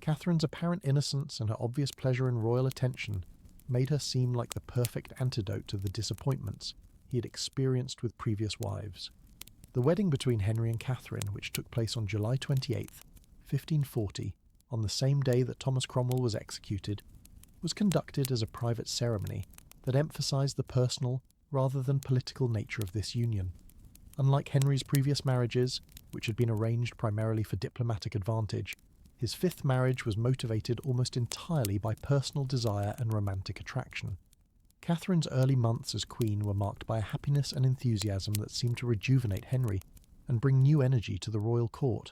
Catherine's apparent innocence and her obvious pleasure in royal attention made her seem like the perfect antidote to the disappointments he had experienced with previous wives. The wedding between Henry and Catherine, which took place on July 28, 1540, on the same day that Thomas Cromwell was executed, was conducted as a private ceremony that emphasised the personal rather than political nature of this union. Unlike Henry's previous marriages, which had been arranged primarily for diplomatic advantage, his fifth marriage was motivated almost entirely by personal desire and romantic attraction. Catherine's early months as queen were marked by a happiness and enthusiasm that seemed to rejuvenate Henry and bring new energy to the royal court.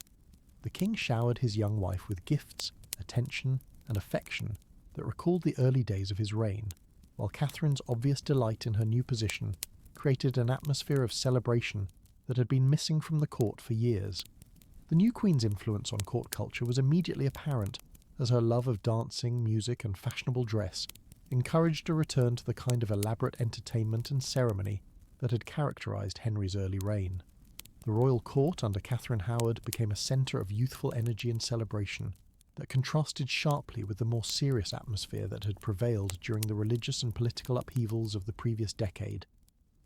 The king showered his young wife with gifts, attention, and affection that recalled the early days of his reign, while Catherine's obvious delight in her new position created an atmosphere of celebration that had been missing from the court for years. The new queen's influence on court culture was immediately apparent, as her love of dancing, music, and fashionable dress encouraged a return to the kind of elaborate entertainment and ceremony that had characterised Henry's early reign. The royal court under Catherine Howard became a centre of youthful energy and celebration that contrasted sharply with the more serious atmosphere that had prevailed during the religious and political upheavals of the previous decade.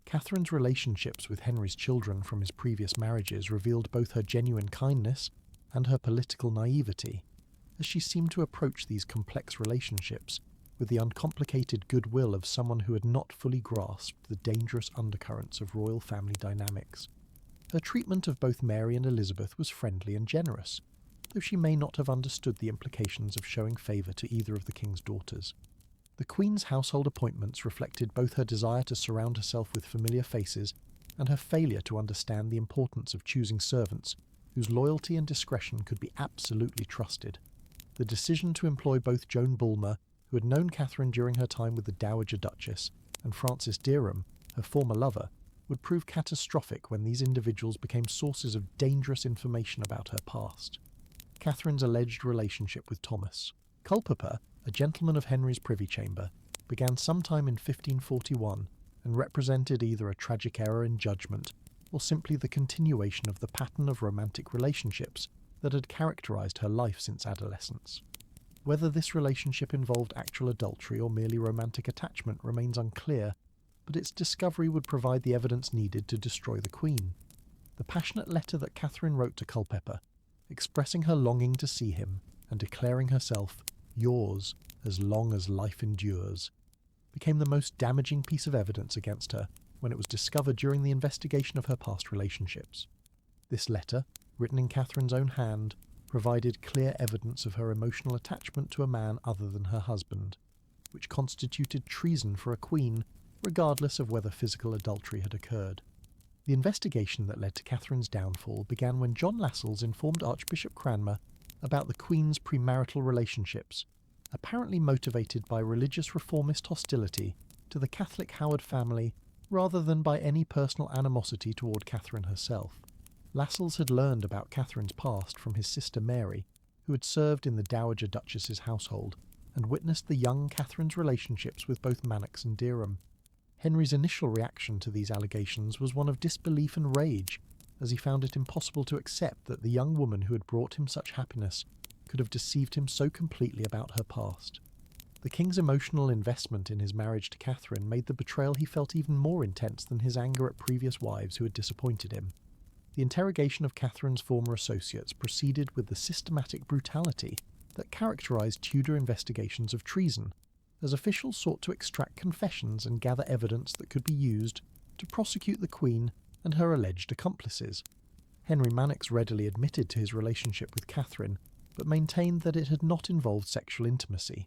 Catherine's relationships with Henry's children from his previous marriages revealed both her genuine kindness and her political naivety, as she seemed to approach these complex relationships with the uncomplicated goodwill of someone who had not fully grasped the dangerous undercurrents of royal family dynamics. Her treatment of both Mary and Elizabeth was friendly and generous, though she may not have understood the implications of showing favour to either of the king's daughters. The Queen's household appointments reflected both her desire to surround herself with familiar faces and her failure to understand the importance of choosing servants whose loyalty and discretion could be absolutely trusted. The decision to employ both Joan Bulmer, who had known Catherine during her time with the Dowager Duchess, and Francis Derham, her former lover, would prove catastrophic when these individuals became sources of dangerous information about her past. Catherine's alleged relationship with Thomas. Culpeper, a gentleman of Henry's privy chamber, began sometime in 1541 and represented either a tragic error in judgment or simply the continuation of the pattern of romantic relationships that had characterized her life since adolescence. Whether this relationship involved actual adultery or merely romantic attachment remains unclear, but its discovery would provide the evidence needed to destroy the Queen. The passionate letter that Catherine wrote to Culpeper, expressing her longing to see him and declaring herself yours as long as life endures, became the most damaging piece of evidence against her when it was discovered during the investigation of her past relationships. This letter, written in Catherine's own hand, provided clear evidence of her emotional attachment to a man other than her husband, which constituted treason for a queen, regardless of whether physical adultery had occurred. The investigation that led to Catherine's downfall began when John Lascelles informed Archbishop Cranmer about the Queen's premarital relationships, apparently motivated by religious reformist hostility to the Catholic Howard family rather than by any personal animosity toward Catherine herself. Lascelles had learned about Catherine's past from his sister Mary, who had served in the Dowager Duchess's household, and witnessed the young Catherine's relationships with both Manox and Derham. Henry's initial reaction to these allegations was one of disbelief and rage, as he found it impossible to accept that the young woman who had brought him such happiness could have deceived him so completely about her past. The king's emotional investment in his marriage to Catherine made the betrayal he felt even more intense than his anger at previous wives who had disappointed him. The interrogation of Catherine's former associates proceeded with the systematic brutality that characterized Tudor investigations of treason, as officials sought to extract confessions and gather evidence that could be used to prosecute the Queen and her alleged accomplices. Henry Manox readily admitted to his relationship with Catherine, but maintained that it had not involved sexual intimacy,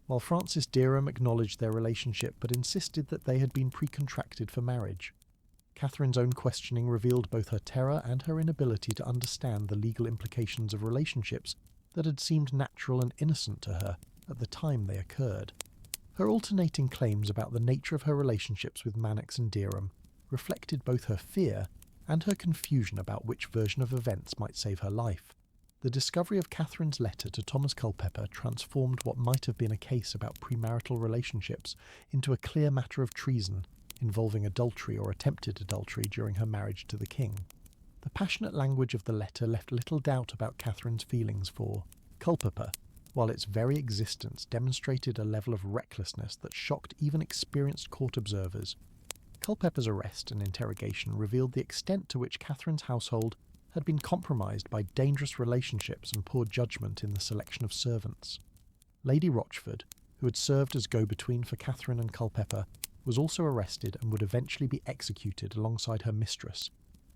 while Francis Derham acknowledged their relationship but insisted that they had been pre-contracted for marriage. Catherine's own questioning revealed both her terror and her inability to understand the legal implications of relationships that had seemed natural and innocent to her at the time they occurred. Her alternating claims about the nature of her relationships with Manox and Derham reflected both her fear and her confusion about which version of events might save her life. The discovery of Catherine's letter to Thomas Culpeper transformed what might have been a case about premarital relationships into a clear matter of treason involving adultery or attempted adultery during her marriage to the king. The passionate language of the letter left little doubt about Catherine's feelings for Culpeper, while its very existence demonstrated a level of recklessness that shocked even experienced court observers. Culpeper's arrest and interrogation revealed the extent to which Catherine's household had been compromised by dangerous relationships and poor judgment in the selection of servants. Lady Rochford, who had served as go-between for Catherine and Culpeper, was also arrested and would eventually be executed alongside her mistress,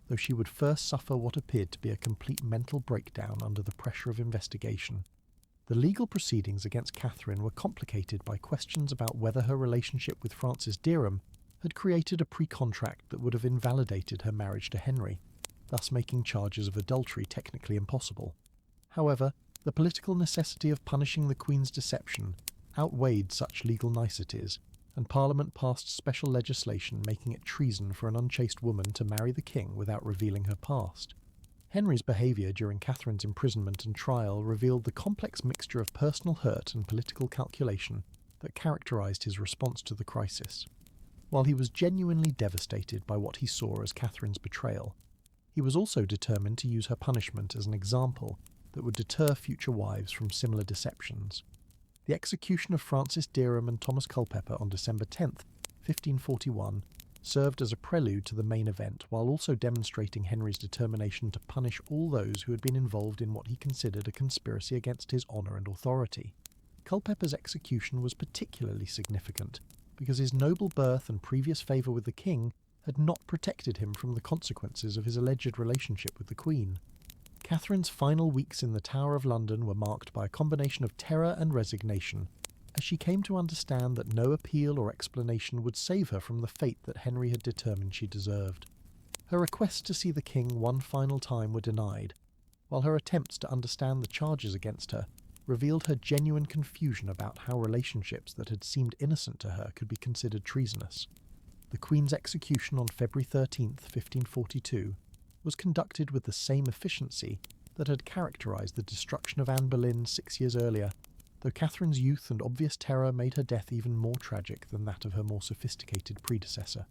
though she would first suffer what appeared to be a complete mental breakdown under the pressure of investigation. The legal proceedings against Catherine were complicated by questions about whether her relationship with Francis Derham had created a pre-contract that would have invalidated her marriage to Henry, thus making charges of adultery technically impossible. However, the political necessity of punishing the Queen's deception outweighed such legal niceties, and Parliament passed special legislation making it treason for an unchaste woman to marry the king without revealing her past. Henry's behaviour during Catherine's imprisonment and trial revealed the complex mixture of personal hurt and political calculation that characterised his response to the crisis. While he was genuinely devastated by what he saw as Catherine's betrayal, he was also determined to use her punishment as an example that would deter future wives from similar deceptions. The execution of Francis Derham and Thomas Culpeper on December 10th, 1541, served as a prelude to the main event while also demonstrating Henry's determination to punish all those who had been involved in what he considered a conspiracy against his honour and authority. Culpeper's execution was particularly significant because his noble birth and previous favour with the king had not protected him from the consequences of his alleged relationship with the Queen. Catherine's final weeks in the Tower of London were marked by a combination of terror and resignation, as she came to understand that no appeal or explanation would save her from the fate that Henry had determined she deserved. Her requests to see the king one final time were denied, while her attempts to understand the charges against her revealed her genuine confusion about how relationships that had seemed innocent to her could be considered treasonous. The Queen's execution on February 13th, 1542, was conducted with the same efficiency that had characterised the destruction of Anne Boleyn 6 years earlier, though Catherine's youth and obvious terror made her death even more tragic than that of her more sophisticated predecessor.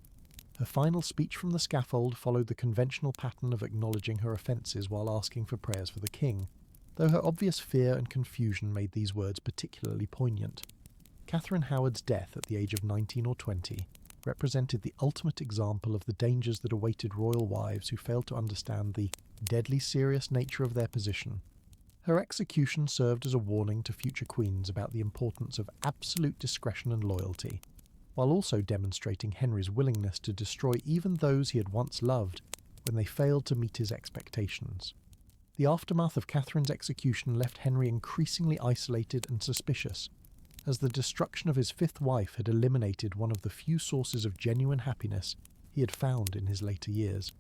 Her final speech from the scaffold followed the conventional pattern of acknowledging her offences while asking for prayers for the king, though her obvious fear and confusion made these words particularly poignant. Catherine Howard's death at the age of 19 or 20 represented the ultimate example of the dangers that awaited royal wives who failed to understand the deadly serious nature of their position. Her execution served as a warning to future queens about the importance of absolute discretion and loyalty, while also demonstrating Henry's willingness to destroy even those he had once loved when they failed to meet his expectations. The aftermath of Catherine's execution left Henry increasingly isolated and suspicious, as the destruction of his fifth wife had eliminated one of the few sources of genuine happiness he had found in his later years.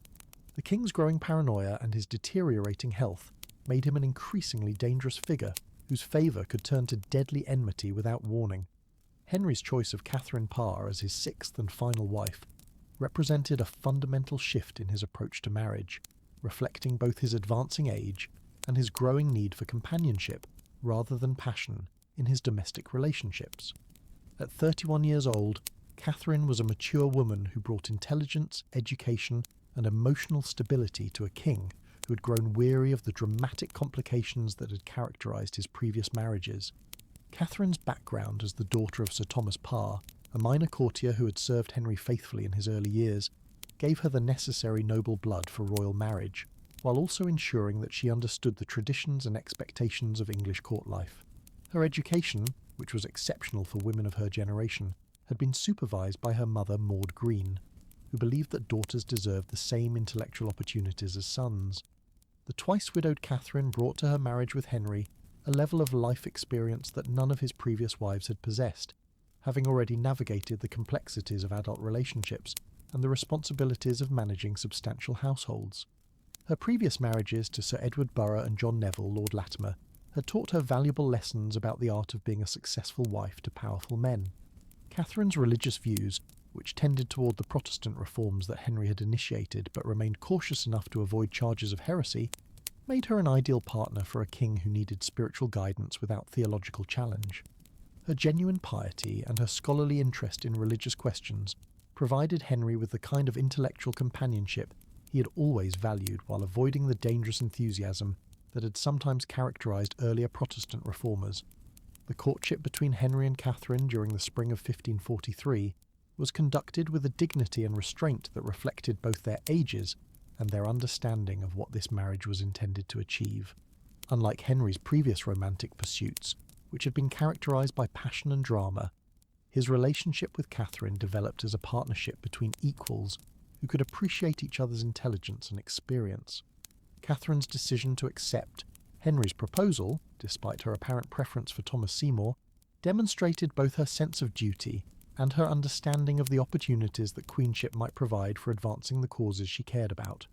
The king's growing paranoia and his deteriorating health made him an increasingly dangerous figure whose favour could turn to deadly enmity without warning. Henry's choice of Catherine Parr as his sixth and final wife represented a fundamental shift in his approach to marriage, reflecting both his advancing age and his growing need for companionship rather than passion in his domestic relationships. At 31 years old, Catherine was a mature woman who brought intelligence, education, and emotional stability to a king who had grown weary of the dramatic complications that had characterised his previous marriages. Catherine's background as the daughter of Sir Thomas Parr, a minor courtier who had served Henry faithfully in his early years, gave her the necessary noble blood for royal marriage, while also ensuring that she understood the traditions and expectations of English court life. Her education, which was exceptional for women of her generation, had been supervised by her mother Maud Green, who believed that daughters deserved the same intellectual opportunities as sons. The twice-widowed Catherine brought to her marriage with Henry a level of life experience that none of his previous wives had possessed, having already navigated the complexities of adult relationships and the responsibilities of managing substantial households. Her previous marriages to Sir Edward Burgh and John Neville, Lord Latimer, had taught her valuable lessons about the art of being a successful wife to powerful men. Catherine's religious views, which tended toward the Protestant reforms that Henry had initiated but remained cautious enough to avoid charges of heresy, made her an ideal partner for a king who needed spiritual guidance without theological challenge. Her genuine piety and her scholarly interest in religious questions provided Henry with the kind of intellectual companionship he had always valued while avoiding the dangerous enthusiasm that had sometimes characterised earlier Protestant reformers. The courtship between Henry and Catherine during the spring of 1543 was conducted with a dignity and restraint that reflected both their ages and their understanding of what this marriage was intended to achieve. Unlike Henry's previous romantic pursuits, which had been characterised by passion and drama, his relationship with Catherine developed as a partnership between equals who could appreciate each other's intelligence and experience. Catherine's decision to accept Henry's proposal, despite her apparent preference for Thomas Seymour, demonstrated both her sense of duty and her understanding of the opportunities that queenship might provide for advancing the causes she cared about.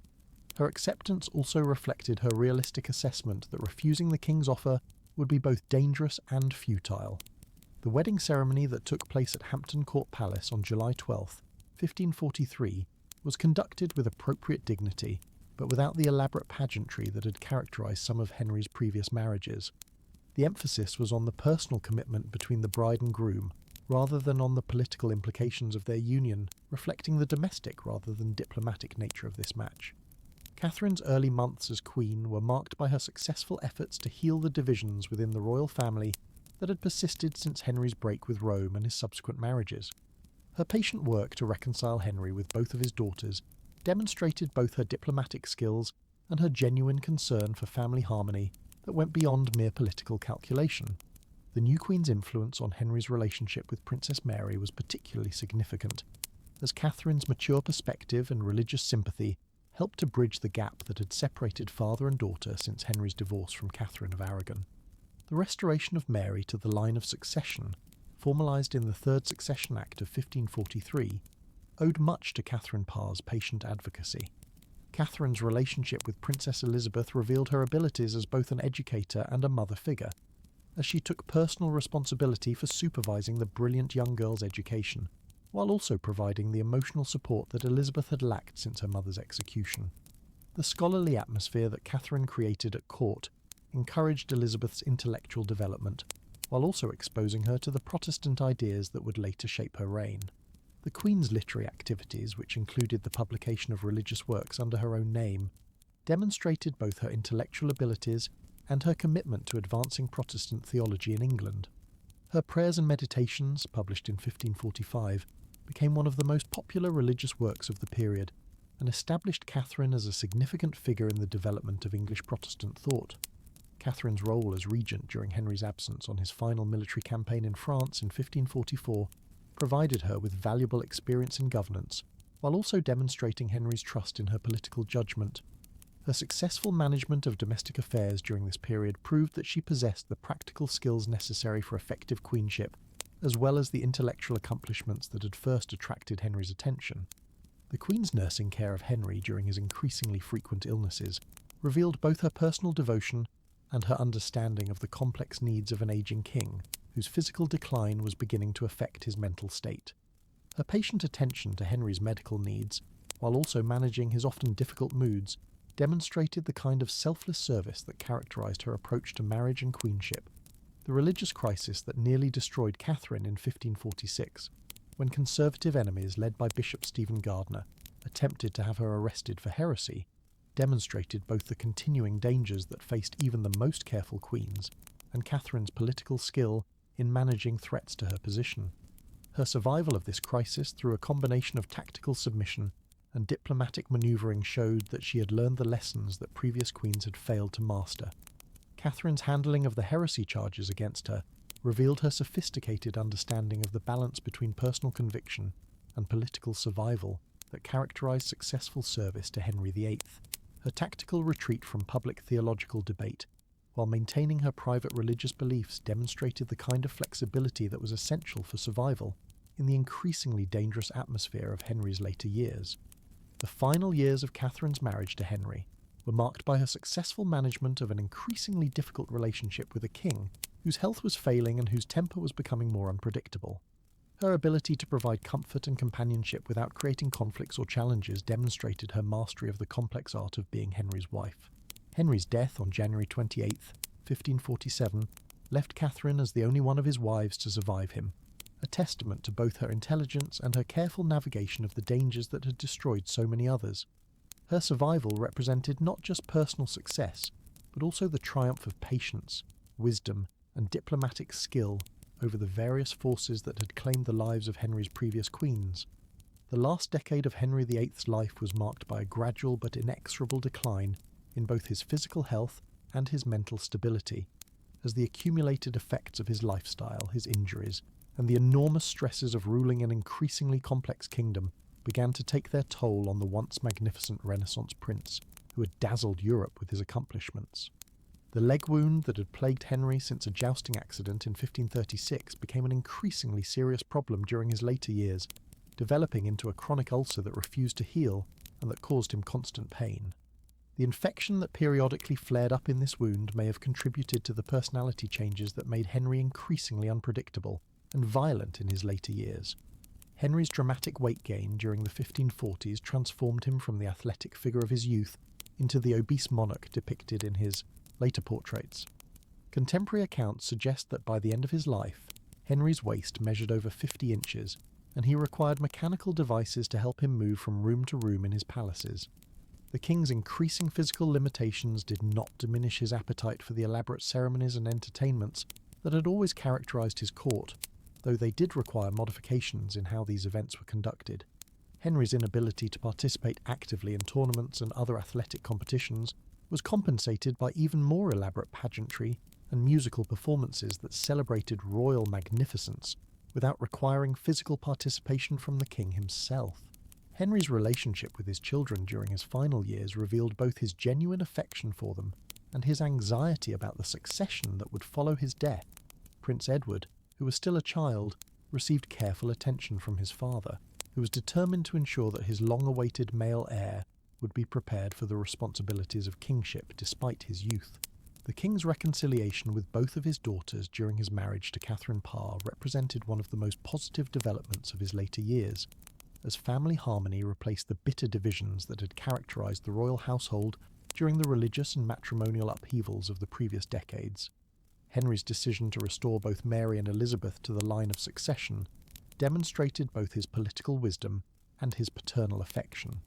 Her acceptance also reflected her realistic assessment that refusing the king's offer would be both dangerous and futile. The wedding ceremony that took place at Hampton Court Palace on July 12, 1543, was conducted with appropriate dignity, but without the elaborate pageantry that had characterised some of Henry's previous marriages. The emphasis was on the personal commitment between the bride and groom, rather than on the political implications of their union, reflecting the domestic rather than diplomatic nature of this match. Catherine's early months as queen were marked by her successful efforts to heal the divisions within the royal family that had persisted since Henry's break with Rome and his subsequent marriages. Her patient work to reconcile Henry with both of his daughters demonstrated both her diplomatic skills and her genuine concern for family harmony that went beyond mere political calculation. The new queen's influence on Henry's relationship with Princess Mary was particularly significant, as Catherine's mature perspective and religious sympathy helped to bridge the gap that had separated father and daughter since Henry's divorce from Catherine of Aragon. The restoration of Mary to the line of succession, formalised in the Third Succession Act of 1543, owed much to Catherine Parr's patient advocacy. Catherine's relationship with Princess Elizabeth revealed her abilities as both an educator and a mother figure, as she took personal responsibility for supervising the brilliant young girl's education, while also providing the emotional support that Elizabeth had lacked since her mother's execution. The scholarly atmosphere that Catherine created at court encouraged Elizabeth's intellectual development, while also exposing her to the Protestant ideas that would later shape her reign. The Queen's literary activities, which included the publication of religious works under her own name, demonstrated both her intellectual abilities and her commitment to advancing Protestant theology in England. Her Prayers and Meditations, published in 1545, became one of the most popular religious works of the period and established Catherine as a significant figure in the development of English Protestant thought. Catherine's role as regent during Henry's absence on his final military campaign in France in 1544 provided her with valuable experience in governance, while also demonstrating Henry's trust in her political judgment. Her successful management of domestic affairs during this period proved that she possessed the practical skills necessary for effective queenship, as well as the intellectual accomplishments that had first attracted Henry's attention. The Queen's nursing care of Henry during his increasingly frequent illnesses revealed both her personal devotion and her understanding of the complex needs of an aging king, whose physical decline was beginning to affect his mental state. Her patient attention to Henry's medical needs, while also managing his often difficult moods, demonstrated the kind of selfless service that characterized her approach to marriage and queenship. The religious crisis that nearly destroyed Catherine in 1546, when conservative enemies led by Bishop Stephen Gardiner attempted to have her arrested for heresy, demonstrated both the continuing dangers that faced even the most careful queens and Catherine's political skill in managing threats to her position. Her survival of this crisis through a combination of tactical submission and diplomatic manoeuvring showed that she had learned the lessons that previous queens had failed to master. Catherine's handling of the heresy charges against her revealed her sophisticated understanding of the balance between personal conviction and political survival that characterized successful service to Henry VIII. Her tactical retreat from public theological debate, while maintaining her private religious beliefs, demonstrated the kind of flexibility that was essential for survival in the increasingly dangerous atmosphere of Henry's later years. The final years of Catherine's marriage to Henry were marked by her successful management of an increasingly difficult relationship with a king whose health was failing and whose temper was becoming more unpredictable. Her ability to provide comfort and companionship without creating conflicts or challenges demonstrated her mastery of the complex art of being Henry's wife. Henry's death on January 28, 1547, left Catherine as the only one of his wives to survive him, a testament to both her intelligence and her careful navigation of the dangers that had destroyed so many others. Her survival represented not just personal success, but also the triumph of patience, wisdom, and diplomatic skill over the various forces that had claimed the lives of Henry's previous queens. The last decade of Henry VIII's life was marked by a gradual but inexorable decline in both his physical health and his mental stability, as the accumulated effects of his lifestyle, his injuries, and the enormous stresses of ruling an increasingly complex kingdom began to take their toll on the once magnificent Renaissance prince, who had dazzled Europe with his accomplishments. The leg wound that had plagued Henry since a jousting accident in 1536 became an increasingly serious problem during his later years, developing into a chronic ulcer that refused to heal and that caused him constant pain. The infection that periodically flared up in this wound may have contributed to the personality changes that made Henry increasingly unpredictable and violent in his later years. Henry's dramatic weight gain during the 1540s transformed him from the athletic figure of his youth into the obese monarch depicted in his later portraits. Contemporary accounts suggest that by the end of his life, Henry's waist measured over 50 inches, and he required mechanical devices to help him move from room to room in his palaces. The king's increasing physical limitations did not diminish his appetite for the elaborate ceremonies and entertainments that had always characterized his court, though they did require modifications in how these events were conducted. Henry's inability to participate actively in tournaments and other athletic competitions was compensated by even more elaborate pageantry and musical performances that celebrated royal magnificence without requiring physical participation from the king himself. Henry's relationship with his children during his final years revealed both his genuine affection for them and his anxiety about the succession that would follow his death. Prince Edward, who was still a child, received careful attention from his father, who was determined to ensure that his long-awaited male heir would be prepared for the responsibilities of kingship despite his youth. The king's reconciliation with both of his daughters during his marriage to Catherine Parr represented one of the most positive developments of his later years, as family harmony replaced the bitter divisions that had characterized the royal household during the religious and matrimonial upheavals of the previous decades. Henry's decision to restore both Mary and Elizabeth to the line of succession demonstrated both his political wisdom and his paternal affection.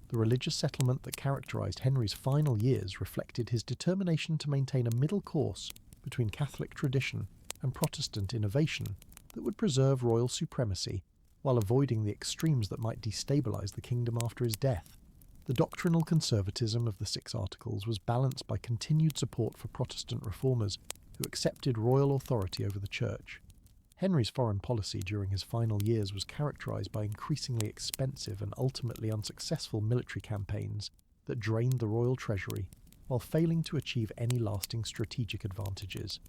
The religious settlement that characterised Henry's final years reflected his determination to maintain a middle course between Catholic tradition and Protestant innovation that would preserve royal supremacy while avoiding the extremes that might destabilise the kingdom after his death. The doctrinal conservatism of the Six Articles was balanced by continued support for Protestant reformers who accepted royal authority over the Church. Henry's foreign policy during his final years was characterised by increasingly expensive and ultimately unsuccessful military campaigns that drained the royal treasury while failing to achieve any lasting strategic advantages.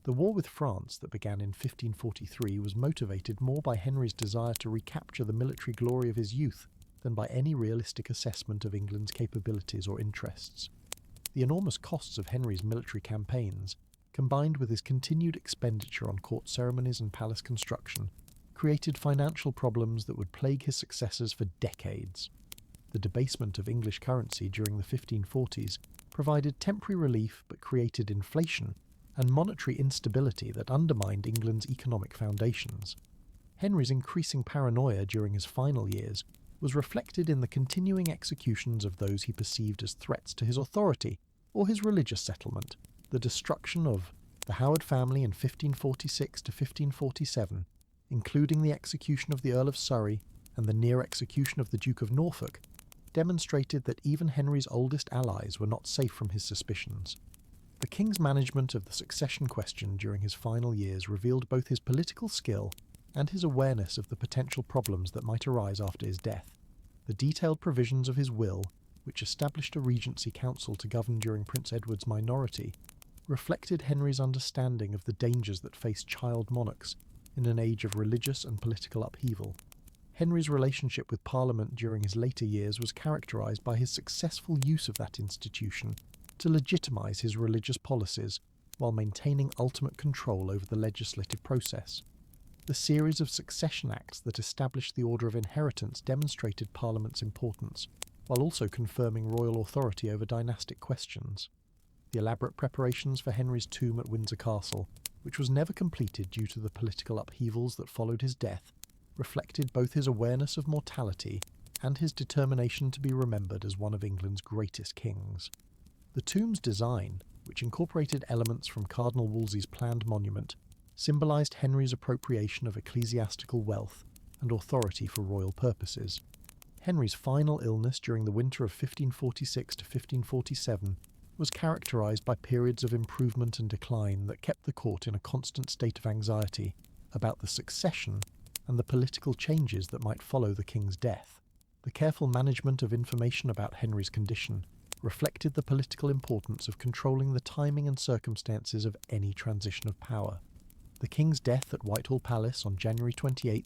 The war with France that began in 1543 was motivated more by Henry's desire to recapture the military glory of his youth than by any realistic assessment of England's capabilities or interests. The enormous costs of Henry's military campaigns, combined with his continued expenditure on court ceremonies and palace construction, created financial problems that would plague his successors for decades. The debasement of English currency during the 1540s provided temporary relief but created inflation and monetary instability that undermined England's economic foundations. Henry's increasing paranoia during his final years was reflected in the continuing executions of those he perceived as threats to his authority or his religious settlement. The destruction of the Howard family in 1546 to 1547, including the execution of the Earl of Surrey and the near execution of the Duke of Norfolk, demonstrated that even Henry's oldest allies were not safe from his suspicions. The king's management of the succession question during his final years revealed both his political skill and his awareness of the potential problems that might arise after his death. The detailed provisions of his will, which established a regency council to govern during Prince Edward's minority, reflected Henry's understanding of the dangers that faced child monarchs in an age of religious and political upheaval. Henry's relationship with Parliament during his later years was characterised by his successful use of that institution to legitimise his religious policies while maintaining ultimate control over the legislative process. The series of succession acts that established the order of inheritance demonstrated Parliament's importance, while also confirming royal authority over dynastic questions. The elaborate preparations for Henry's tomb at Windsor Castle, which was never completed due to the political upheavals that followed his death, reflected both his awareness of mortality and his determination to be remembered as one of England's greatest kings. The tomb's design, which incorporated elements from Cardinal Wolsey's planned monument, symbolised Henry's appropriation of ecclesiastical wealth and authority for royal purposes. Henry's final illness during the winter of 1546 to 1547 was characterised by periods of improvement and decline that kept the court in a constant state of anxiety about the succession and the political changes that might follow the king's death. The careful management of information about Henry's condition reflected the political importance of controlling the timing and circumstances of any transition of power. The king's death at Whitehall Palace on January 28,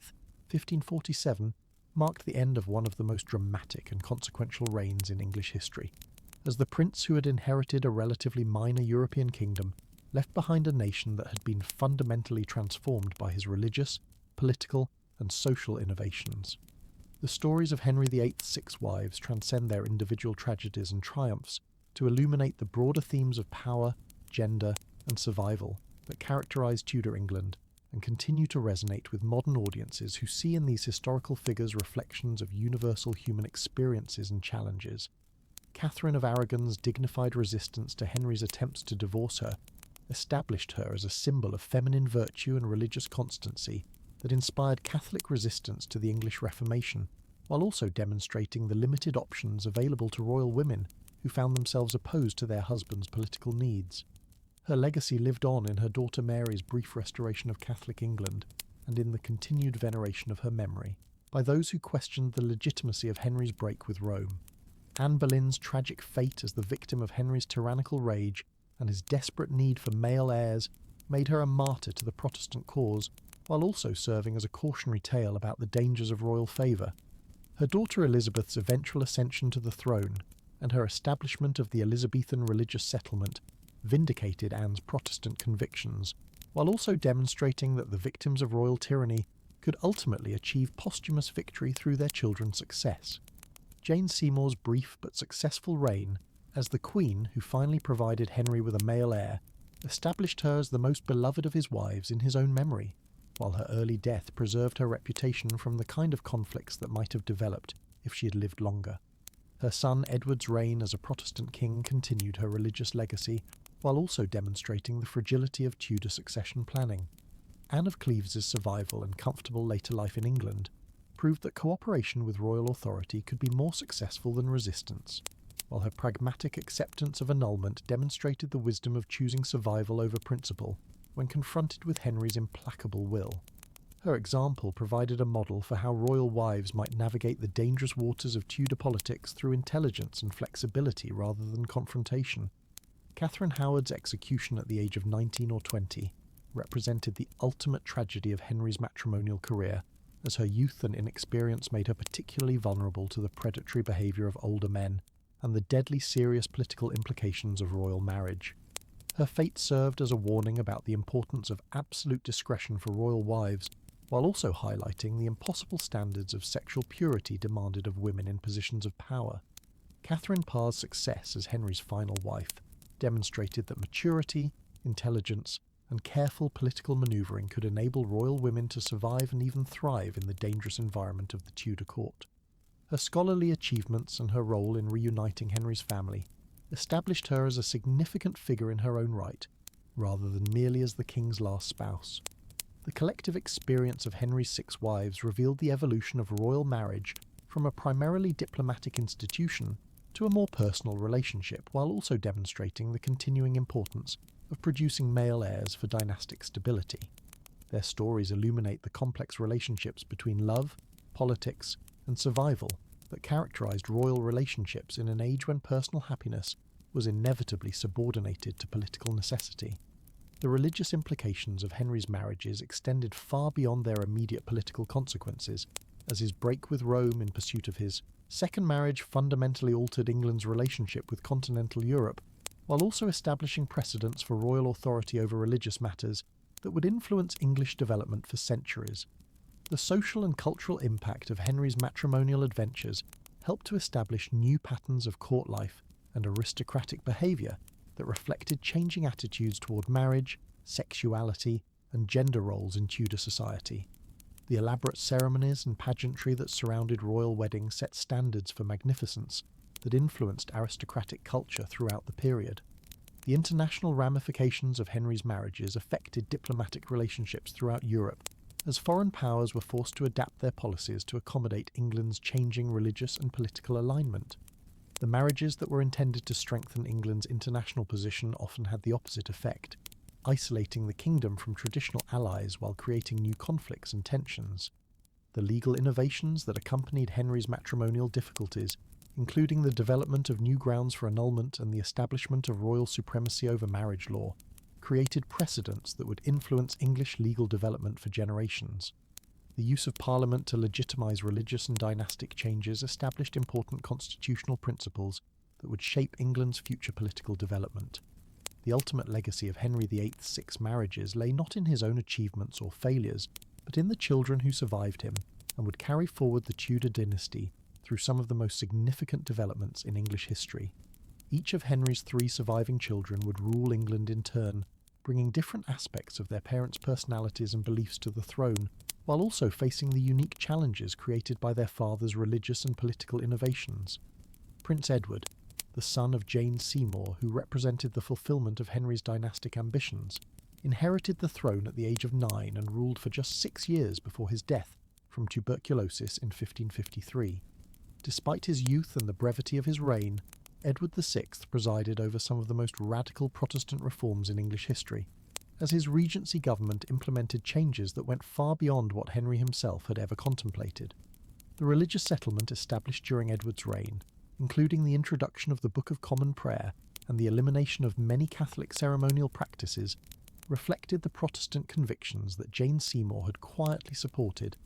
1547, marked the end of one of the most dramatic and consequential reigns in English history, as the prince who had inherited a relatively minor European kingdom left behind a nation that had been fundamentally transformed by his religious, political, and social innovations. The stories of Henry VIII's six wives transcend their individual tragedies and triumphs to illuminate the broader themes of power, gender, and survival that characterise Tudor England and continue to resonate with modern audiences who see in these historical figures reflections of universal human experiences and challenges. Catherine of Aragon's dignified resistance to Henry's attempts to divorce her established her as a symbol of feminine virtue and religious constancy that inspired Catholic resistance to the English Reformation, while also demonstrating the limited options available to royal women who found themselves opposed to their husbands' political needs. Her legacy lived on in her daughter Mary's brief restoration of Catholic England and in the continued veneration of her memory by those who questioned the legitimacy of Henry's break with Rome. Anne Boleyn's tragic fate as the victim of Henry's tyrannical rage and his desperate need for male heirs made her a martyr to the Protestant cause, while also serving as a cautionary tale about the dangers of royal favour. Her daughter Elizabeth's eventual ascension to the throne and her establishment of the Elizabethan religious settlement vindicated Anne's Protestant convictions, while also demonstrating that the victims of royal tyranny could ultimately achieve posthumous victory through their children's success. Jane Seymour's brief but successful reign as the Queen who finally provided Henry with a male heir established her as the most beloved of his wives in his own memory, while her early death preserved her reputation from the kind of conflicts that might have developed if she had lived longer. Her son Edward's reign as a Protestant king continued her religious legacy, while also demonstrating the fragility of Tudor succession planning. Anne of Cleves' survival and comfortable later life in England proved that cooperation with royal authority could be more successful than resistance, while her pragmatic acceptance of annulment demonstrated the wisdom of choosing survival over principle when confronted with Henry's implacable will. Her example provided a model for how royal wives might navigate the dangerous waters of Tudor politics through intelligence and flexibility rather than confrontation. Catherine Howard's execution at the age of 19 or 20 represented the ultimate tragedy of Henry's matrimonial career, as her youth and inexperience made her particularly vulnerable to the predatory behaviour of older men and the deadly serious political implications of royal marriage. Her fate served as a warning about the importance of absolute discretion for royal wives, while also highlighting the impossible standards of sexual purity demanded of women in positions of power. Catherine Parr's success as Henry's final wife demonstrated that maturity, intelligence, and careful political manoeuvring could enable royal women to survive and even thrive in the dangerous environment of the Tudor court. Her scholarly achievements and her role in reuniting Henry's family established her as a significant figure in her own right, rather than merely as the king's last spouse. The collective experience of Henry's 6 wives revealed the evolution of royal marriage from a primarily diplomatic institution to a more personal relationship, while also demonstrating the continuing importance of producing male heirs for dynastic stability. Their stories illuminate the complex relationships between love, politics, and survival that characterized royal relationships in an age when personal happiness was inevitably subordinated to political necessity. The religious implications of Henry's marriages extended far beyond their immediate political consequences, as his break with Rome in pursuit of his second marriage fundamentally altered England's relationship with continental Europe, while also establishing precedents for royal authority over religious matters that would influence English development for centuries. The social and cultural impact of Henry's matrimonial adventures helped to establish new patterns of court life and aristocratic behaviour that reflected changing attitudes toward marriage, sexuality, and gender roles in Tudor society. The elaborate ceremonies and pageantry that surrounded royal weddings set standards for magnificence that influenced aristocratic culture throughout the period. The international ramifications of Henry's marriages affected diplomatic relationships throughout Europe, as foreign powers were forced to adapt their policies to accommodate England's changing religious and political alignment. The marriages that were intended to strengthen England's international position often had the opposite effect, isolating the kingdom from traditional allies while creating new conflicts and tensions. The legal innovations that accompanied Henry's matrimonial difficulties, including the development of new grounds for annulment and the establishment of royal supremacy over marriage law, created precedents that would influence English legal development for generations. The use of Parliament to legitimise religious and dynastic changes established important constitutional principles that would shape England's future political development. The ultimate legacy of Henry VIII's 6 marriages lay not in his own achievements or failures, but in the children who survived him and would carry forward the Tudor dynasty through some of the most significant developments in English history. Each of Henry's 3 surviving children would rule England in turn, bringing different aspects of their parents' personalities and beliefs to the throne, while also facing the unique challenges created by their father's religious and political innovations. Prince Edward, the son of Jane Seymour, who represented the fulfilment of Henry's dynastic ambitions, inherited the throne at the age of 9 and ruled for just 6 years before his death from tuberculosis in 1553. Despite his youth and the brevity of his reign, Edward VI presided over some of the most radical Protestant reforms in English history, as his regency government implemented changes that went far beyond what Henry himself had ever contemplated. The religious settlement established during Edward's reign, including the introduction of the Book of Common Prayer and the elimination of many Catholic ceremonial practices, reflected the Protestant convictions that Jane Seymour had quietly supported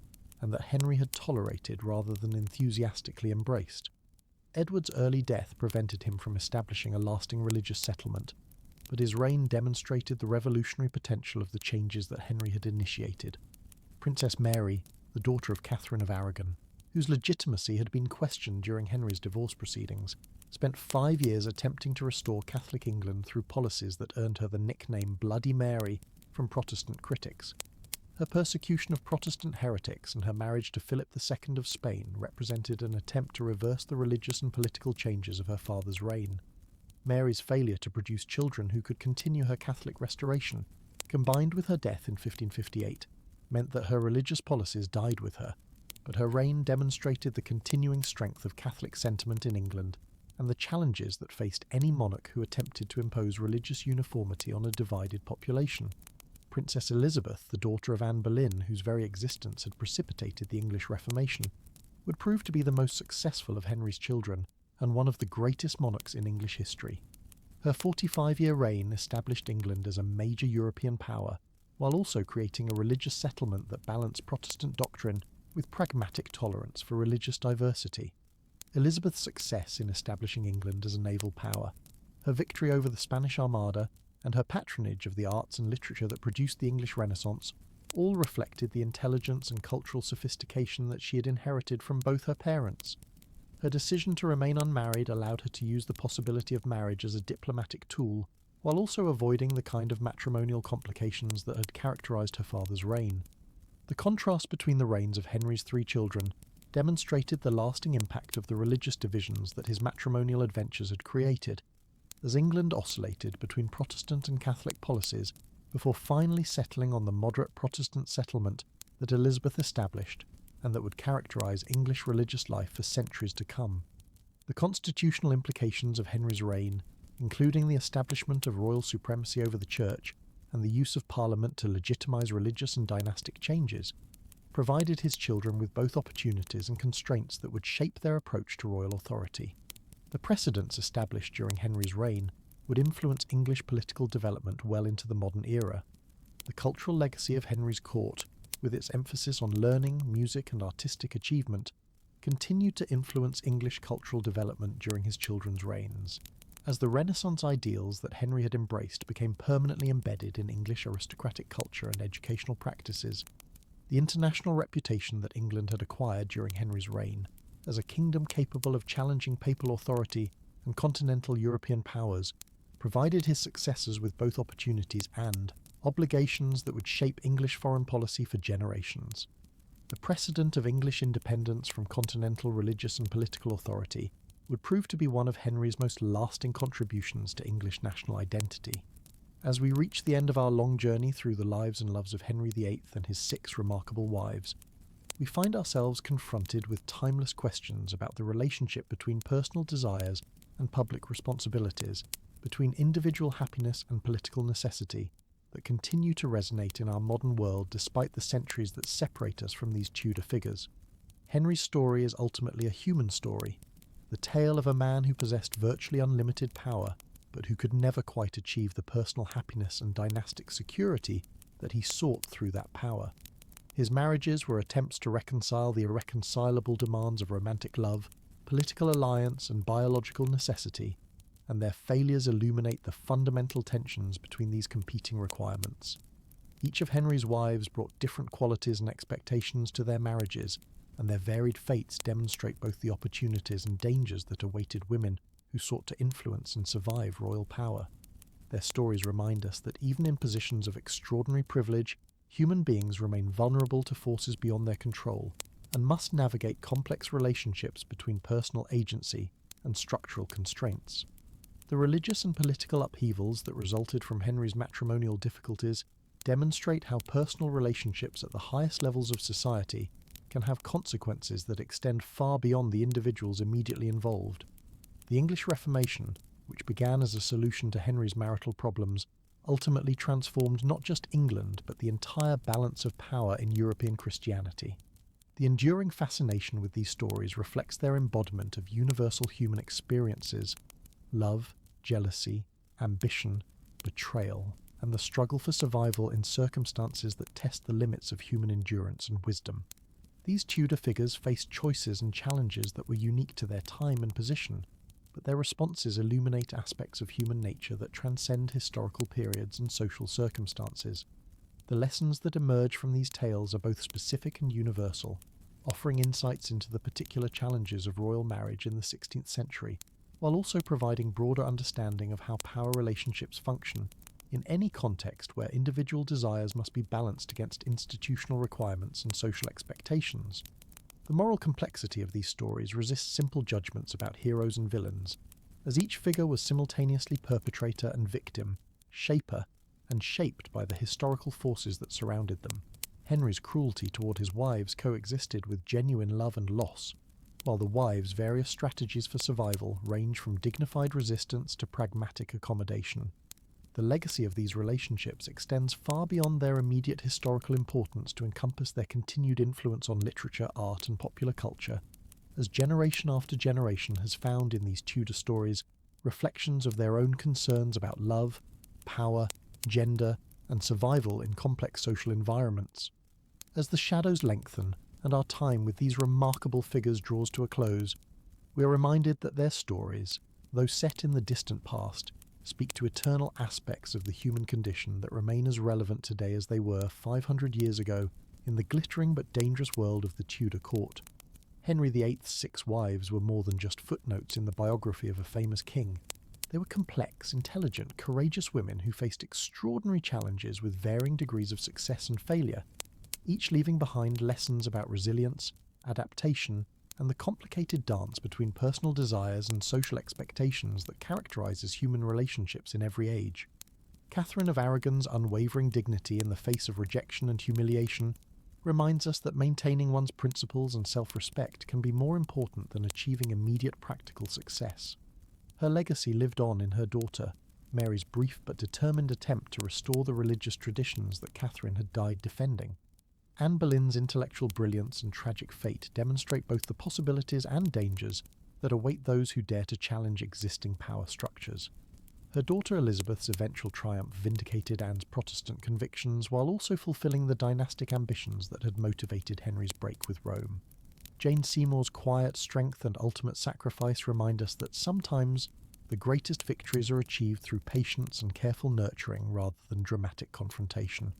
and that Henry had tolerated rather than enthusiastically embraced. Edward's early death prevented him from establishing a lasting religious settlement, but his reign demonstrated the revolutionary potential of the changes that Henry had initiated. Princess Mary, the daughter of Catherine of Aragon, whose legitimacy had been questioned during Henry's divorce proceedings, spent 5 years attempting to restore Catholic England through policies that earned her the nickname Bloody Mary from Protestant critics. Her persecution of Protestant heretics and her marriage to Philip II of Spain represented an attempt to reverse the religious and political changes of her father's reign. Mary's failure to produce children who could continue her Catholic restoration, combined with her death in 1558, meant that her religious policies died with her, but her reign demonstrated the continuing strength of Catholic sentiment in England and the challenges that faced any monarch who attempted to impose religious uniformity on a divided population. Princess Elizabeth, the daughter of Anne Boleyn, whose very existence had precipitated the English Reformation, would prove to be the most successful of Henry's children and one of the greatest monarchs in English history. Her 45-year reign established England as a major European power, while also creating a religious settlement that balanced Protestant doctrine with pragmatic tolerance for religious diversity. Elizabeth's success in establishing England as a naval power, her victory over the Spanish Armada, and her patronage of the arts and literature that produced the English Renaissance all reflected the intelligence and cultural sophistication that she had inherited from both her parents. Her decision to remain unmarried allowed her to use the possibility of marriage as a diplomatic tool, while also avoiding the kind of matrimonial complications that had characterized her father's reign. The contrast between the reigns of Henry's 3 children demonstrated the lasting impact of the religious divisions that his matrimonial adventures had created, as England oscillated between Protestant and Catholic policies before finally settling on the moderate Protestant settlement that Elizabeth established and that would characterise English religious life for centuries to come. The constitutional implications of Henry's reign, including the establishment of royal supremacy over the Church and the use of Parliament to legitimise religious and dynastic changes, provided his children with both opportunities and constraints that would shape their approach to royal authority. The precedents established during Henry's reign would influence English political development well into the modern era. The cultural legacy of Henry's court, with its emphasis on learning, music and artistic achievement, continued to influence English cultural development during his children's reigns. As the Renaissance ideals that Henry had embraced became permanently embedded in English aristocratic culture and educational practices, the international reputation that England had acquired during Henry's reign as a kingdom capable of challenging papal authority and continental European powers provided his successors with both opportunities and obligations that would shape English foreign policy for generations. The precedent of English independence from continental religious and political authority would prove to be one of Henry's most lasting contributions to English national identity. As we reach the end of our long journey through the lives and loves of Henry VIII and his 6 remarkable wives, we find ourselves confronted with timeless questions about the relationship between personal desires and public responsibilities, between individual happiness and political necessity, that continue to resonate in our modern world despite the centuries that separate us from these Tudor figures. Henry's story is ultimately a human story, the tale of a man who possessed virtually unlimited power, but who could never quite achieve the personal happiness and dynastic security that he sought through that power. His marriages were attempts to reconcile the irreconcilable demands of romantic love, political alliance, and biological necessity, and their failures illuminate the fundamental tensions between these competing requirements. Each of Henry's wives brought different qualities and expectations to their marriages, and their varied fates demonstrate both the opportunities and dangers that awaited women who sought to influence and survive royal power. Their stories remind us that even in positions of extraordinary privilege, human beings remain vulnerable to forces beyond their control and must navigate complex relationships between personal agency and structural constraints. The religious and political upheavals that resulted from Henry's matrimonial difficulties demonstrate how personal relationships at the highest levels of society can have consequences that extend far beyond the individuals immediately involved. The English Reformation, which began as a solution to Henry's marital problems, ultimately transformed not just England but the entire balance of power in European Christianity. The enduring fascination with these stories reflects their embodiment of universal human experiences: love, jealousy, ambition, betrayal, and the struggle for survival in circumstances that test the limits of human endurance and wisdom. These Tudor figures faced choices and challenges that were unique to their time and position, but their responses illuminate aspects of human nature that transcend historical periods and social circumstances. The lessons that emerge from these tales are both specific and universal, offering insights into the particular challenges of royal marriage in the 16th century, while also providing broader understanding of how power relationships function in any context where individual desires must be balanced against institutional requirements and social expectations. The moral complexity of these stories resists simple judgments about heroes and villains, as each figure was simultaneously perpetrator and victim, shaper, and shaped by the historical forces that surrounded them. Henry's cruelty toward his wives coexisted with genuine love and loss, while the wives' various strategies for survival range from dignified resistance to pragmatic accommodation. The legacy of these relationships extends far beyond their immediate historical importance to encompass their continued influence on literature, art, and popular culture, as generation after generation has found in these Tudor stories reflections of their own concerns about love, power, gender, and survival in complex social environments. As the shadows lengthen and our time with these remarkable figures draws to a close, we are reminded that their stories, though set in the distant past, speak to eternal aspects of the human condition that remain as relevant today as they were 500 years ago in the glittering but dangerous world of the Tudor court. Henry VIII's 6 wives were more than just footnotes in the biography of a famous king. They were complex, intelligent, courageous women who faced extraordinary challenges with varying degrees of success and failure, each leaving behind lessons about resilience, adaptation, and the complicated dance between personal desires and social expectations that characterizes human relationships in every age. Catherine of Aragon's unwavering dignity in the face of rejection and humiliation reminds us that maintaining one's principles and self-respect can be more important than achieving immediate practical success. Her legacy lived on in her daughter, Mary's brief but determined attempt to restore the religious traditions that Catherine had died defending. Anne Boleyn's intellectual brilliance and tragic fate demonstrate both the possibilities and dangers that await those who dare to challenge existing power structures. Her daughter Elizabeth's eventual triumph vindicated Anne's Protestant convictions while also fulfilling the dynastic ambitions that had motivated Henry's break with Rome. Jane Seymour's quiet strength and ultimate sacrifice remind us that sometimes the greatest victories are achieved through patience and careful nurturing rather than dramatic confrontation.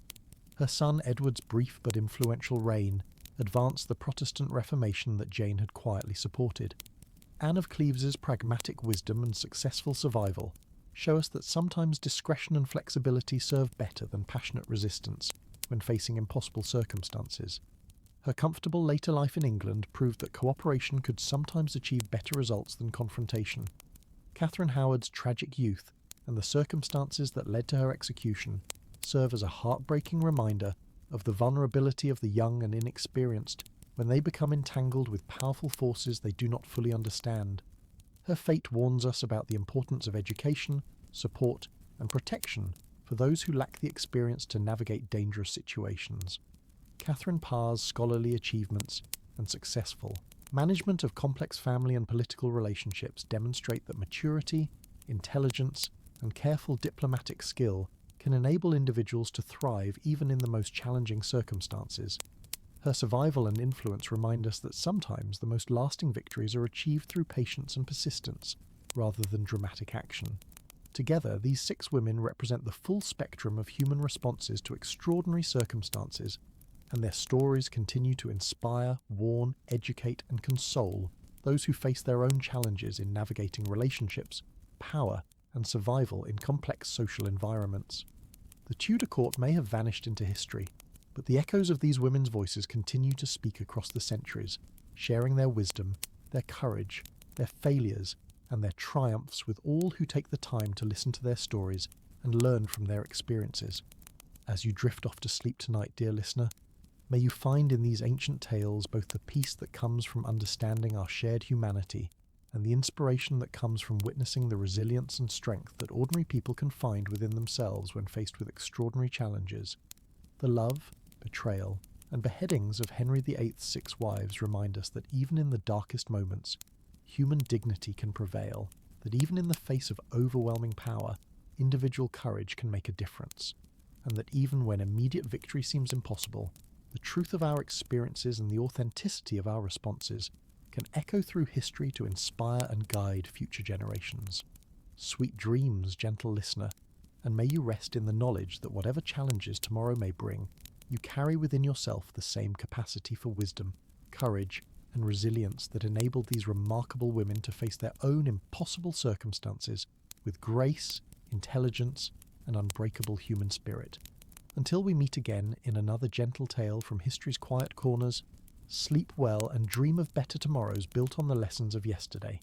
Her son Edward's brief but influential reign advanced the Protestant Reformation that Jane had quietly supported. Anne of Cleves' pragmatic wisdom and successful survival show us that sometimes discretion and flexibility serve better than passionate resistance when facing impossible circumstances. Her comfortable later life in England proved that cooperation could sometimes achieve better results than confrontation. Catherine Howard's tragic youth and the circumstances that led to her execution serve as a heartbreaking reminder of the vulnerability of the young and inexperienced when they become entangled with powerful forces they do not fully understand. Her fate warns us about the importance of education, support, and protection for those who lack the experience to navigate dangerous situations. Catherine Parr's scholarly achievements and successful management of complex family and political relationships demonstrate that maturity, intelligence, and careful diplomatic skill can enable individuals to thrive even in the most challenging circumstances. Her survival and influence remind us that sometimes the most lasting victories are achieved through patience and persistence, rather than dramatic action. Together, these 6 women represent the full spectrum of human responses to extraordinary circumstances, and their stories continue to inspire, warn, educate, and console those who face their own challenges in navigating relationships, power, and survival in complex social environments. The Tudor court may have vanished into history, but the echoes of these women's voices continue to speak across the centuries, sharing their wisdom, their courage, their failures, and their triumphs with all who take the time to listen to their stories and learn from their experiences. As you drift off to sleep tonight, dear listener, may you find in these ancient tales both the peace that comes from understanding our shared humanity and the inspiration that comes from witnessing the resilience and strength that ordinary people can find within themselves when faced with extraordinary challenges. The love, betrayal, and beheadings of Henry VIII's 6 wives remind us that even in the darkest moments, human dignity can prevail, that even in the face of overwhelming power, individual courage can make a difference, and that even when immediate victory seems impossible, the truth of our experiences and the authenticity of our responses can echo through history to inspire and guide future generations. Sweet dreams, gentle listener, and may you rest in the knowledge that whatever challenges tomorrow may bring, you carry within yourself the same capacity for wisdom, courage, and resilience that enabled these remarkable women to face their own impossible circumstances with grace, intelligence, and unbreakable human spirit. Until we meet again in another gentle tale from history's quiet corners, sleep well and dream of better tomorrows built on the lessons of yesterday.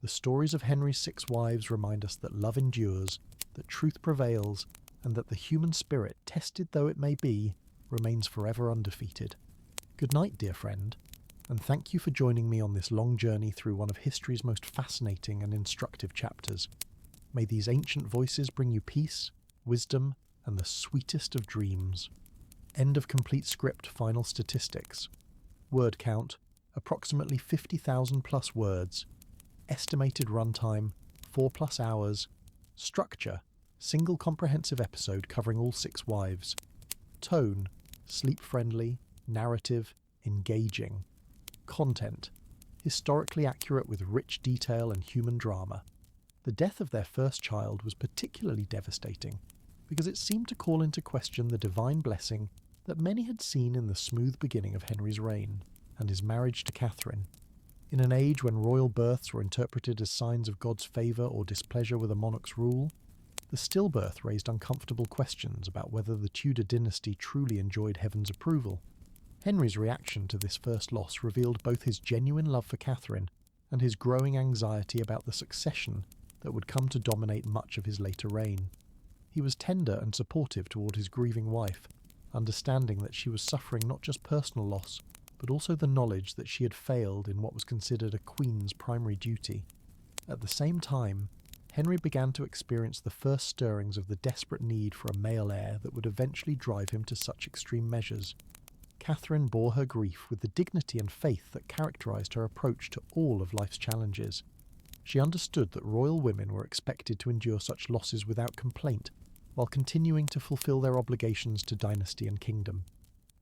The stories of Henry's 6 wives remind us that love endures, that truth prevails, and that the human spirit, tested though it may be, remains forever undefeated. Good night, dear friend, and thank you for joining me on this long journey through one of history's most fascinating and instructive chapters. May these ancient voices bring you peace, wisdom, and the sweetest of dreams. End of complete script. Final statistics. Word count, approximately 50,000 plus words. Estimated runtime, 4+ hours. Structure, single comprehensive episode covering all 6 wives. Tone, sleep-friendly, narrative, engaging. Content, historically accurate with rich detail and human drama. The death of their first child was particularly devastating because it seemed to call into question the divine blessing that many had seen in the smooth beginning of Henry's reign and his marriage to Catherine. In an age when royal births were interpreted as signs of God's favour or displeasure with a monarch's rule, the stillbirth raised uncomfortable questions about whether the Tudor dynasty truly enjoyed heaven's approval. Henry's reaction to this first loss revealed both his genuine love for Catherine and his growing anxiety about the succession that would come to dominate much of his later reign. He was tender and supportive toward his grieving wife, understanding that she was suffering not just personal loss, but also the knowledge that she had failed in what was considered a queen's primary duty. At the same time, Henry began to experience the first stirrings of the desperate need for a male heir that would eventually drive him to such extreme measures. Catherine bore her grief with the dignity and faith that characterized her approach to all of life's challenges. She understood that royal women were expected to endure such losses without complaint, while continuing to fulfill their obligations to dynasty and kingdom.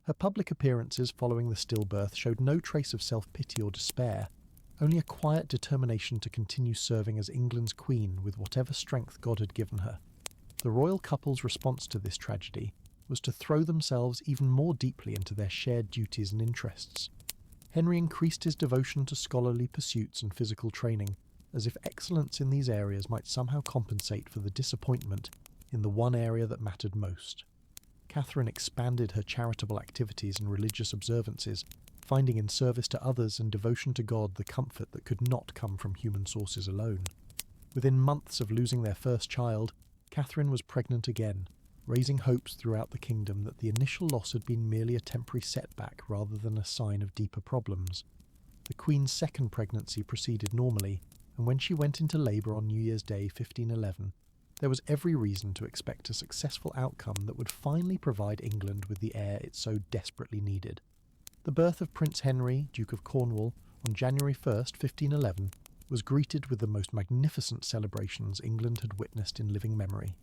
Her public appearances following the stillbirth showed no trace of self-pity or despair, only a quiet determination to continue serving as England's queen with whatever strength God had given her. The royal couple's response to this tragedy was to throw themselves even more deeply into their shared duties and interests. Henry increased his devotion to scholarly pursuits and physical training, as if excellence in these areas might somehow compensate for the disappointment in the one area that mattered most. Catherine expanded her charitable activities and religious observances, finding in service to others and devotion to God the comfort that could not come from human sources alone. Within months of losing their first child, Catherine was pregnant again, raising hopes throughout the kingdom that the initial loss had been merely a temporary setback rather than a sign of deeper problems. The Queen's second pregnancy proceeded normally, and when she went into labour on New Year's Day 1511, there was every reason to expect a successful outcome that would finally provide England with the heir it so desperately needed. The birth of Prince Henry, Duke of Cornwall, on January 1st, 1511, was greeted with the most magnificent celebrations England had witnessed in living memory.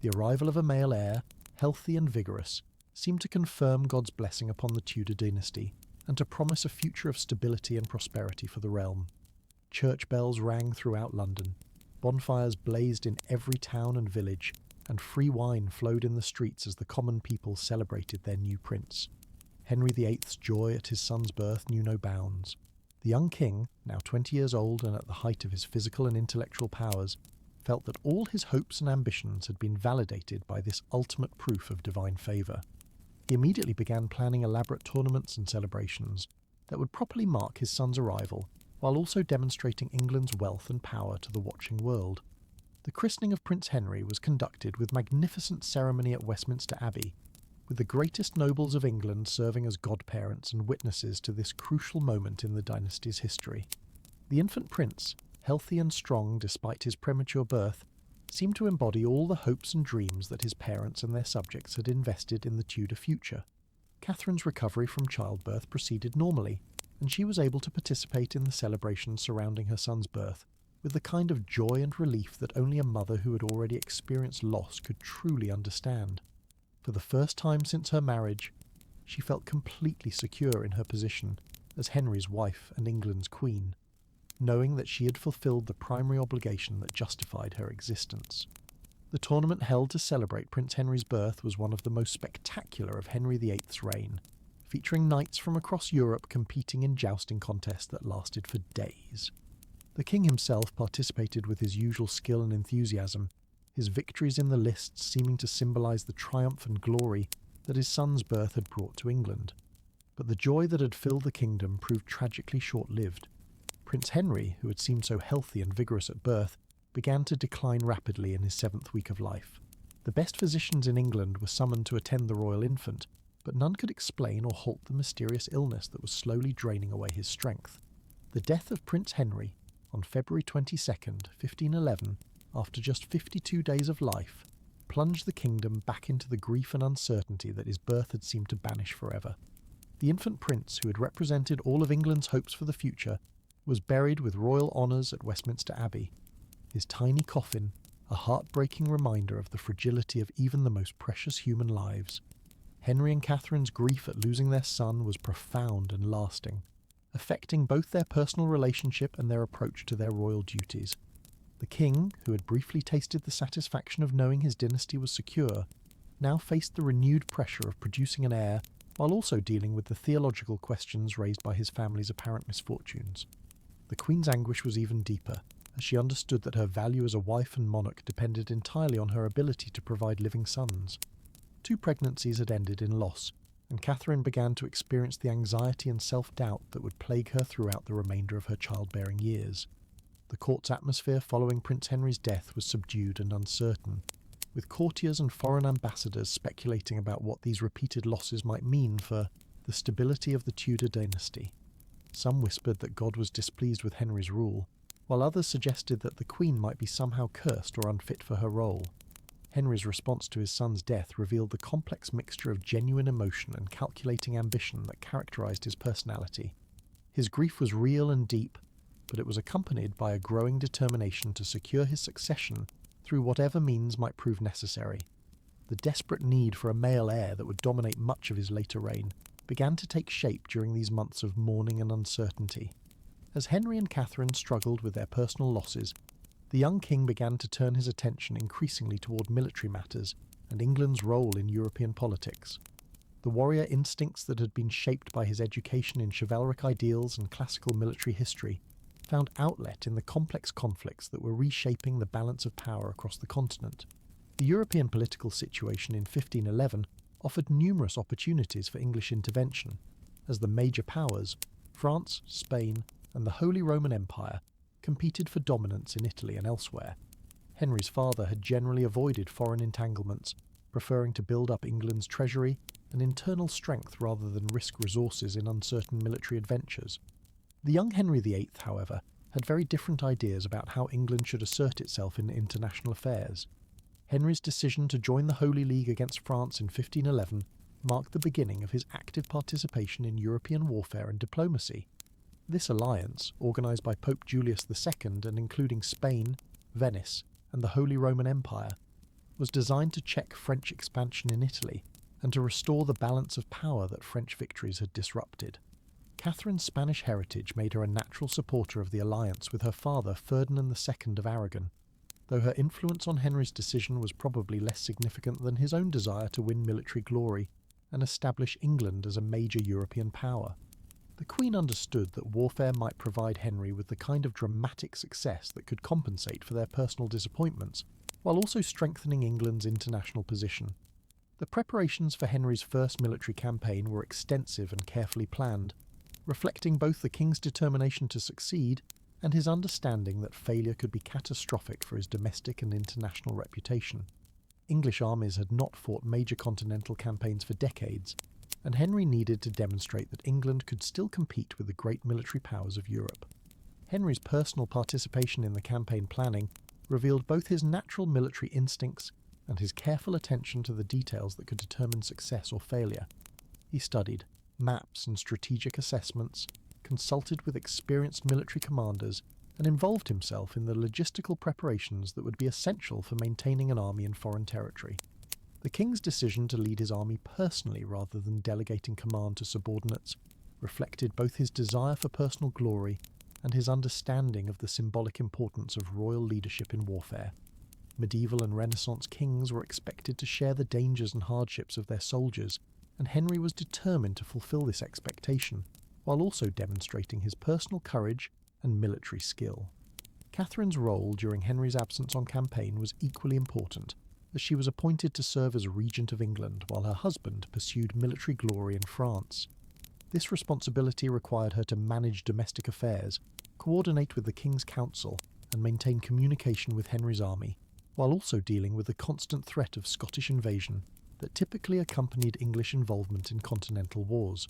The arrival of a male heir, healthy and vigorous, seemed to confirm God's blessing upon the Tudor dynasty and to promise a future of stability and prosperity for the realm. Church bells rang throughout London, bonfires blazed in every town and village, and free wine flowed in the streets as the common people celebrated their new prince. Henry VIII's joy at his son's birth knew no bounds. The young king, now 20 years old and at the height of his physical and intellectual powers, felt that all his hopes and ambitions had been validated by this ultimate proof of divine favour. He immediately began planning elaborate tournaments and celebrations that would properly mark his son's arrival, while also demonstrating England's wealth and power to the watching world. The christening of Prince Henry was conducted with magnificent ceremony at Westminster Abbey, with the greatest nobles of England serving as godparents and witnesses to this crucial moment in the dynasty's history. The infant prince, healthy and strong despite his premature birth, seemed to embody all the hopes and dreams that his parents and their subjects had invested in the Tudor future. Catherine's recovery from childbirth proceeded normally, and she was able to participate in the celebrations surrounding her son's birth with the kind of joy and relief that only a mother who had already experienced loss could truly understand. For the first time since her marriage, she felt completely secure in her position as Henry's wife and England's queen, knowing that she had fulfilled the primary obligation that justified her existence. The tournament held to celebrate Prince Henry's birth was one of the most spectacular of Henry VIII's reign, featuring knights from across Europe competing in jousting contests that lasted for days. The king himself participated with his usual skill and enthusiasm, his victories in the lists seeming to symbolise the triumph and glory that his son's birth had brought to England. But the joy that had filled the kingdom proved tragically short-lived. Prince Henry, who had seemed so healthy and vigorous at birth, began to decline rapidly in his 7th week of life. The best physicians in England were summoned to attend the royal infant, but none could explain or halt the mysterious illness that was slowly draining away his strength. The death of Prince Henry, on February 22nd, 1511, after just 52 days of life, plunged the kingdom back into the grief and uncertainty that his birth had seemed to banish forever. The infant prince, who had represented all of England's hopes for the future, was buried with royal honours at Westminster Abbey. His tiny coffin, a heartbreaking reminder of the fragility of even the most precious human lives. Henry and Catherine's grief at losing their son was profound and lasting, affecting both their personal relationship and their approach to their royal duties. The king, who had briefly tasted the satisfaction of knowing his dynasty was secure, now faced the renewed pressure of producing an heir while also dealing with the theological questions raised by his family's apparent misfortunes. The queen's anguish was even deeper, as she understood that her value as a wife and monarch depended entirely on her ability to provide living sons. 2 pregnancies had ended in loss, and Catherine began to experience the anxiety and self-doubt that would plague her throughout the remainder of her childbearing years. The court's atmosphere following Prince Henry's death was subdued and uncertain, with courtiers and foreign ambassadors speculating about what these repeated losses might mean for the stability of the Tudor dynasty. Some whispered that God was displeased with Henry's rule, while others suggested that the Queen might be somehow cursed or unfit for her role. Henry's response to his son's death revealed the complex mixture of genuine emotion and calculating ambition that characterized his personality. His grief was real and deep, but it was accompanied by a growing determination to secure his succession through whatever means might prove necessary. The desperate need for a male heir that would dominate much of his later reign began to take shape during these months of mourning and uncertainty. As Henry and Catherine struggled with their personal losses, the young king began to turn his attention increasingly toward military matters and England's role in European politics. The warrior instincts that had been shaped by his education in chivalric ideals and classical military history found outlet in the complex conflicts that were reshaping the balance of power across the continent. The European political situation in 1511 offered numerous opportunities for English intervention, as the major powers, France, Spain, and the Holy Roman Empire, competed for dominance in Italy and elsewhere. Henry's father had generally avoided foreign entanglements, preferring to build up England's treasury and internal strength rather than risk resources in uncertain military adventures. The young Henry VIII, however, had very different ideas about how England should assert itself in international affairs. Henry's decision to join the Holy League against France in 1511 marked the beginning of his active participation in European warfare and diplomacy. This alliance, organised by Pope Julius II and including Spain, Venice, and the Holy Roman Empire, was designed to check French expansion in Italy and to restore the balance of power that French victories had disrupted. Catherine's Spanish heritage made her a natural supporter of the alliance with her father Ferdinand II of Aragon, though her influence on Henry's decision was probably less significant than his own desire to win military glory and establish England as a major European power. The Queen understood that warfare might provide Henry with the kind of dramatic success that could compensate for their personal disappointments, while also strengthening England's international position. The preparations for Henry's first military campaign were extensive and carefully planned, reflecting both the king's determination to succeed and his understanding that failure could be catastrophic for his domestic and international reputation. English armies had not fought major continental campaigns for decades, and Henry needed to demonstrate that England could still compete with the great military powers of Europe. Henry's personal participation in the campaign planning revealed both his natural military instincts and his careful attention to the details that could determine success or failure. He studied maps and strategic assessments, consulted with experienced military commanders, and involved himself in the logistical preparations that would be essential for maintaining an army in foreign territory. The king's decision to lead his army personally rather than delegating command to subordinates reflected both his desire for personal glory and his understanding of the symbolic importance of royal leadership in warfare. Medieval and Renaissance kings were expected to share the dangers and hardships of their soldiers, and Henry was determined to fulfill this expectation, while also demonstrating his personal courage and military skill. Catherine's role during Henry's absence on campaign was equally important, as she was appointed to serve as Regent of England while her husband pursued military glory in France. This responsibility required her to manage domestic affairs, coordinate with the King's Council, and maintain communication with Henry's army, while also dealing with the constant threat of Scottish invasion that typically accompanied English involvement in continental wars.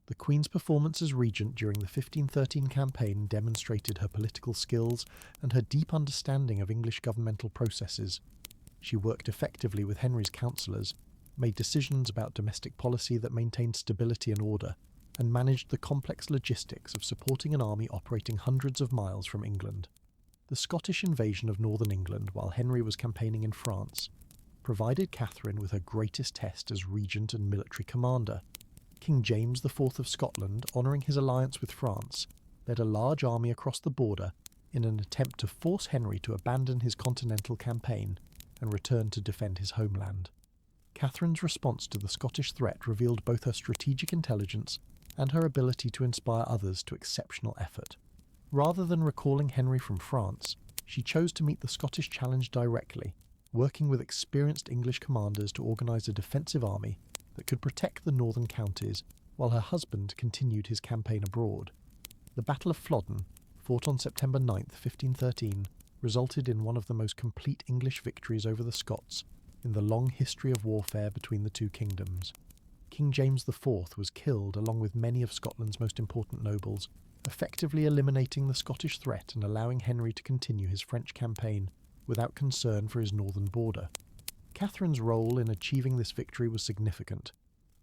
The Queen's performance as regent during the 1513 campaign demonstrated her political skills and her deep understanding of English governmental processes. She worked effectively with Henry's councillors, made decisions about domestic policy that maintained stability and order, and managed the complex logistics of supporting an army operating hundreds of miles from England. The Scottish invasion of northern England while Henry was campaigning in France provided Catherine with her greatest test as regent and military commander. King James IV of Scotland, honouring his alliance with France, led a large army across the border in an attempt to force Henry to abandon his continental campaign and return to defend his homeland. Catherine's response to the Scottish threat revealed both her strategic intelligence and her ability to inspire others to exceptional effort. Rather than recalling Henry from France, she chose to meet the Scottish challenge directly, working with experienced English commanders to organise a defensive army that could protect the northern counties while her husband continued his campaign abroad. The Battle of Flodden, fought on September 9, 1513, resulted in one of the most complete English victories over the Scots in the long history of warfare between the two kingdoms. King James IV was killed along with many of Scotland's most important nobles, effectively eliminating the Scottish threat and allowing Henry to continue his French campaign without concern for his northern border. Catherine's role in achieving this victory was significant,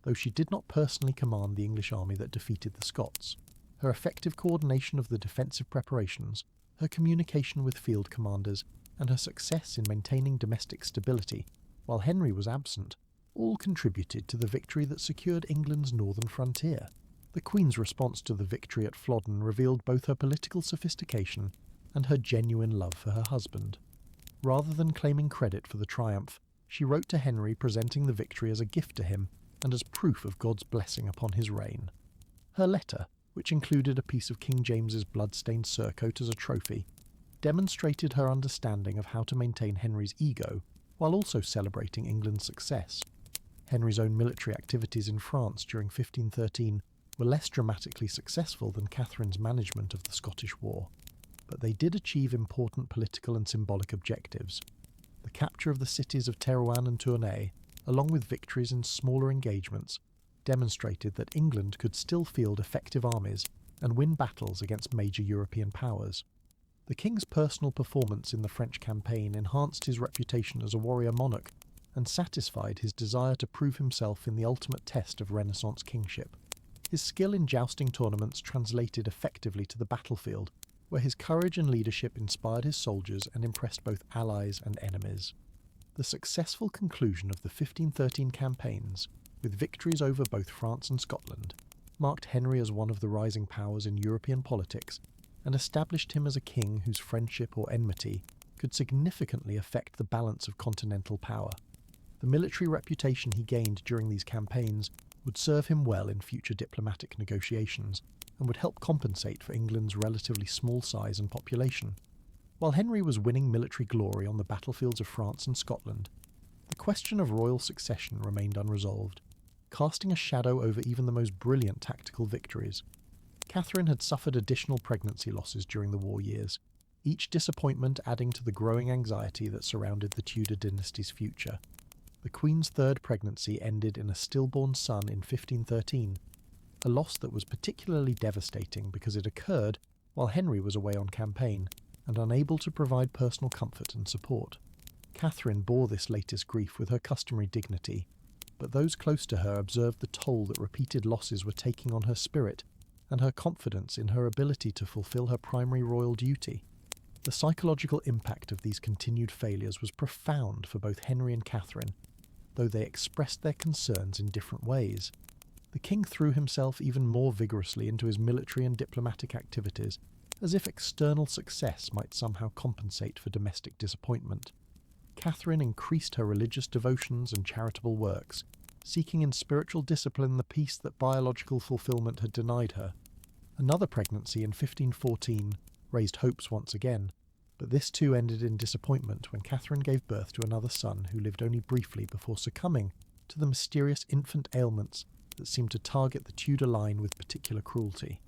though she did not personally command the English army that defeated the Scots. Her effective coordination of the defensive preparations, her communication with field commanders, and her success in maintaining domestic stability while Henry was absent all contributed to the victory that secured England's northern frontier. The Queen's response to the victory at Flodden revealed both her political sophistication and her genuine love for her husband. Rather than claiming credit for the triumph, she wrote to Henry presenting the victory as a gift to him and as proof of God's blessing upon his reign. Her letter, which included a piece of King James's blood-stained surcoat as a trophy, demonstrated her understanding of how to maintain Henry's ego while also celebrating England's success. Henry's own military activities in France during 1513 were less dramatically successful than Catherine's management of the Scottish War, but they did achieve important political and symbolic objectives. The capture of the cities of Terouanne and Tournai, along with victories in smaller engagements, demonstrated that England could still field effective armies and win battles against major European powers. The king's personal performance in the French campaign enhanced his reputation as a warrior monarch and satisfied his desire to prove himself in the ultimate test of Renaissance kingship. His skill in jousting tournaments translated effectively to the battlefield, where his courage and leadership inspired his soldiers and impressed both allies and enemies. The successful conclusion of the 1513 campaigns, with victories over both France and Scotland, marked Henry as one of the rising powers in European politics and established him as a king whose friendship or enmity could significantly affect the balance of continental power. The military reputation he gained during these campaigns would serve him well in future diplomatic negotiations and would help compensate for England's relatively small size and population. While Henry was winning military glory on the battlefields of France and Scotland, the question of royal succession remained unresolved, casting a shadow over even the most brilliant tactical victories. Catherine had suffered additional pregnancy losses during the war years, each disappointment adding to the growing anxiety that surrounded the Tudor dynasty's future. The Queen's third pregnancy ended in a stillborn son in 1513, a loss that was particularly devastating because it occurred while Henry was away on campaign and unable to provide personal comfort and support. Catherine bore this latest grief with her customary dignity, but those close to her observed the toll that repeated losses were taking on her spirit and her confidence in her ability to fulfill her primary royal duty. The psychological impact of these continued failures was profound for both Henry and Catherine, though they expressed their concerns in different ways. The king threw himself even more vigorously into his military and diplomatic activities, as if external success might somehow compensate for domestic disappointment. Catherine increased her religious devotions and charitable works, seeking in spiritual discipline the peace that biological fulfillment had denied her. Another pregnancy in 1514 raised hopes once again, but this too ended in disappointment when Catherine gave birth to another son who lived only briefly before succumbing to the mysterious infant ailments that seemed to target the Tudor line with particular cruelty.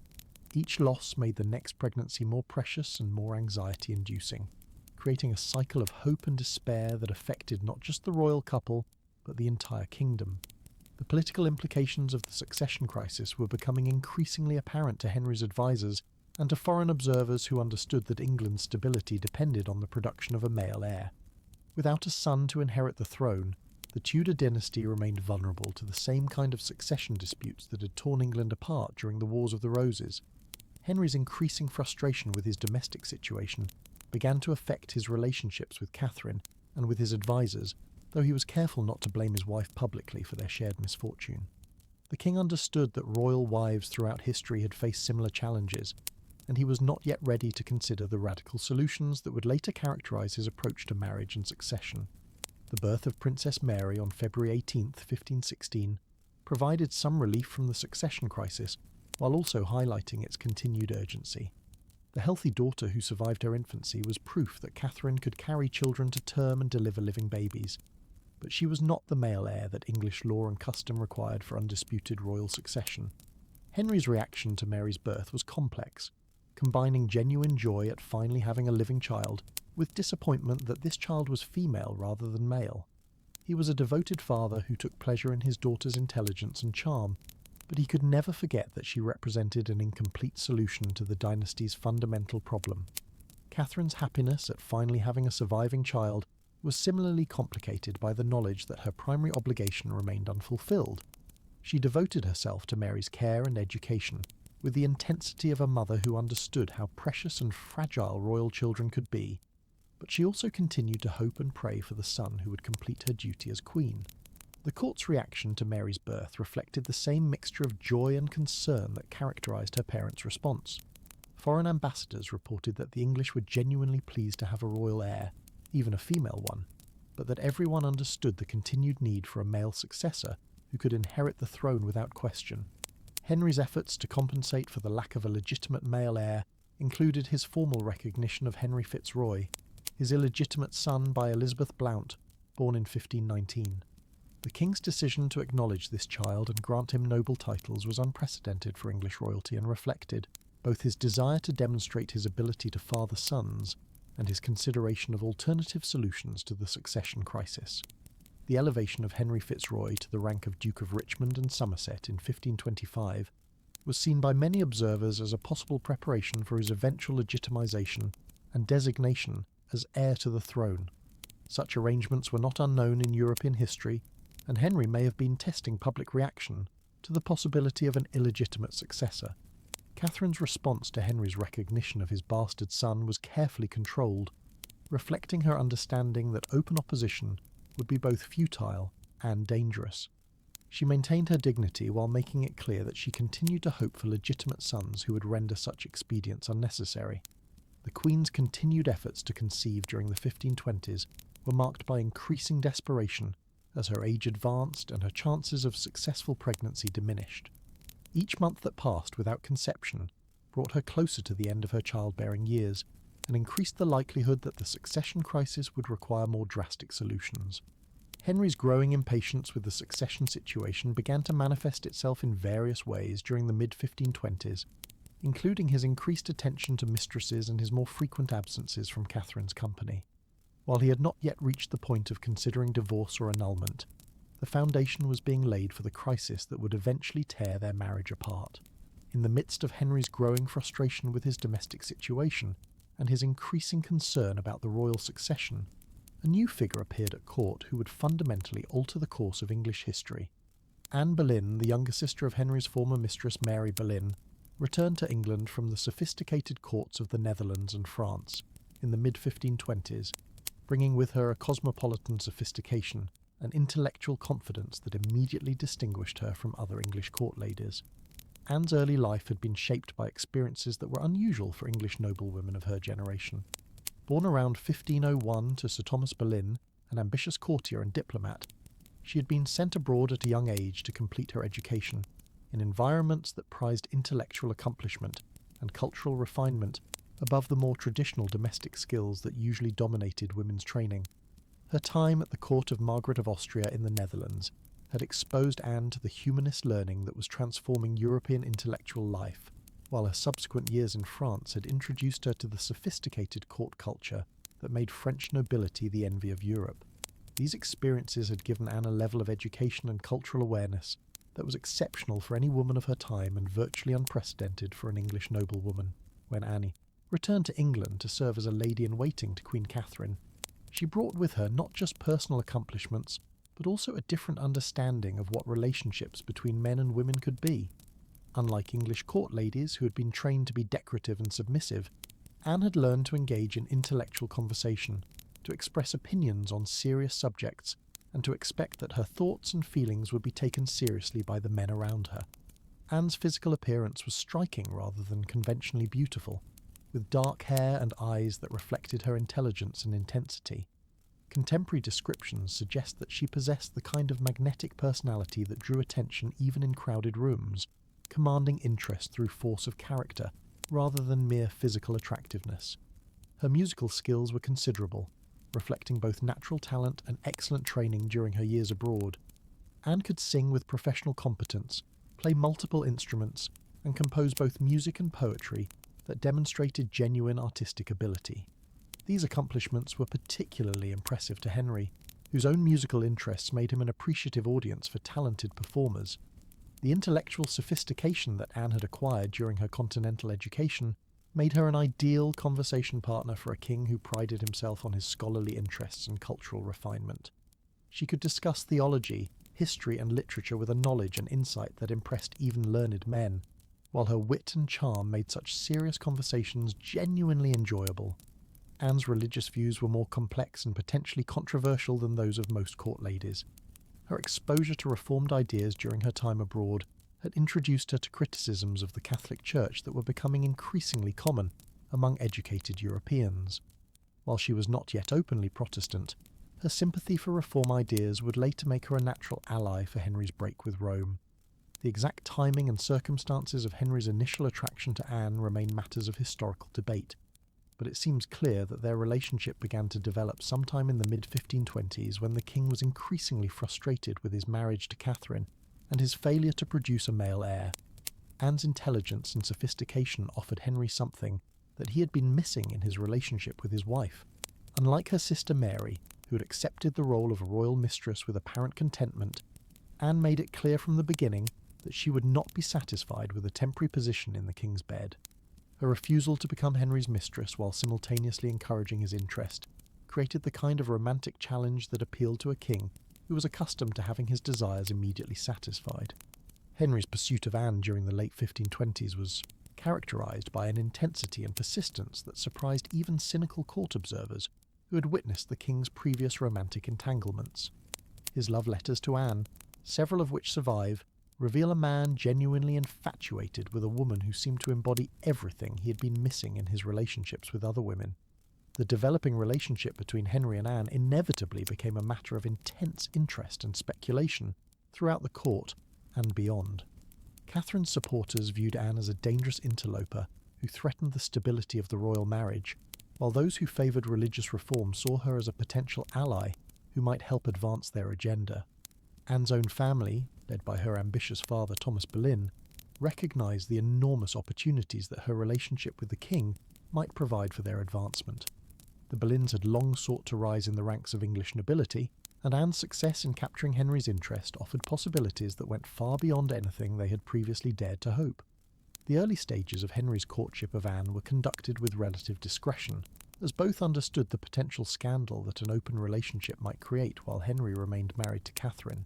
Each loss made the next pregnancy more precious and more anxiety-inducing, creating a cycle of hope and despair that affected not just the royal couple, but the entire kingdom. The political implications of the succession crisis were becoming increasingly apparent to Henry's advisors and to foreign observers who understood that England's stability depended on the production of a male heir. Without a son to inherit the throne, the Tudor dynasty remained vulnerable to the same kind of succession disputes that had torn England apart during the Wars of the Roses. Henry's increasing frustration with his domestic situation began to affect his relationships with Catherine and with his advisors, though he was careful not to blame his wife publicly for their shared misfortune. The king understood that royal wives throughout history had faced similar challenges, and he was not yet ready to consider the radical solutions that would later characterize his approach to marriage and succession. The birth of Princess Mary on February 18, 1516, provided some relief from the succession crisis, while also highlighting its continued urgency. The healthy daughter who survived her infancy was proof that Catherine could carry children to term and deliver living babies, but she was not the male heir that English law and custom required for undisputed royal succession. Henry's reaction to Mary's birth was complex, combining genuine joy at finally having a living child with disappointment that this child was female rather than male. He was a devoted father who took pleasure in his daughter's intelligence and charm, but he could never forget that she represented an incomplete solution to the dynasty's fundamental problem. Catherine's happiness at finally having a surviving child was similarly complicated by the knowledge that her primary obligation remained unfulfilled. She devoted herself to Mary's care and education, with the intensity of a mother who understood how precious and fragile royal children could be, but she also continued to hope and pray for the son who would complete her duty as queen. The court's reaction to Mary's birth reflected the same mixture of joy and concern that characterised her parents' response. Foreign ambassadors reported that the English were genuinely pleased to have a royal heir, even a female one, but that everyone understood the continued need for a male successor who could inherit the throne without question. Henry's efforts to compensate for the lack of a legitimate male heir included his formal recognition of Henry Fitzroy, his illegitimate son by Elizabeth Blount, born in 1519. The king's decision to acknowledge this child and grant him noble titles was unprecedented for English royalty and reflected both his desire to demonstrate his ability to father sons and his consideration of alternative solutions to the succession crisis. The elevation of Henry Fitzroy to the rank of Duke of Richmond and Somerset in 1525 was seen by many observers as a possible preparation for his eventual legitimisation and designation as heir to the throne. Such arrangements were not unknown in European history, and Henry may have been testing public reaction to the possibility of an illegitimate successor. Catherine's response to Henry's recognition of his bastard son was carefully controlled, reflecting her understanding that open opposition would be both futile and dangerous. She maintained her dignity while making it clear that she continued to hope for legitimate sons who would render such expedients unnecessary. The Queen's continued efforts to conceive during the 1520s were marked by increasing desperation as her age advanced and her chances of successful pregnancy diminished. Each month that passed without conception brought her closer to the end of her childbearing years and increased the likelihood that the succession crisis would require more drastic solutions. Henry's growing impatience with the succession situation began to manifest itself in various ways during the mid-1520s, including his increased attention to mistresses and his more frequent absences from Catherine's company. While he had not yet reached the point of considering divorce or annulment, the foundation was being laid for the crisis that would eventually tear their marriage apart. In the midst of Henry's growing frustration with his domestic situation and his increasing concern about the royal succession, a new figure appeared at court who would fundamentally alter the course of English history. Anne Boleyn, the younger sister of Henry's former mistress Mary Boleyn, returned to England from the sophisticated courts of the Netherlands and France in the mid-1520s, bringing with her a cosmopolitan sophistication and intellectual confidence that immediately distinguished her from other English court ladies. Anne's early life had been shaped by experiences that were unusual for English noblewomen of her generation. Born around 1501 to Sir Thomas Boleyn, an ambitious courtier and diplomat, She had been sent abroad at a young age to complete her education, in environments that prized intellectual accomplishment and cultural refinement above the more traditional domestic skills that usually dominated women's training. Her time at the court of Margaret of Austria in the Netherlands had exposed Anne to the humanist learning that was transforming European intellectual life, while her subsequent years in France had introduced her to the sophisticated court culture that made French nobility the envy of Europe. These experiences had given Anne a level of education and cultural awareness that was exceptional for any woman of her time and virtually unprecedented for an English noblewoman. When Anne returned to England to serve as a lady-in-waiting to Queen Catherine, she brought with her not just personal accomplishments, but also a different understanding of what relationships between men and women could be. Unlike English court ladies who had been trained to be decorative and submissive, Anne had learned to engage in intellectual conversation, to express opinions on serious subjects, and to expect that her thoughts and feelings would be taken seriously by the men around her. Anne's physical appearance was striking rather than conventionally beautiful, with dark hair and eyes that reflected her intelligence and intensity. Contemporary descriptions suggest that she possessed the kind of magnetic personality that drew attention even in crowded rooms, commanding interest through force of character rather than mere physical attractiveness. Her musical skills were considerable, reflecting both natural talent and excellent training during her years abroad. Anne could sing with professional competence, play multiple instruments, and compose both music and poetry that demonstrated genuine artistic ability. These accomplishments were particularly impressive to Henry, whose own musical interests made him an appreciative audience for talented performers. The intellectual sophistication that Anne had acquired during her continental education made her an ideal conversation partner for a king who prided himself on his scholarly interests and cultural refinement. She could discuss theology, history, and literature with a knowledge and insight that impressed even learned men, while her wit and charm made such serious conversations genuinely enjoyable. Anne's religious views were more complex and potentially controversial than those of most court ladies. Her exposure to reformed ideas during her time abroad had introduced her to criticisms of the Catholic Church that were becoming increasingly common among educated Europeans. While she was not yet openly Protestant, her sympathy for reform ideas would later make her a natural ally for Henry's break with Rome. The exact timing and circumstances of Henry's initial attraction to Anne remain matters of historical debate, but it seems clear that their relationship began to develop sometime in the mid-1520s when the king was increasingly frustrated with his marriage to Catherine and his failure to produce a male heir. Anne's intelligence and sophistication offered Henry something that he had been missing in his relationship with his wife. Unlike her sister Mary, who had accepted the role of a royal mistress with apparent contentment, Anne made it clear from the beginning that she would not be satisfied with a temporary position in the king's bed. Her refusal to become Henry's mistress while simultaneously encouraging his interest created the kind of romantic challenge that appealed to a king who was accustomed to having his desires immediately satisfied. Henry's pursuit of Anne during the late 1520s was characterised by an intensity and persistence that surprised even cynical court observers who had witnessed the king's previous romantic entanglements. His love letters to Anne, several of which survive, reveal a man genuinely infatuated with a woman who seemed to embody everything he had been missing in his relationships with other women. The developing relationship between Henry and Anne inevitably became a matter of intense interest and speculation throughout the court and beyond. Catherine's supporters viewed Anne as a dangerous interloper who threatened the stability of the royal marriage, while those who favoured religious reform saw her as a potential ally who might help advance their agenda. Anne's own family, led by her ambitious father Thomas Boleyn, recognised the enormous opportunities that her relationship with the king might provide for their advancement. The Boleyns had long sought to rise in the ranks of English nobility, and Anne's success in capturing Henry's interest offered possibilities that went far beyond anything they had previously dared to hope. The early stages of Henry's courtship of Anne were conducted with relative discretion, as both understood the potential scandal that an open relationship might create while Henry remained married to Catherine.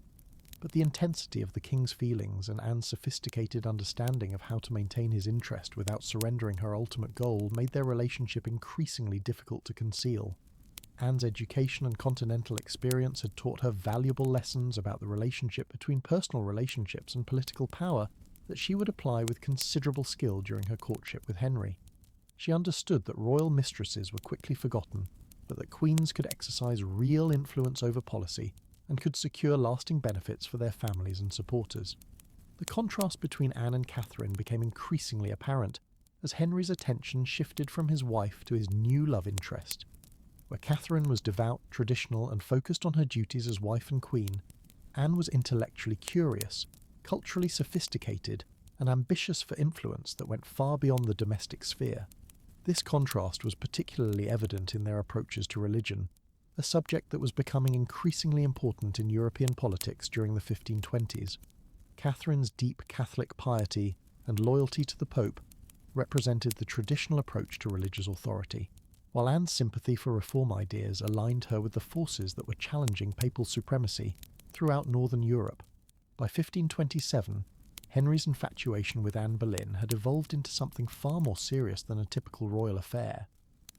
But the intensity of the king's feelings and Anne's sophisticated understanding of how to maintain his interest without surrendering her ultimate goal made their relationship increasingly difficult to conceal. Anne's education and continental experience had taught her valuable lessons about the relationship between personal relationships and political power that she would apply with considerable skill during her courtship with Henry. She understood that royal mistresses were quickly forgotten, but that queens could exercise real influence over policy and could secure lasting benefits for their families and supporters. The contrast between Anne and Catherine became increasingly apparent as Henry's attention shifted from his wife to his new love interest. Where Catherine was devout, traditional, and focused on her duties as wife and queen, Anne was intellectually curious, culturally sophisticated, and ambitious for influence that went far beyond the domestic sphere. This contrast was particularly evident in their approaches to religion, a subject that was becoming increasingly important in European politics during the 1520s. Catherine's deep Catholic piety and loyalty to the Pope represented the traditional approach to religious authority, while Anne's sympathy for reform ideas aligned her with the forces that were challenging papal supremacy throughout northern Europe. By 1527, Henry's infatuation with Anne Boleyn had evolved into something far more serious than a typical royal affair.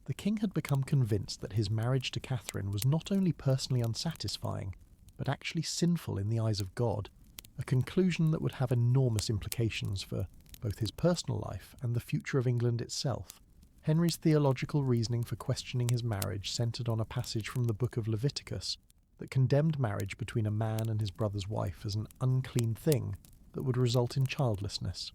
The king had become convinced that his marriage to Catherine was not only personally unsatisfying, but actually sinful in the eyes of God, a conclusion that would have enormous implications for both his personal life and the future of England itself. Henry's theological reasoning for questioning his marriage centred on a passage from the book of Leviticus that condemned marriage between a man and his brother's wife as an unclean thing that would result in childlessness.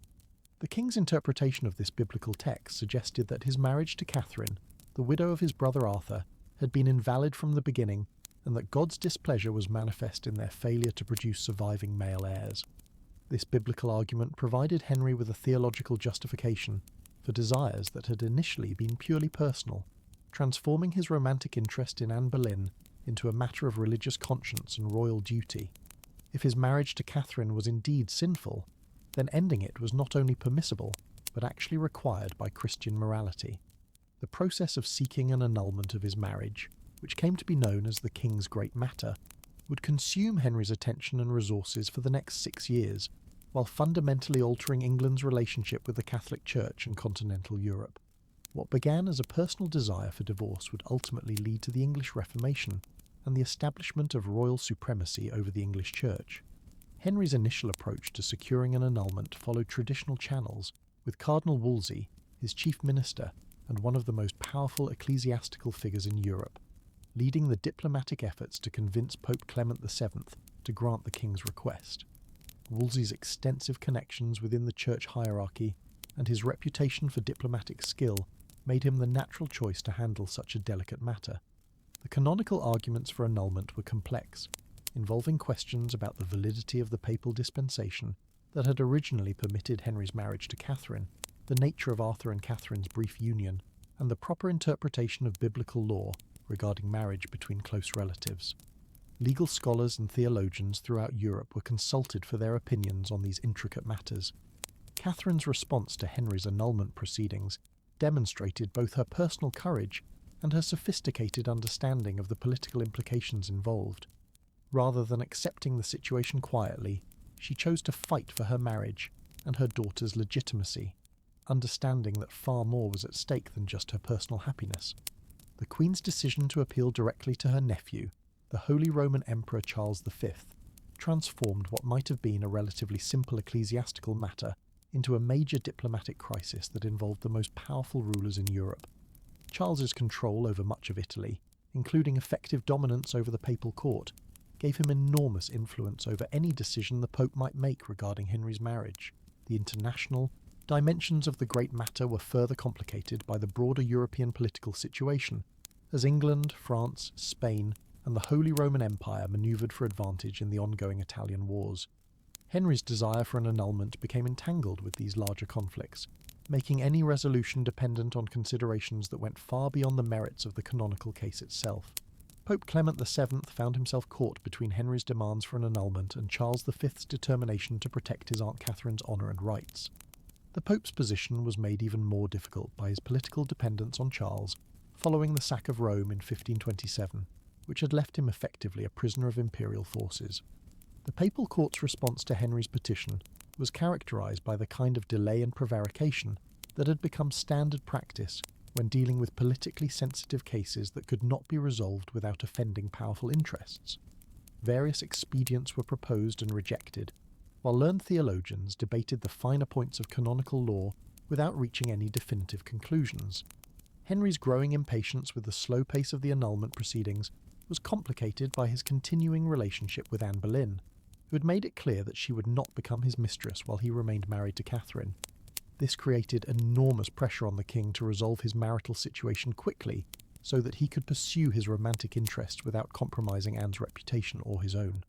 The king's interpretation of this biblical text suggested that his marriage to Catherine, the widow of his brother Arthur, had been invalid from the beginning, and that God's displeasure was manifest in their failure to produce surviving male heirs. This biblical argument provided Henry with a theological justification for desires that had initially been purely personal, transforming his romantic interest in Anne Boleyn into a matter of religious conscience and royal duty. If his marriage to Catherine was indeed sinful, then ending it was not only permissible, but actually required by Christian morality. The process of seeking an annulment of his marriage, which came to be known as the King's Great Matter, would consume Henry's attention and resources for the next 6 years, while fundamentally altering England's relationship with the Catholic Church and continental Europe. What began as a personal desire for divorce would ultimately lead to the English Reformation and the establishment of royal supremacy over the English Church. Henry's initial approach to securing an annulment followed traditional channels, with Cardinal Wolsey, his chief minister, and one of the most powerful ecclesiastical figures in Europe, leading the diplomatic efforts to convince Pope Clement VII to grant the king's request. Wolsey's extensive connections within the church hierarchy and his reputation for diplomatic skill made him the natural choice to handle such a delicate matter. The canonical arguments for annulment were complex, involving questions about the validity of the papal dispensation that had originally permitted Henry's marriage to Catherine, the nature of Arthur and Catherine's brief union, and the proper interpretation of biblical law regarding marriage between close relatives. Legal scholars and theologians throughout Europe were consulted for their opinions on these intricate matters. Catherine's response to Henry's annulment proceedings demonstrated both her personal courage and her sophisticated understanding of the political implications involved. Rather than accepting the situation quietly, she chose to fight for her marriage and her daughter's legitimacy, understanding that far more was at stake than just her personal happiness. The Queen's decision to appeal directly to her nephew, the Holy Roman Emperor Charles V, transformed what might have been a relatively simple ecclesiastical matter into a major diplomatic crisis that involved the most powerful rulers in Europe. Charles's control over much of Italy, including effective dominance over the papal court, gave him enormous influence over any decision the Pope might make regarding Henry's marriage. The international dimensions of the great matter were further complicated by the broader European political situation, as England, France, Spain, and the Holy Roman Empire manoeuvred for advantage in the ongoing Italian wars. Henry's desire for an annulment became entangled with these larger conflicts, making any resolution dependent on considerations that went far beyond the merits of the canonical case itself. Pope Clement VII found himself caught between Henry's demands for an annulment and Charles V's determination to protect his Aunt Catherine's honour and rights. The Pope's position was made even more difficult by his political dependence on Charles following the sack of Rome in 1527, which had left him effectively a prisoner of imperial forces. The papal court's response to Henry's petition was characterised by the kind of delay and prevarication that had become standard practice when dealing with politically sensitive cases that could not be resolved without offending powerful interests. Various expedients were proposed and rejected, while learned theologians debated the finer points of canonical law without reaching any definitive conclusions. Henry's growing impatience with the slow pace of the annulment proceedings was complicated by his continuing relationship with Anne Boleyn, who had made it clear that she would not become his mistress while he remained married to Catherine. This created enormous pressure on the king to resolve his marital situation quickly so that he could pursue his romantic interests without compromising Anne's reputation or his own.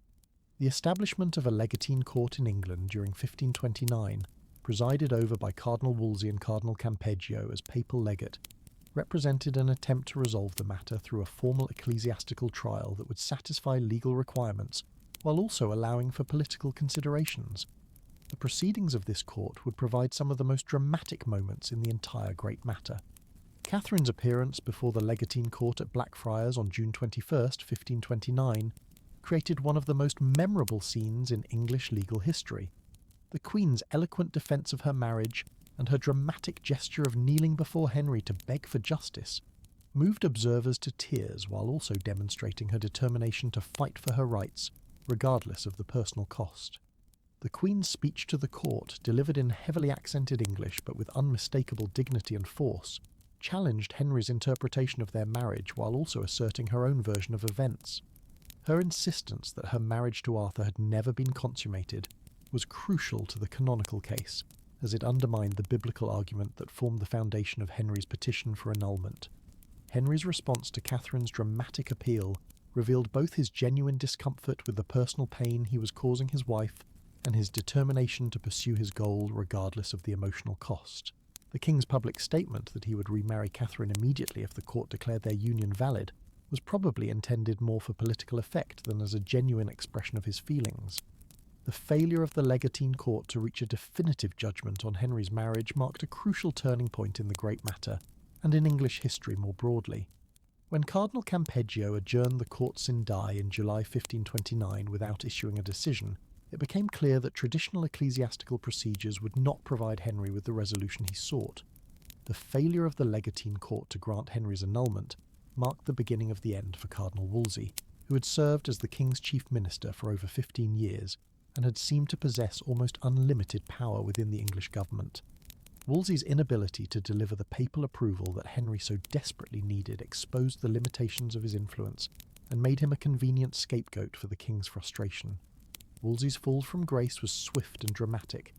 The establishment of a legatine court in England during 1529, presided over by Cardinal Wolsey and Cardinal Campeggio as papal legate, represented an attempt to resolve the matter through a formal ecclesiastical trial that would satisfy legal requirements while also allowing for political considerations. The proceedings of this court would provide some of the most dramatic moments in the entire great matter. Catherine's appearance before the legatine court at Blackfriars on June 21, 1529, created one of the most memorable scenes in English legal history. The Queen's eloquent defence of her marriage and her dramatic gesture of kneeling before Henry to beg for justice moved observers to tears while also demonstrating her determination to fight for her rights, regardless of the personal cost. The Queen's speech to the court, delivered in heavily accented English but with unmistakable dignity and force, challenged Henry's interpretation of their marriage while also asserting her own version of events. Her insistence that her marriage to Arthur had never been consummated was crucial to the canonical case, as it undermined the biblical argument that formed the foundation of Henry's petition for annulment. Henry's response to Catherine's dramatic appeal revealed both his genuine discomfort with the personal pain he was causing his wife and his determination to pursue his goal regardless of the emotional cost. The king's public statement that he would remarry Catherine immediately if the court declared their union valid was probably intended more for political effect than as a genuine expression of his feelings. The failure of the legatine court to reach a definitive judgment on Henry's marriage marked a crucial turning point in the great matter, and in English history more broadly. When Cardinal Campeggio adjourned the court sine die in July 1529 without issuing a decision, it became clear that traditional ecclesiastical procedures would not provide Henry with the resolution he sought. The failure of the legatine court to grant Henry's annulment marked the beginning of the end for Cardinal Wolsey, who had served as the king's chief minister for over 15 years and had seemed to possess almost unlimited power within the English government. Wolsey's inability to deliver the papal approval that Henry so desperately needed exposed the limitations of his influence and made him a convenient scapegoat for the king's frustration. Wolsey's fall from grace was swift and dramatic,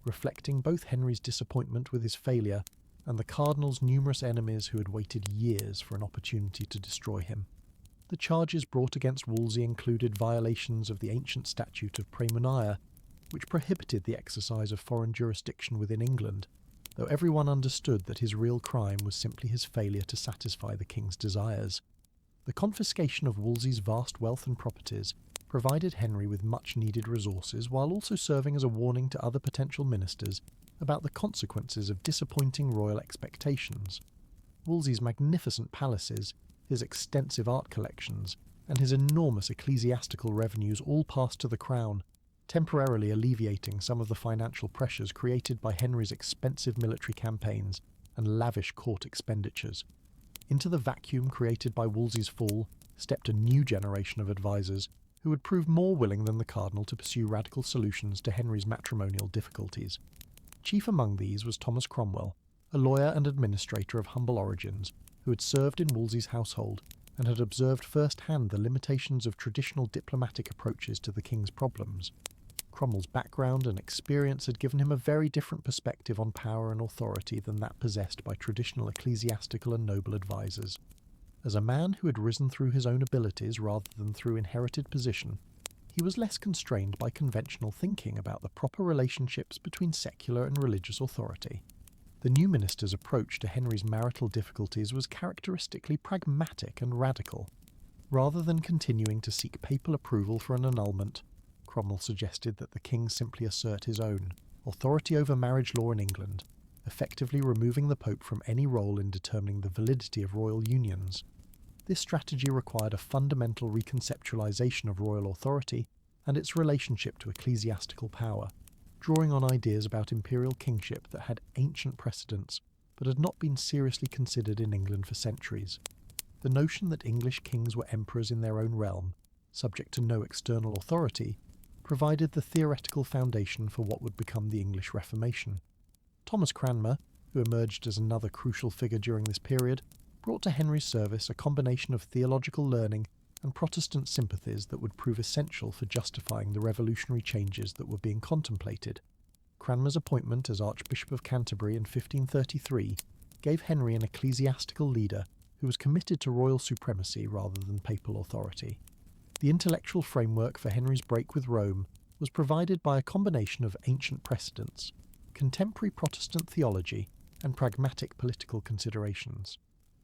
reflecting both Henry's disappointment with his failure and the cardinal's numerous enemies who had waited years for an opportunity to destroy him. The charges brought against Wolsey included violations of the ancient statute of praemunire, which prohibited the exercise of foreign jurisdiction within England, though everyone understood that his real crime was simply his failure to satisfy the king's desires. The confiscation of Wolsey's vast wealth and properties provided Henry with much-needed resources while also serving as a warning to other potential ministers about the consequences of disappointing royal expectations. Wolsey's magnificent palaces, his extensive art collections, and his enormous ecclesiastical revenues all passed to the crown, temporarily alleviating some of the financial pressures created by Henry's expensive military campaigns and lavish court expenditures. Into the vacuum created by Wolsey's fall stepped a new generation of advisers who would prove more willing than the cardinal to pursue radical solutions to Henry's matrimonial difficulties. Chief among these was Thomas Cromwell, a lawyer and administrator of humble origins, who had served in Wolsey's household and had observed firsthand the limitations of traditional diplomatic approaches to the king's problems. Cromwell's background and experience had given him a very different perspective on power and authority than that possessed by traditional ecclesiastical and noble advisers. As a man who had risen through his own abilities rather than through inherited position, he was less constrained by conventional thinking about the proper relationships between secular and religious authority. The new minister's approach to Henry's marital difficulties was characteristically pragmatic and radical. Rather than continuing to seek papal approval for an annulment, Cromwell suggested that the king simply assert his own authority over marriage law in England, effectively removing the Pope from any role in determining the validity of royal unions. This strategy required a fundamental reconceptualization of royal authority and its relationship to ecclesiastical power, drawing on ideas about imperial kingship that had ancient precedents but had not been seriously considered in England for centuries. The notion that English kings were emperors in their own realm, subject to no external authority, provided the theoretical foundation for what would become the English Reformation. Thomas Cranmer, who emerged as another crucial figure during this period, brought to Henry's service a combination of theological learning and Protestant sympathies that would prove essential for justifying the revolutionary changes that were being contemplated. Cranmer's appointment as Archbishop of Canterbury in 1533 gave Henry an ecclesiastical leader who was committed to royal supremacy rather than papal authority. The intellectual framework for Henry's break with Rome was provided by a combination of ancient precedents, contemporary Protestant theology, and pragmatic political considerations.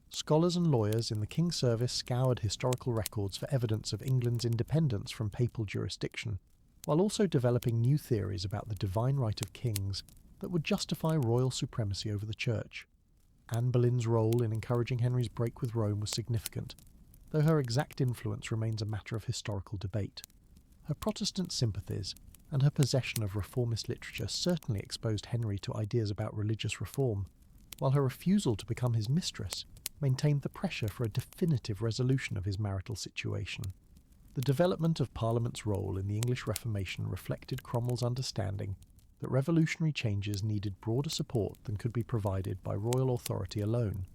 Scholars and lawyers in the King's service scoured historical records for evidence of England's independence from papal jurisdiction, while also developing new theories about the divine right of kings that would justify royal supremacy over the Church. Anne Boleyn's role in encouraging Henry's break with Rome was significant, though her exact influence remains a matter of historical debate. Her Protestant sympathies and her possession of reformist literature certainly exposed Henry to ideas about religious reform, while her refusal to become his mistress maintained the pressure for a definitive resolution of his marital situation. The development of Parliament's role in the English Reformation reflected Cromwell's understanding that revolutionary changes needed broader support than could be provided by royal authority alone.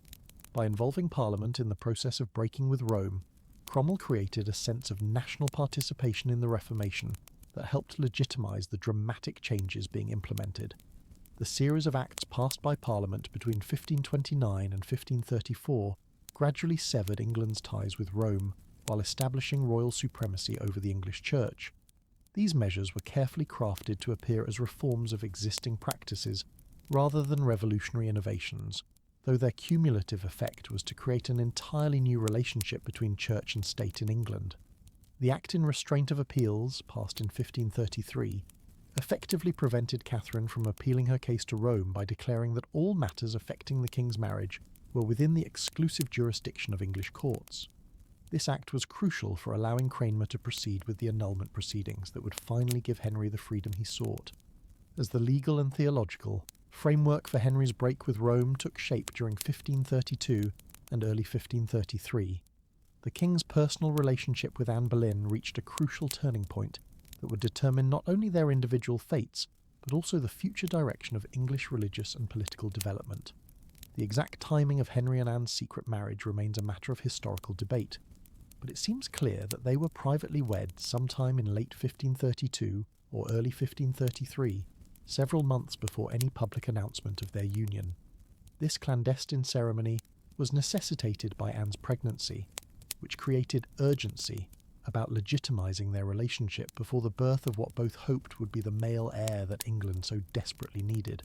By involving Parliament in the process of breaking with Rome, Cromwell created a sense of national participation in the Reformation that helped legitimise the dramatic changes being implemented. The series of acts passed by Parliament between 1529 and 1534 gradually severed England's ties with Rome while establishing royal supremacy over the English Church. These measures were carefully crafted to appear as reforms of existing practices rather than revolutionary innovations, though their cumulative effect was to create an entirely new relationship between church and state in England. The Act in Restraint of Appeals, passed in 1533, effectively prevented Catherine from appealing her case to Rome by declaring that all matters affecting the king's marriage were within the exclusive jurisdiction of English courts. This act was crucial for allowing Cranmer to proceed with the annulment proceedings that would finally give Henry the freedom he sought. As the legal and theological framework for Henry's break with Rome took shape during 1532 and early 1533, the king's personal relationship with Anne Boleyn reached a crucial turning point that would determine not only their individual fates, but also the future direction of English religious and political development. The exact timing of Henry and Anne's secret marriage remains a matter of historical debate, but it seems clear that they were privately wed sometime in late 1532 or early 1533, several months before any public announcement of their union. This clandestine ceremony was necessitated by Anne's pregnancy, which created urgency about legitimising their relationship before the birth of what both hoped would be the male heir that England so desperately needed.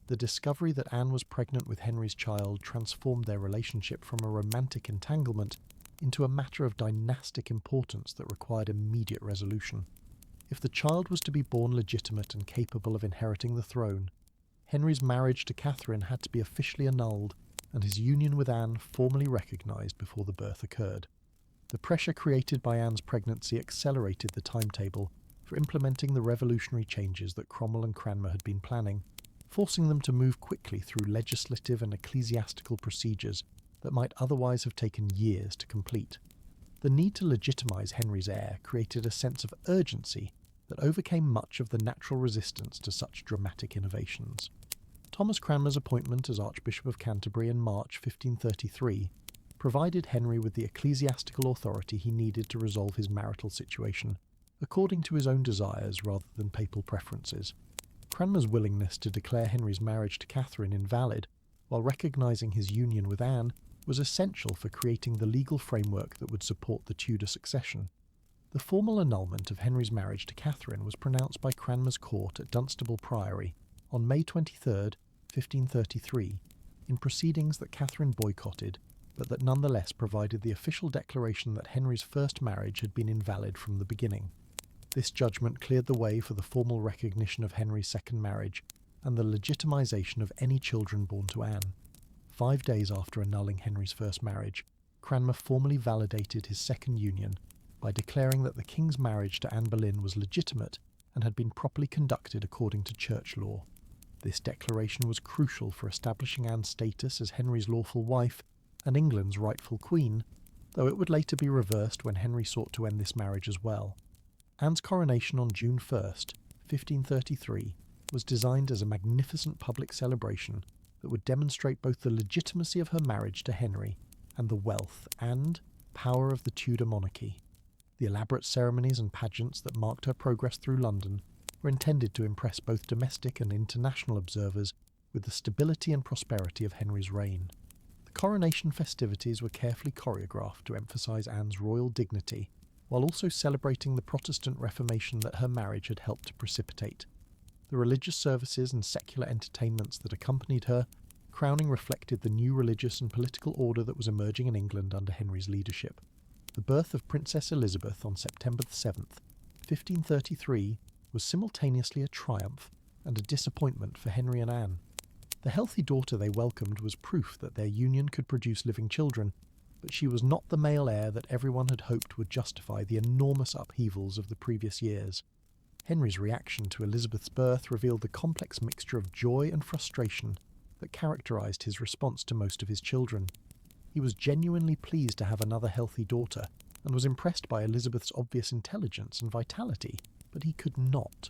The discovery that Anne was pregnant with Henry's child transformed their relationship from a romantic entanglement into a matter of dynastic importance that required immediate resolution. If the child was to be born legitimate and capable of inheriting the throne, Henry's marriage to Catherine had to be officially annulled and his union with Anne formally recognised before the birth occurred. The pressure created by Anne's pregnancy accelerated the timetable for implementing the revolutionary changes that Cromwell and Cranmer had been planning, forcing them to move quickly through legislative and ecclesiastical procedures that might otherwise have taken years to complete. The need to legitimise Henry's heir created a sense of urgency that overcame much of the natural resistance to such dramatic innovations. Thomas Cranmer's appointment as Archbishop of Canterbury in March 1533 provided Henry with the ecclesiastical authority he needed to resolve his marital situation, according to his own desires rather than papal preferences. Cranmer's willingness to declare Henry's marriage to Catherine invalid, while recognising his union with Anne, was essential for creating the legal framework that would support the Tudor succession. The formal annulment of Henry's marriage to Catherine was pronounced by Cranmer's court at Dunstable Priory on May 23, 1533, in proceedings that Catherine boycotted, but that nonetheless provided the official declaration that Henry's first marriage had been invalid from the beginning. This judgment cleared the way for the formal recognition of Henry's second marriage and the legitimisation of any children born to Anne. 5 days after annulling Henry's first marriage, Cranmer formally validated his second union by declaring that the king's marriage to Anne Boleyn was legitimate and had been properly conducted according to church law. This declaration was crucial for establishing Anne's status as Henry's lawful wife and England's rightful queen, though it would later be reversed when Henry sought to end this marriage as well. Anne's coronation on June 1st, 1533, was designed as a magnificent public celebration that would demonstrate both the legitimacy of her marriage to Henry and the wealth and, Power of the Tudor monarchy. The elaborate ceremonies and pageants that marked her progress through London were intended to impress both domestic and international observers with the stability and prosperity of Henry's reign. The coronation festivities were carefully choreographed to emphasise Anne's royal dignity, while also celebrating the Protestant Reformation that her marriage had helped to precipitate. The religious services and secular entertainments that accompanied her crowning reflected the new religious and political order that was emerging in England under Henry's leadership. The birth of Princess Elizabeth on September 7th, 1533, was simultaneously a triumph and a disappointment for Henry and Anne. The healthy daughter they welcomed was proof that their union could produce living children, but she was not the male heir that everyone had hoped would justify the enormous upheavals of the previous years. Henry's reaction to Elizabeth's birth revealed the complex mixture of joy and frustration that characterised his response to most of his children. He was genuinely pleased to have another healthy daughter, and was impressed by Elizabeth's obvious intelligence and vitality, but he could not